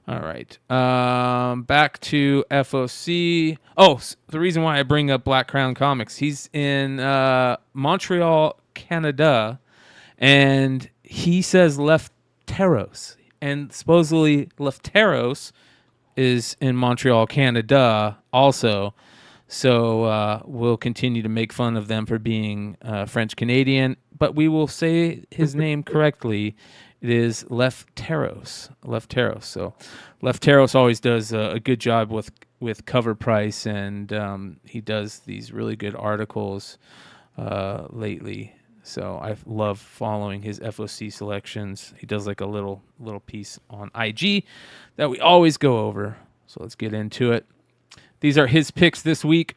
All right. Back to FOC. Oh, the reason why I bring up Black Crown Comics, he's in Montreal, Canada, and he says Lefteros, and supposedly Lefteros is in Montreal, Canada also. So we'll continue to make fun of them for being French Canadian, but we will say his name correctly. It is Lefteros. So Lefteros always does a good job with cover price, and he does these really good articles lately. So I love following his FOC selections. He does like a little piece on IG that we always go over. So let's get into it. These are his picks this week.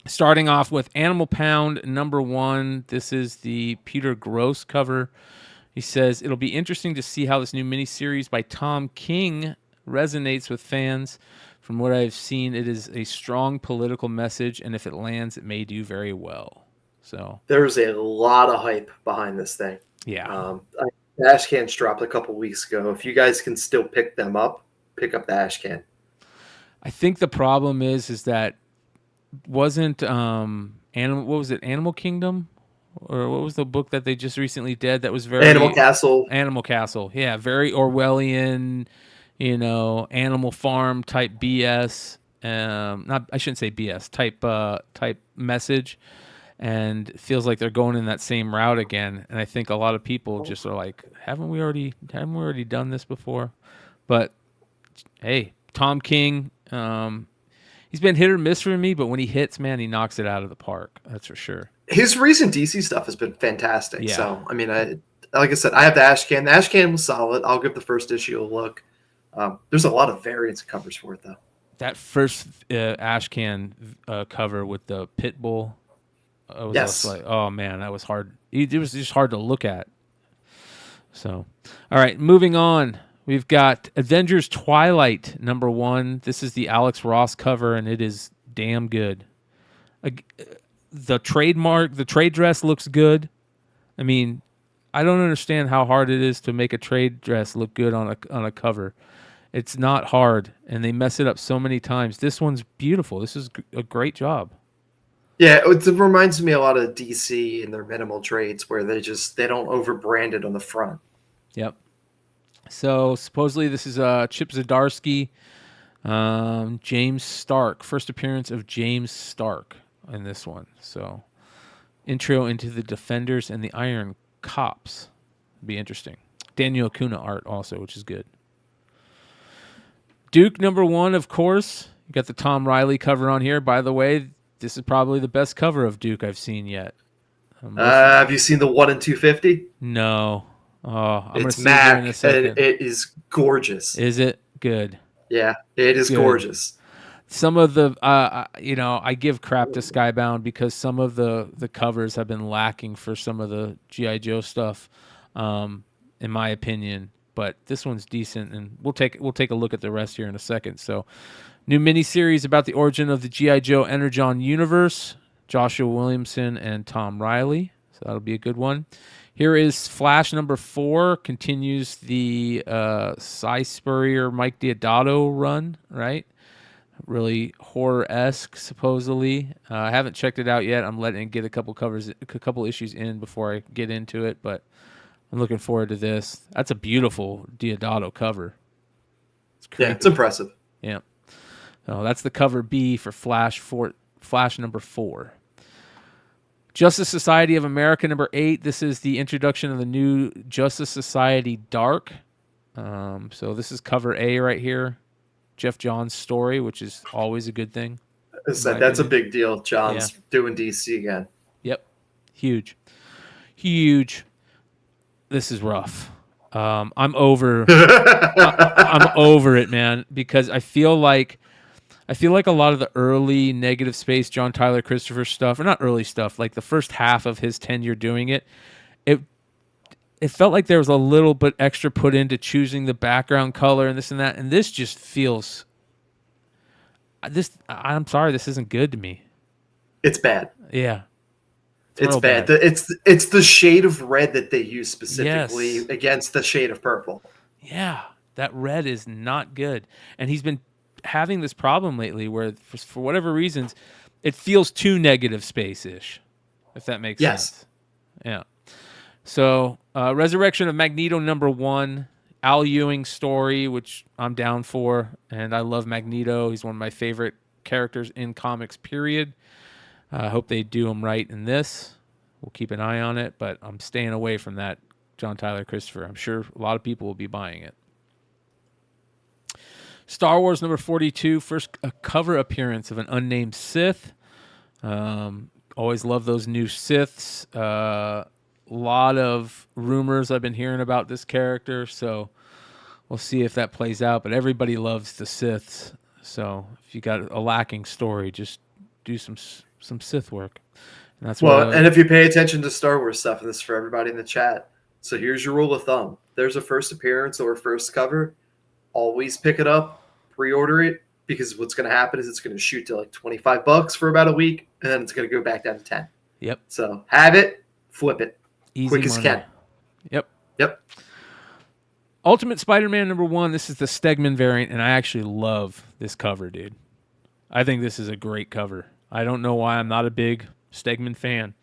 Starting off with Animal Pound #1. This is the Peter Gross cover. He says, it'll be interesting to see how this new miniseries by Tom King resonates with fans. From what I've seen, it is a strong political message, and if it lands, it may do very well. So there's a lot of hype behind this thing. Yeah. The ash cans dropped a couple weeks ago. If you guys can still pick them up, pick up the ash can. I think the problem is that wasn't what was it, Animal Kingdom? Or what was the book that they just recently did that was very... Animal Castle. Animal Castle, yeah. Very Orwellian, Animal Farm type BS. I shouldn't say BS, type message. And it feels like they're going in that same route again. And I think a lot of people just are like, haven't we already done this before? But, hey, Tom King, he's been hit or miss for me, but when he hits, man, he knocks it out of the park. That's for sure. His recent DC stuff has been fantastic. Yeah. So, I mean, like I said, I have the ash can. The ash can was solid. I'll give the first issue a look. There's a lot of variants of covers for it, though. That first ash can cover with the pit bull, I was just like, oh man, that was hard. It was just hard to look at. So, all right, moving on. We've got Avengers Twilight #1. This is the Alex Ross cover, and it is damn good. The trade dress looks good. I mean, I don't understand how hard it is to make a trade dress look good on a cover. It's not hard, and they mess it up so many times. This one's beautiful. This is a great job. Yeah, it reminds me a lot of DC and their minimal trades where they don't over-brand it on the front. Yep. So supposedly this is Chip Zdarsky, James Stark. First appearance of James Stark in this one. So intro into the Defenders and the Iron Cops. Be interesting. Daniel Acuna art also, which is good. Duke #1, of course. You got the Tom Riley cover on here. By the way, this is probably the best cover of Duke I've seen yet. Have you seen the 1 in 250? No. Oh, it's Mac, and it is gorgeous. Is it good? Yeah, it is gorgeous. Some of the, I give crap to Skybound because some of the covers have been lacking for some of the G.I. Joe stuff, in my opinion. But this one's decent, and we'll take a look at the rest here in a second. So, new miniseries about the origin of the G.I. Joe Energon universe. Joshua Williamson and Tom Riley. So that'll be a good one. Here is Flash #4. Continues the Cy Spurrier, Mike Deodato run, right? Really horror-esque, supposedly. I haven't checked it out yet. I'm letting it get a couple issues in before I get into it, but I'm looking forward to this. That's a beautiful Deodato cover. Yeah, it's impressive. Yeah. So that's the cover B for Flash #4. Justice Society of America #8. This is the introduction of the new Justice Society Dark. So this is cover A right here. Jeff Johns' story, which is always a good thing. That's a big deal. John's doing DC again. Yep. Huge. This is rough. I'm over. I'm over it, man, because I feel like a lot of the early Negative Space John Tyler Christopher stuff, or not early stuff, like the first half of his tenure doing it, it felt like there was a little bit extra put into choosing the background color and this and that, and this just feels. I'm sorry, this isn't good to me. It's bad. Yeah. It's bad. It's the shade of red that they use specifically against the shade of purple. Yeah, that red is not good. And he's been having this problem lately where, for whatever reasons, it feels too Negative Space-ish, if that makes sense. Yeah. So, Resurrection of Magneto #1, Al Ewing story, which I'm down for, and I love Magneto. He's one of my favorite characters in comics, period. I hope they do him right in this. We'll keep an eye on it, but I'm staying away from that John Tyler Christopher. I'm sure a lot of people will be buying it. Star Wars #42, first cover appearance of an unnamed Sith. Always love those new Siths. Lot of rumors I've been hearing about this character, so we'll see if that plays out. But everybody loves the Siths, so if you got a lacking story, just do some Sith work. And that's and if you pay attention to Star Wars stuff, and this is for everybody in the chat, so here's your rule of thumb: there's a first appearance or a first cover, always pick it up, pre-order it, because what's going to happen is it's going to shoot to like $25 for about a week, and then it's going to go back down to 10. Yep. So have it, flip it. Easy quick as money. can. Yep. Ultimate Spider-Man #1. This is the Stegman variant, and I actually love this cover, dude. I think this is a great cover. I don't know why I'm not a big Stegman fan.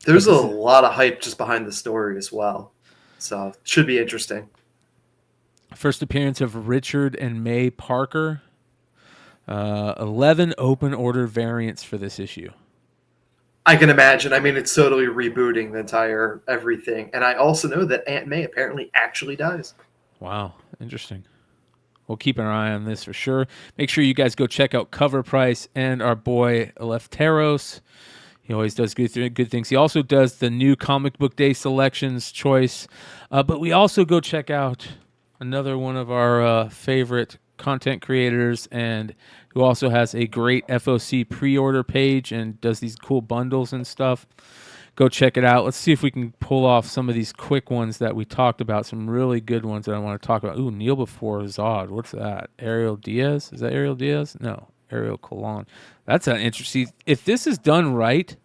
There's a lot of hype just behind the story as well, so it should be interesting. First appearance of Richard and May Parker. 11 open order variants for this issue. I can imagine. I mean, it's totally rebooting the entire everything. And I also know that Aunt May apparently actually dies. Wow. Interesting. We'll keep an eye on this for sure. Make sure you guys go check out Cover Price and our boy Eleftheros. He always does good things. He also does the new Comic Book Day selections choice. But we also go check out another one of our favorite content creators, and who also has a great FOC pre-order page and does these cool bundles and stuff. Go check it out. Let's see if we can pull off some of these quick ones that we talked about, some really good ones that I want to talk about. Ooh, Kneel Before Zod. What's that? Ariel Diaz? Is that Ariel Diaz? No, Ariel Colon. That's an interesting... If this is done right,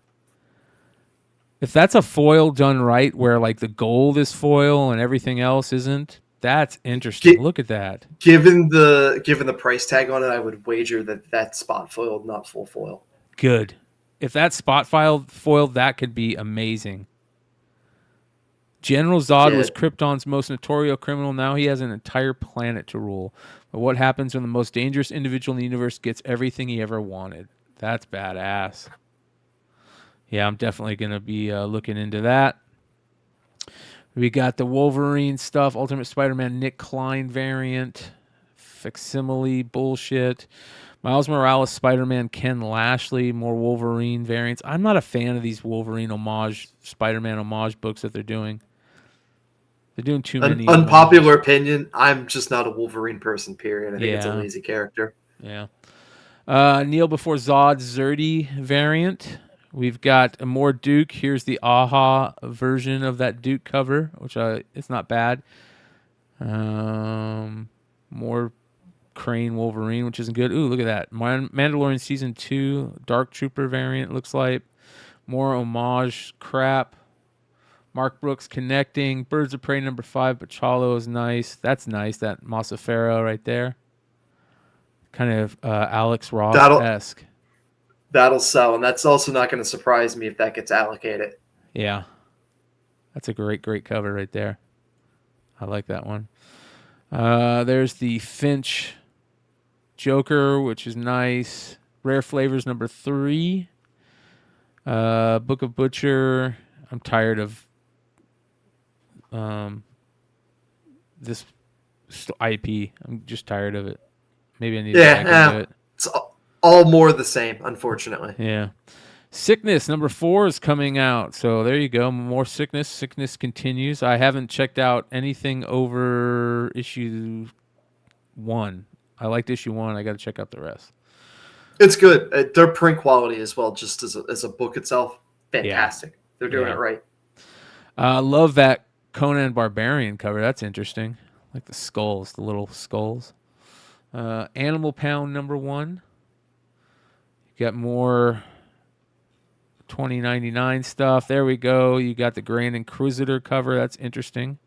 if that's a foil done right, where like the gold is foil and everything else isn't, that's interesting. Look at that. Given the price tag on it, I would wager that spot foiled, not full foil. Good. If that spot foil, that could be amazing. General Zod was Krypton's most notorious criminal. Now he has an entire planet to rule. But what happens when the most dangerous individual in the universe gets everything he ever wanted? That's badass. Yeah, I'm definitely going to be looking into that. We got the Wolverine stuff, Ultimate Spider-Man Nick Klein variant, facsimile bullshit. Miles Morales, Spider-Man Ken Lashley, more Wolverine variants. I'm not a fan of these Wolverine Spider-Man homage books that they're doing. They're doing too many. Unpopular opinion, I'm just not a Wolverine person, period. I think it's a lazy character. Yeah. Kneel Before Zod Zerdy variant. We've got a more Duke. Here's the AHA version of that Duke cover, which it's not bad. More Crane Wolverine, which isn't good. Ooh, look at that. Mandalorian Season 2 Dark Trooper variant, looks like. More homage crap. Mark Brooks Connecting. Birds of Prey #5, but Chalo is nice. That's nice, that Massafera right there. Kind of Alex Ross-esque. That'll sell, and that's also not going to surprise me if that gets allocated. Yeah. That's a great cover right there. I like that one. There's the Finch Joker, which is nice. Rare Flavors #3. Book of Butcher. I'm tired of this IP. I'm just tired of it. Maybe I need to get back into it. It's all more the same, unfortunately. Yeah. Sickness number 4 is coming out. So there you go. More Sickness. Sickness continues. I haven't checked out anything over issue 1. I liked issue 1. I got to check out the rest. It's good. Their print quality as well, just as a book itself, fantastic. Yeah. They're doing it right. I love that Conan Barbarian cover. That's interesting. Like the skulls, the little skulls. Animal Pound number 1. You got more 2099 stuff. There we go. You got the Grand Inquisitor cover. That's interesting.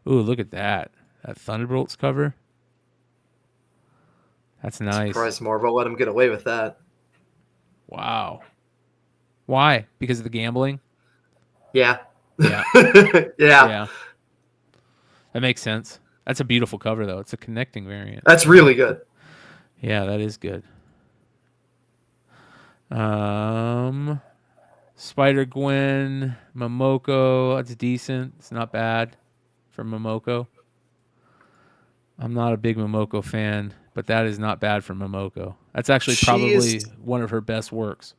Ooh, look at that. That Thunderbolts cover. That's nice. Surprised Marvel let him get away with that. Wow. Why? Because of the gambling? Yeah. Yeah. Yeah. Yeah. That makes sense. That's a beautiful cover, though. It's a connecting variant. That's really good. Yeah, that is good. Spider-Gwen, Momoko. That's decent. It's not bad for Momoko. I'm not a big Momoko fan, but that is not bad for Momoko. That's actually probably one of her best works.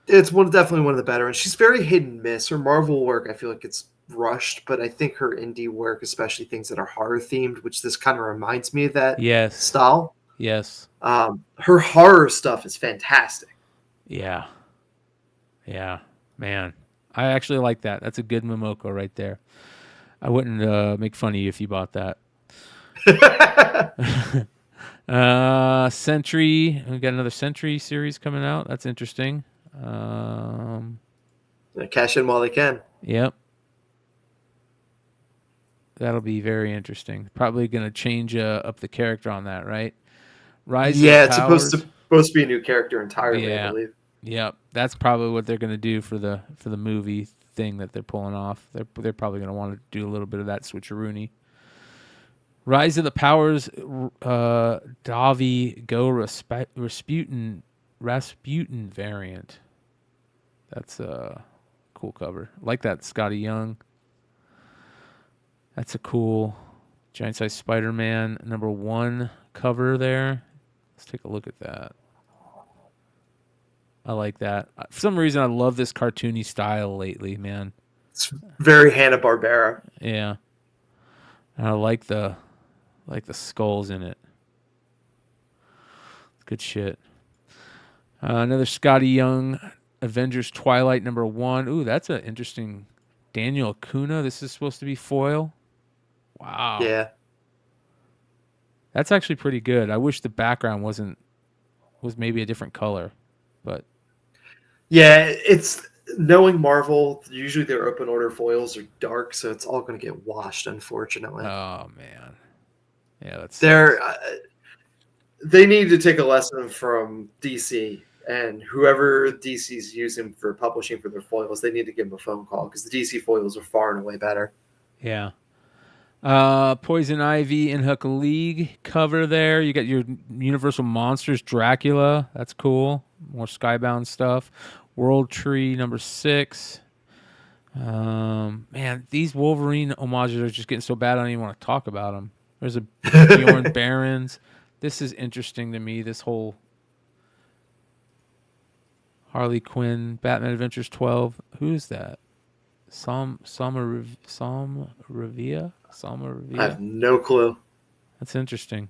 It's definitely one of the better. And she's very hit and miss. Her Marvel work, I feel like it's rushed, but I think her indie work, especially things that are horror themed, which this kind of reminds me of that style. Yes. Her horror stuff is fantastic. Yeah. Yeah. Man. I actually like that. That's a good Momoko right there. I wouldn't make fun of you if you bought that. Sentry. We got another Sentry series coming out. That's interesting. Cash in while they can. Yep. That'll be very interesting. Probably going to change up the character on that, right? Rise. Yeah, it's supposed to be a new character entirely, I believe. Yep. That's probably what they're going to do for the movie thing that they're pulling off. They're probably going to want to do a little bit of that switcheroony. Rise of the Powers, Davi Go Rasputin variant. That's a cool cover. I like that Scotty Young. That's a cool Giant Size Spider-Man number 1 cover there. Let's take a look at that. I like that. For some reason, I love this cartoony style lately, man. It's very Hanna-Barbera. Yeah. And I like the skulls in it. Good shit. Another Scotty Young Avengers Twilight number 1. Ooh, that's an interesting Daniel Acuna. This is supposed to be foil. Wow. Yeah. That's actually pretty good. I wish the background was maybe a different color, but yeah, it's knowing Marvel. Usually their open order foils are dark, so it's all going to get washed, unfortunately. Oh man, yeah, that's they need to take a lesson from DC and whoever DC's using for publishing for their foils. They need to give them a phone call because the DC foils are far and away better. Yeah. Poison Ivy in Hook League cover there. You got your Universal Monsters Dracula. That's cool. More Skybound stuff. World Tree number 6. Man, these Wolverine homages are just getting so bad I don't even want to talk about them. There's a Bjorn Barons. This is interesting to me. This whole Harley Quinn Batman Adventures 12. Who is that? Salma Revia? I have no clue. That's interesting.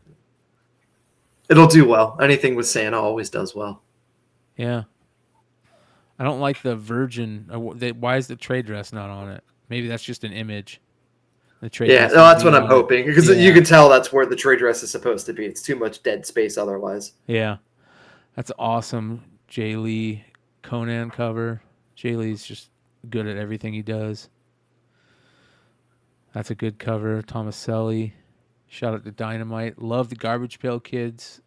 It'll do well. Anything with Santa always does well. Yeah. I don't like the Virgin. Why is the trade dress not on it? Maybe that's just an image. The trade dress that's what I'm hoping. Because you can tell that's where the trade dress is supposed to be. It's too much dead space otherwise. Yeah. That's awesome. Jay Lee Conan cover. Jay Lee's just good at everything he does. That's a good cover. Tomaselli. Shout out to Dynamite. Love the Garbage Pail Kids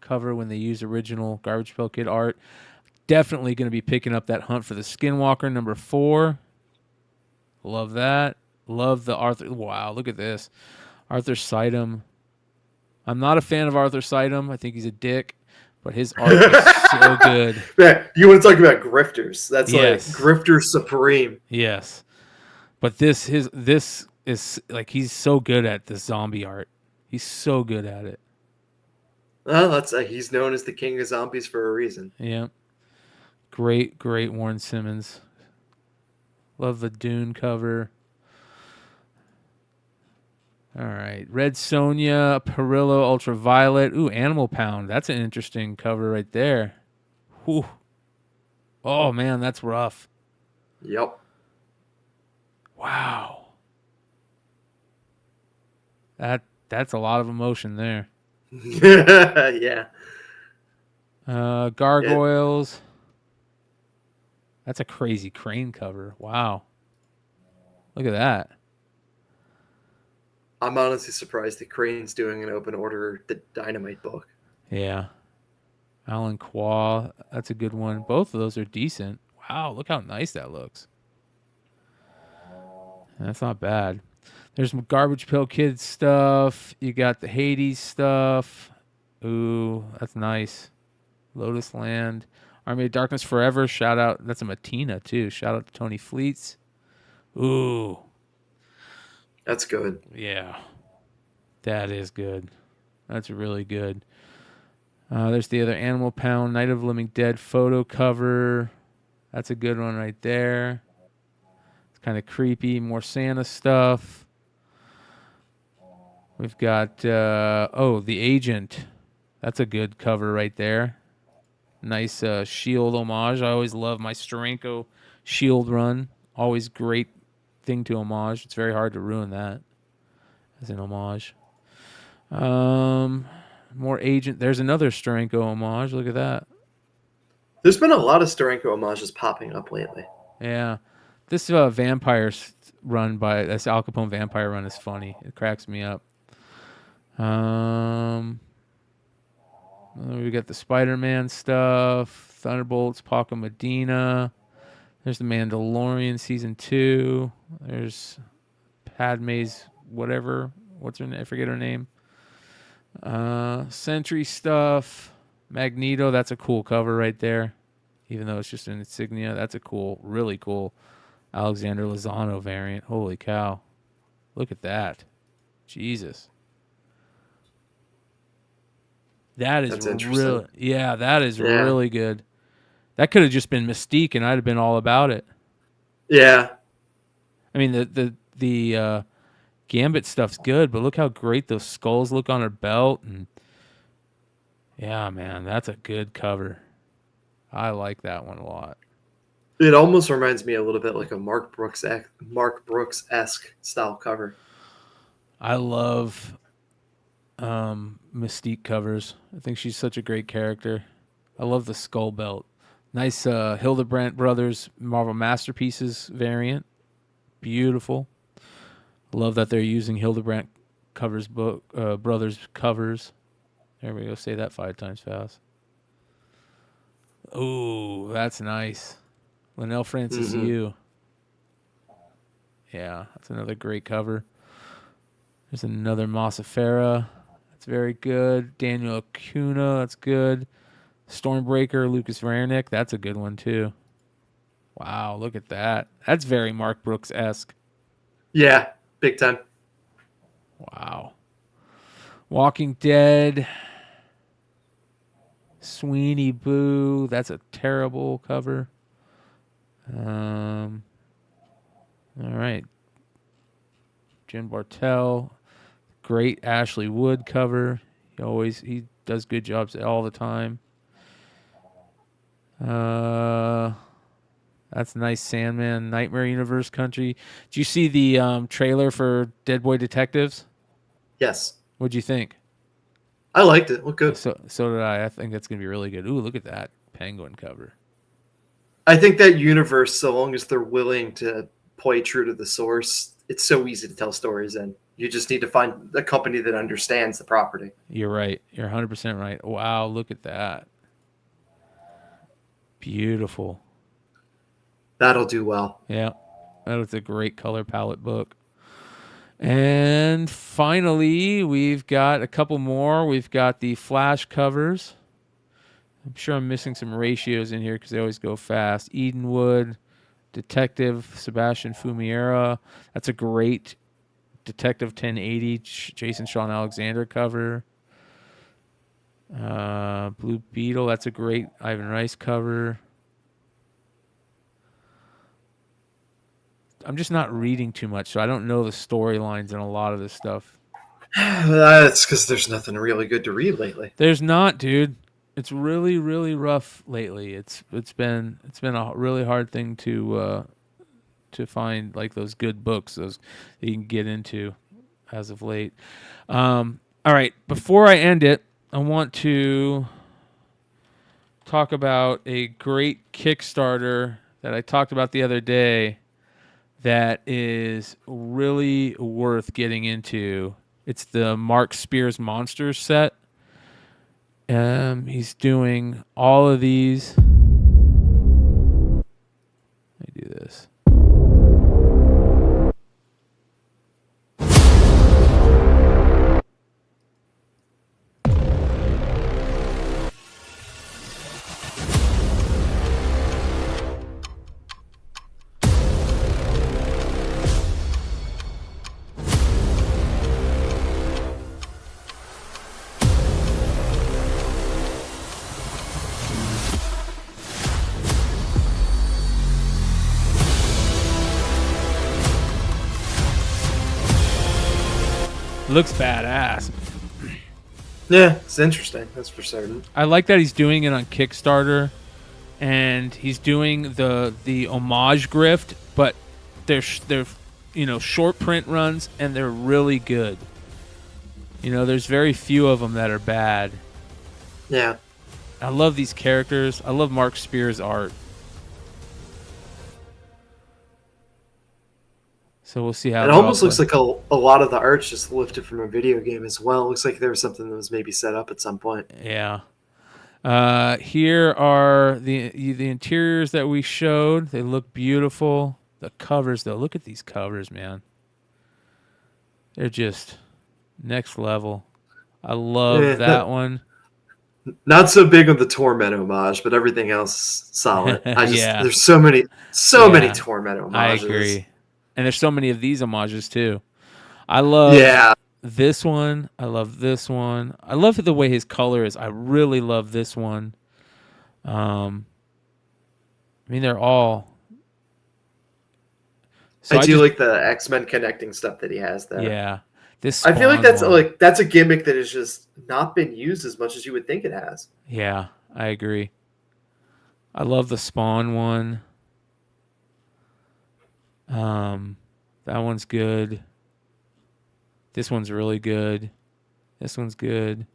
cover when they use original Garbage Pail Kid art. Definitely going to be picking up that Hunt for the Skinwalker number 4. Love that. Love the Arthur. Wow, look at this. Arthur Sidem. I'm not a fan of Arthur Sidem. I think he's a dick. But his art is so good. Man, you want to talk about grifters? That's like grifter supreme. Yes. But this is like he's so good at the zombie art. He's so good at it. Well, that's he's known as the king of zombies for a reason. Yeah. Great Warren Simmons. Love the Dune cover. All right. Red Sonja, Perillo, Ultraviolet. Ooh, Animal Pound. That's an interesting cover right there. Whew. Oh, man, that's rough. Yep. Wow. That's a lot of emotion there. Yeah. Gargoyles. That's a crazy Crane cover. Wow. Look at that. I'm honestly surprised that Crane's doing an open order the Dynamite book. Yeah. Alan Quah. That's a good one. Both of those are decent. Wow, look how nice that looks. That's not bad. There's some Garbage Pail Kids stuff. You got the Hades stuff. Ooh, that's nice. Lotus Land. Army of Darkness Forever. Shout out. That's a Matina, too. Shout out to Tony Fleets. Ooh. That's good. Yeah. That is good. That's really good. There's the other Animal Pound, Night of the Living Dead photo cover. That's a good one right there. It's kind of creepy. More Santa stuff. We've got, The Agent. That's a good cover right there. Nice Shield homage. I always love my Steranko Shield run. Always great thing to homage. It's very hard to ruin that as an homage. More Agent. There's another Steranko homage. Look at that. There's been a lot of Steranko homages popping up lately. Yeah. This vampire run by this Al Capone vampire run is funny. It cracks me up. We got the Spider-Man stuff, Thunderbolts, Paco Medina. There's the Mandalorian season 2. There's Padme's whatever. What's her name? I forget her name. Sentry stuff. Magneto. That's a cool cover right there. Even though it's just an insignia. That's a cool, really cool Alexander Lozano variant. Holy cow. Look at that. Jesus. That is really, that is really good. That could have just been Mystique, and I'd have been all about it. Yeah. I mean, the Gambit stuff's good, but look how great those skulls look on her belt, and yeah, man, that's a good cover. I like that one a lot. It almost reminds me a little bit like a Mark Brooks-esque style cover. I love Mystique covers. I think she's such a great character. I love the skull belt. Nice Hildebrandt Brothers Marvel Masterpieces variant. Beautiful. Love that they're using Hildebrandt Brothers covers. There we go. Say that 5 times fast. Ooh, that's nice. Linnell Francis Yu. Yeah, that's another great cover. There's another Massafera. That's very good. Daniel Acuna. That's good. Stormbreaker, Lucas Vernick. That's a good one, too. Wow, look at that. That's very Mark Brooks-esque. Yeah, big time. Wow. Walking Dead. Sweeney Boo. That's a terrible cover. All right. Jim Bartell. Great Ashley Wood cover. He does good jobs all the time. That's nice. Sandman, Nightmare Universe Country. Did you see the trailer for Dead Boy Detectives? Yes. What'd you think? I liked it. Looked good. So did I. I think that's gonna be really good. Ooh, look at that Penguin cover. I think that universe, so long as they're willing to play true to the source, it's so easy to tell stories in. You just need to find a company that understands the property. You're right. You're 100% right. Wow, look at that. Beautiful. That'll do well. Yeah, that was a great color palette book. And finally, we've got a couple more. We've got the Flash covers. I'm sure I'm missing some ratios in here because they always go fast. Edenwood, Detective Sebastian Fumiera. That's a great Detective 1080, Jason Sean Alexander cover. Blue Beetle, that's a great Ivan Rice cover. I'm just not reading too much, so I don't know the storylines in a lot of this stuff. That's because there's nothing really good to read lately. There's not, dude. It's really, really rough lately. It's been a really hard thing to find like those good books those that you can get into as of late. All right, before I end it, I want to talk about a great Kickstarter that I talked about the other day that is really worth getting into. It's the Mark Spears Monsters set. He's doing all of these. Let me do this. Looks badass. Yeah, it's interesting. That's for certain. I like that he's doing it on Kickstarter, and he's doing the homage grift, but they're short print runs, and they're really good. There's very few of them that are bad. Yeah. I love these characters. I love Mark Spears' art. So we'll see how it almost looks like a lot of the art's just lifted from a video game as well. It looks like there was something that was maybe set up at some point. Yeah. Here are the interiors that we showed. They look beautiful. The covers, though. Look at these covers, man. They're just next level. I love that one. Not so big on the Torment homage, but everything else solid. There's so many Torment homages. I agree. And there's so many of these homages too. I love this one. I love this one. I love the way his color is. I really love this one. They're all. So I do like the X-Men connecting stuff that he has there. Yeah. I feel like that's a gimmick that has just not been used as much as you would think it has. Yeah, I agree. I love the Spawn one. That one's good. This one's really good. This one's good.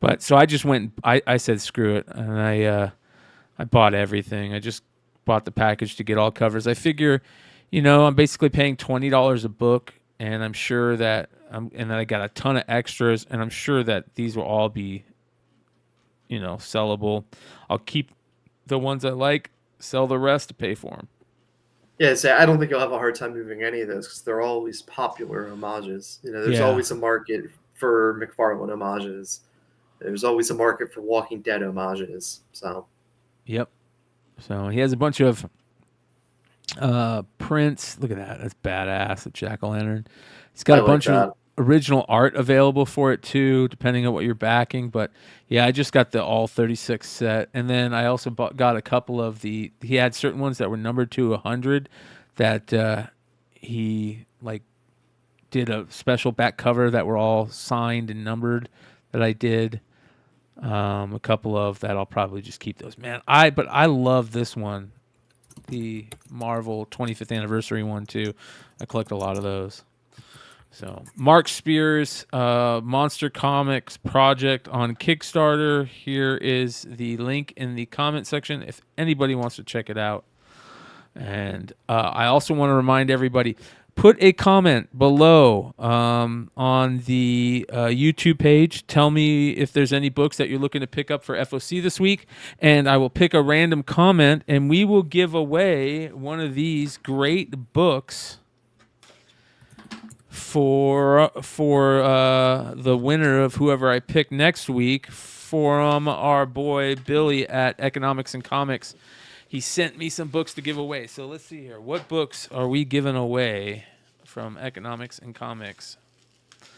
But so I just went. I said screw it, and I bought everything. I just bought the package to get all covers. I figure, I'm basically paying $20 a book, and I'm sure that and then I got a ton of extras, and I'm sure that these will all be, sellable. I'll keep the ones I like, sell the rest to pay for them. Yeah, I don't think you'll have a hard time moving any of those because they're always popular homages. There's always a market for McFarlane homages. There's always a market for Walking Dead homages. So, yep. So he has a bunch of prints. Look at that. That's badass. The Jack-o'-lantern. He's got a bunch of original art available for it too, depending on what you're backing. But yeah, I just got the all 36 set, and then I also got a couple of he had certain ones that were numbered to 100 that he did a special back cover that were all signed and numbered that I did. A couple of that I'll probably just keep those. Man, but I love this one, the Marvel 25th anniversary one too. I collect a lot of those. So Mark Spears Monster Comics project on Kickstarter. Here is the link in the comment section if anybody wants to check it out. And I also want to remind everybody, put a comment below on the YouTube page. Tell me if there's any books that you're looking to pick up for FOC this week, and I will pick a random comment, and we will give away one of these great books for the winner of whoever I pick next week from our boy Billy at Economics and Comics. He sent me some books to give away. So let's see here. What books are we giving away? from Economics and Comics.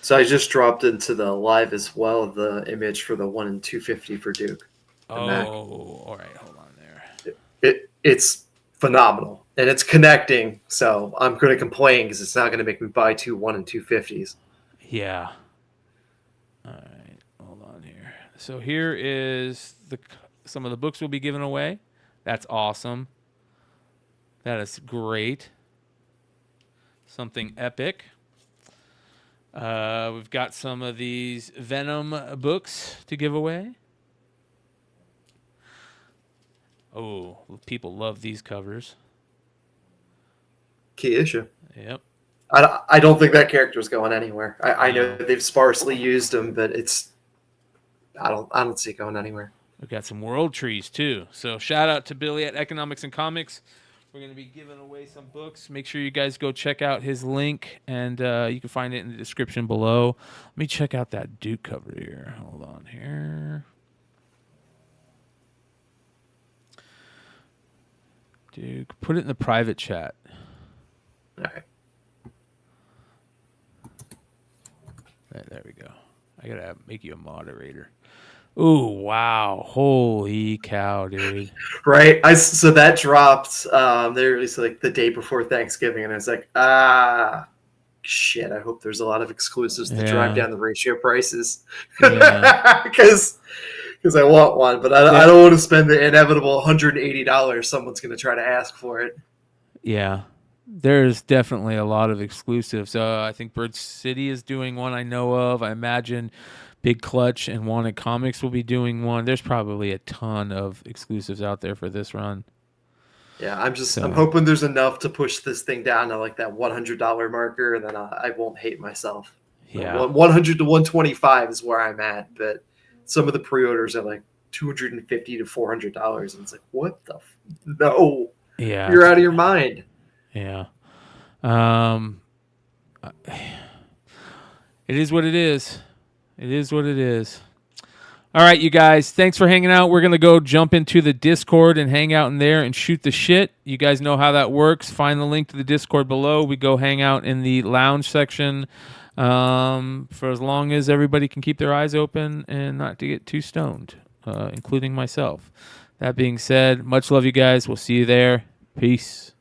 So I just dropped into the live as well the image for the 1 in 250 for Duke. Oh, Mac. all right. Hold on there. It's phenomenal. And it's connecting, so I'm going to complain because it's not going to make me buy 2 1 in 250s. Yeah. All right. Hold on here. So here is some of the books we'll be giving away. That's awesome. That is great. Something epic. We've got some of these Venom books to give away. Oh, people love these covers. Key issue. Yep. I don't think that character's going anywhere. I know they've sparsely used him, but I don't see it going anywhere. We've got some world trees too. So shout out to Billy at Economics and Comics. We're going to be giving away some books. Make sure you guys go check out his link, and you can find it in the description below. Let me check out that Duke cover here. Hold on here. Duke, put it in the private chat. All right. There we go. I got to make you a moderator. Ooh, wow. Holy cow, dude. Right. So that dropped there was like the day before Thanksgiving, and I was like, shit, I hope there's a lot of exclusives to drive down the ratio prices. Because I want one, but I don't want to spend the inevitable $180 someone's going to try to ask for it. Yeah. There's definitely a lot of exclusives. I think Bird City is doing one I know of. I imagine Big Clutch and Wanted Comics will be doing one. There's probably a ton of exclusives out there for this run. Yeah, I'm hoping there's enough to push this thing down to like that $100 marker, and then I won't hate myself. Yeah, 100 to 125 is where I'm at, but some of the pre-orders are like $250 to $400, and it's like, what the? No, yeah, you're out of your mind. Yeah, it is what it is. It is what it is. All right, you guys, thanks for hanging out. We're going to go jump into the Discord and hang out in there and shoot the shit. You guys know how that works. Find the link to the Discord below. We go hang out in the lounge section for as long as everybody can keep their eyes open and not to get too stoned, including myself. That being said, much love, you guys. We'll see you there. Peace.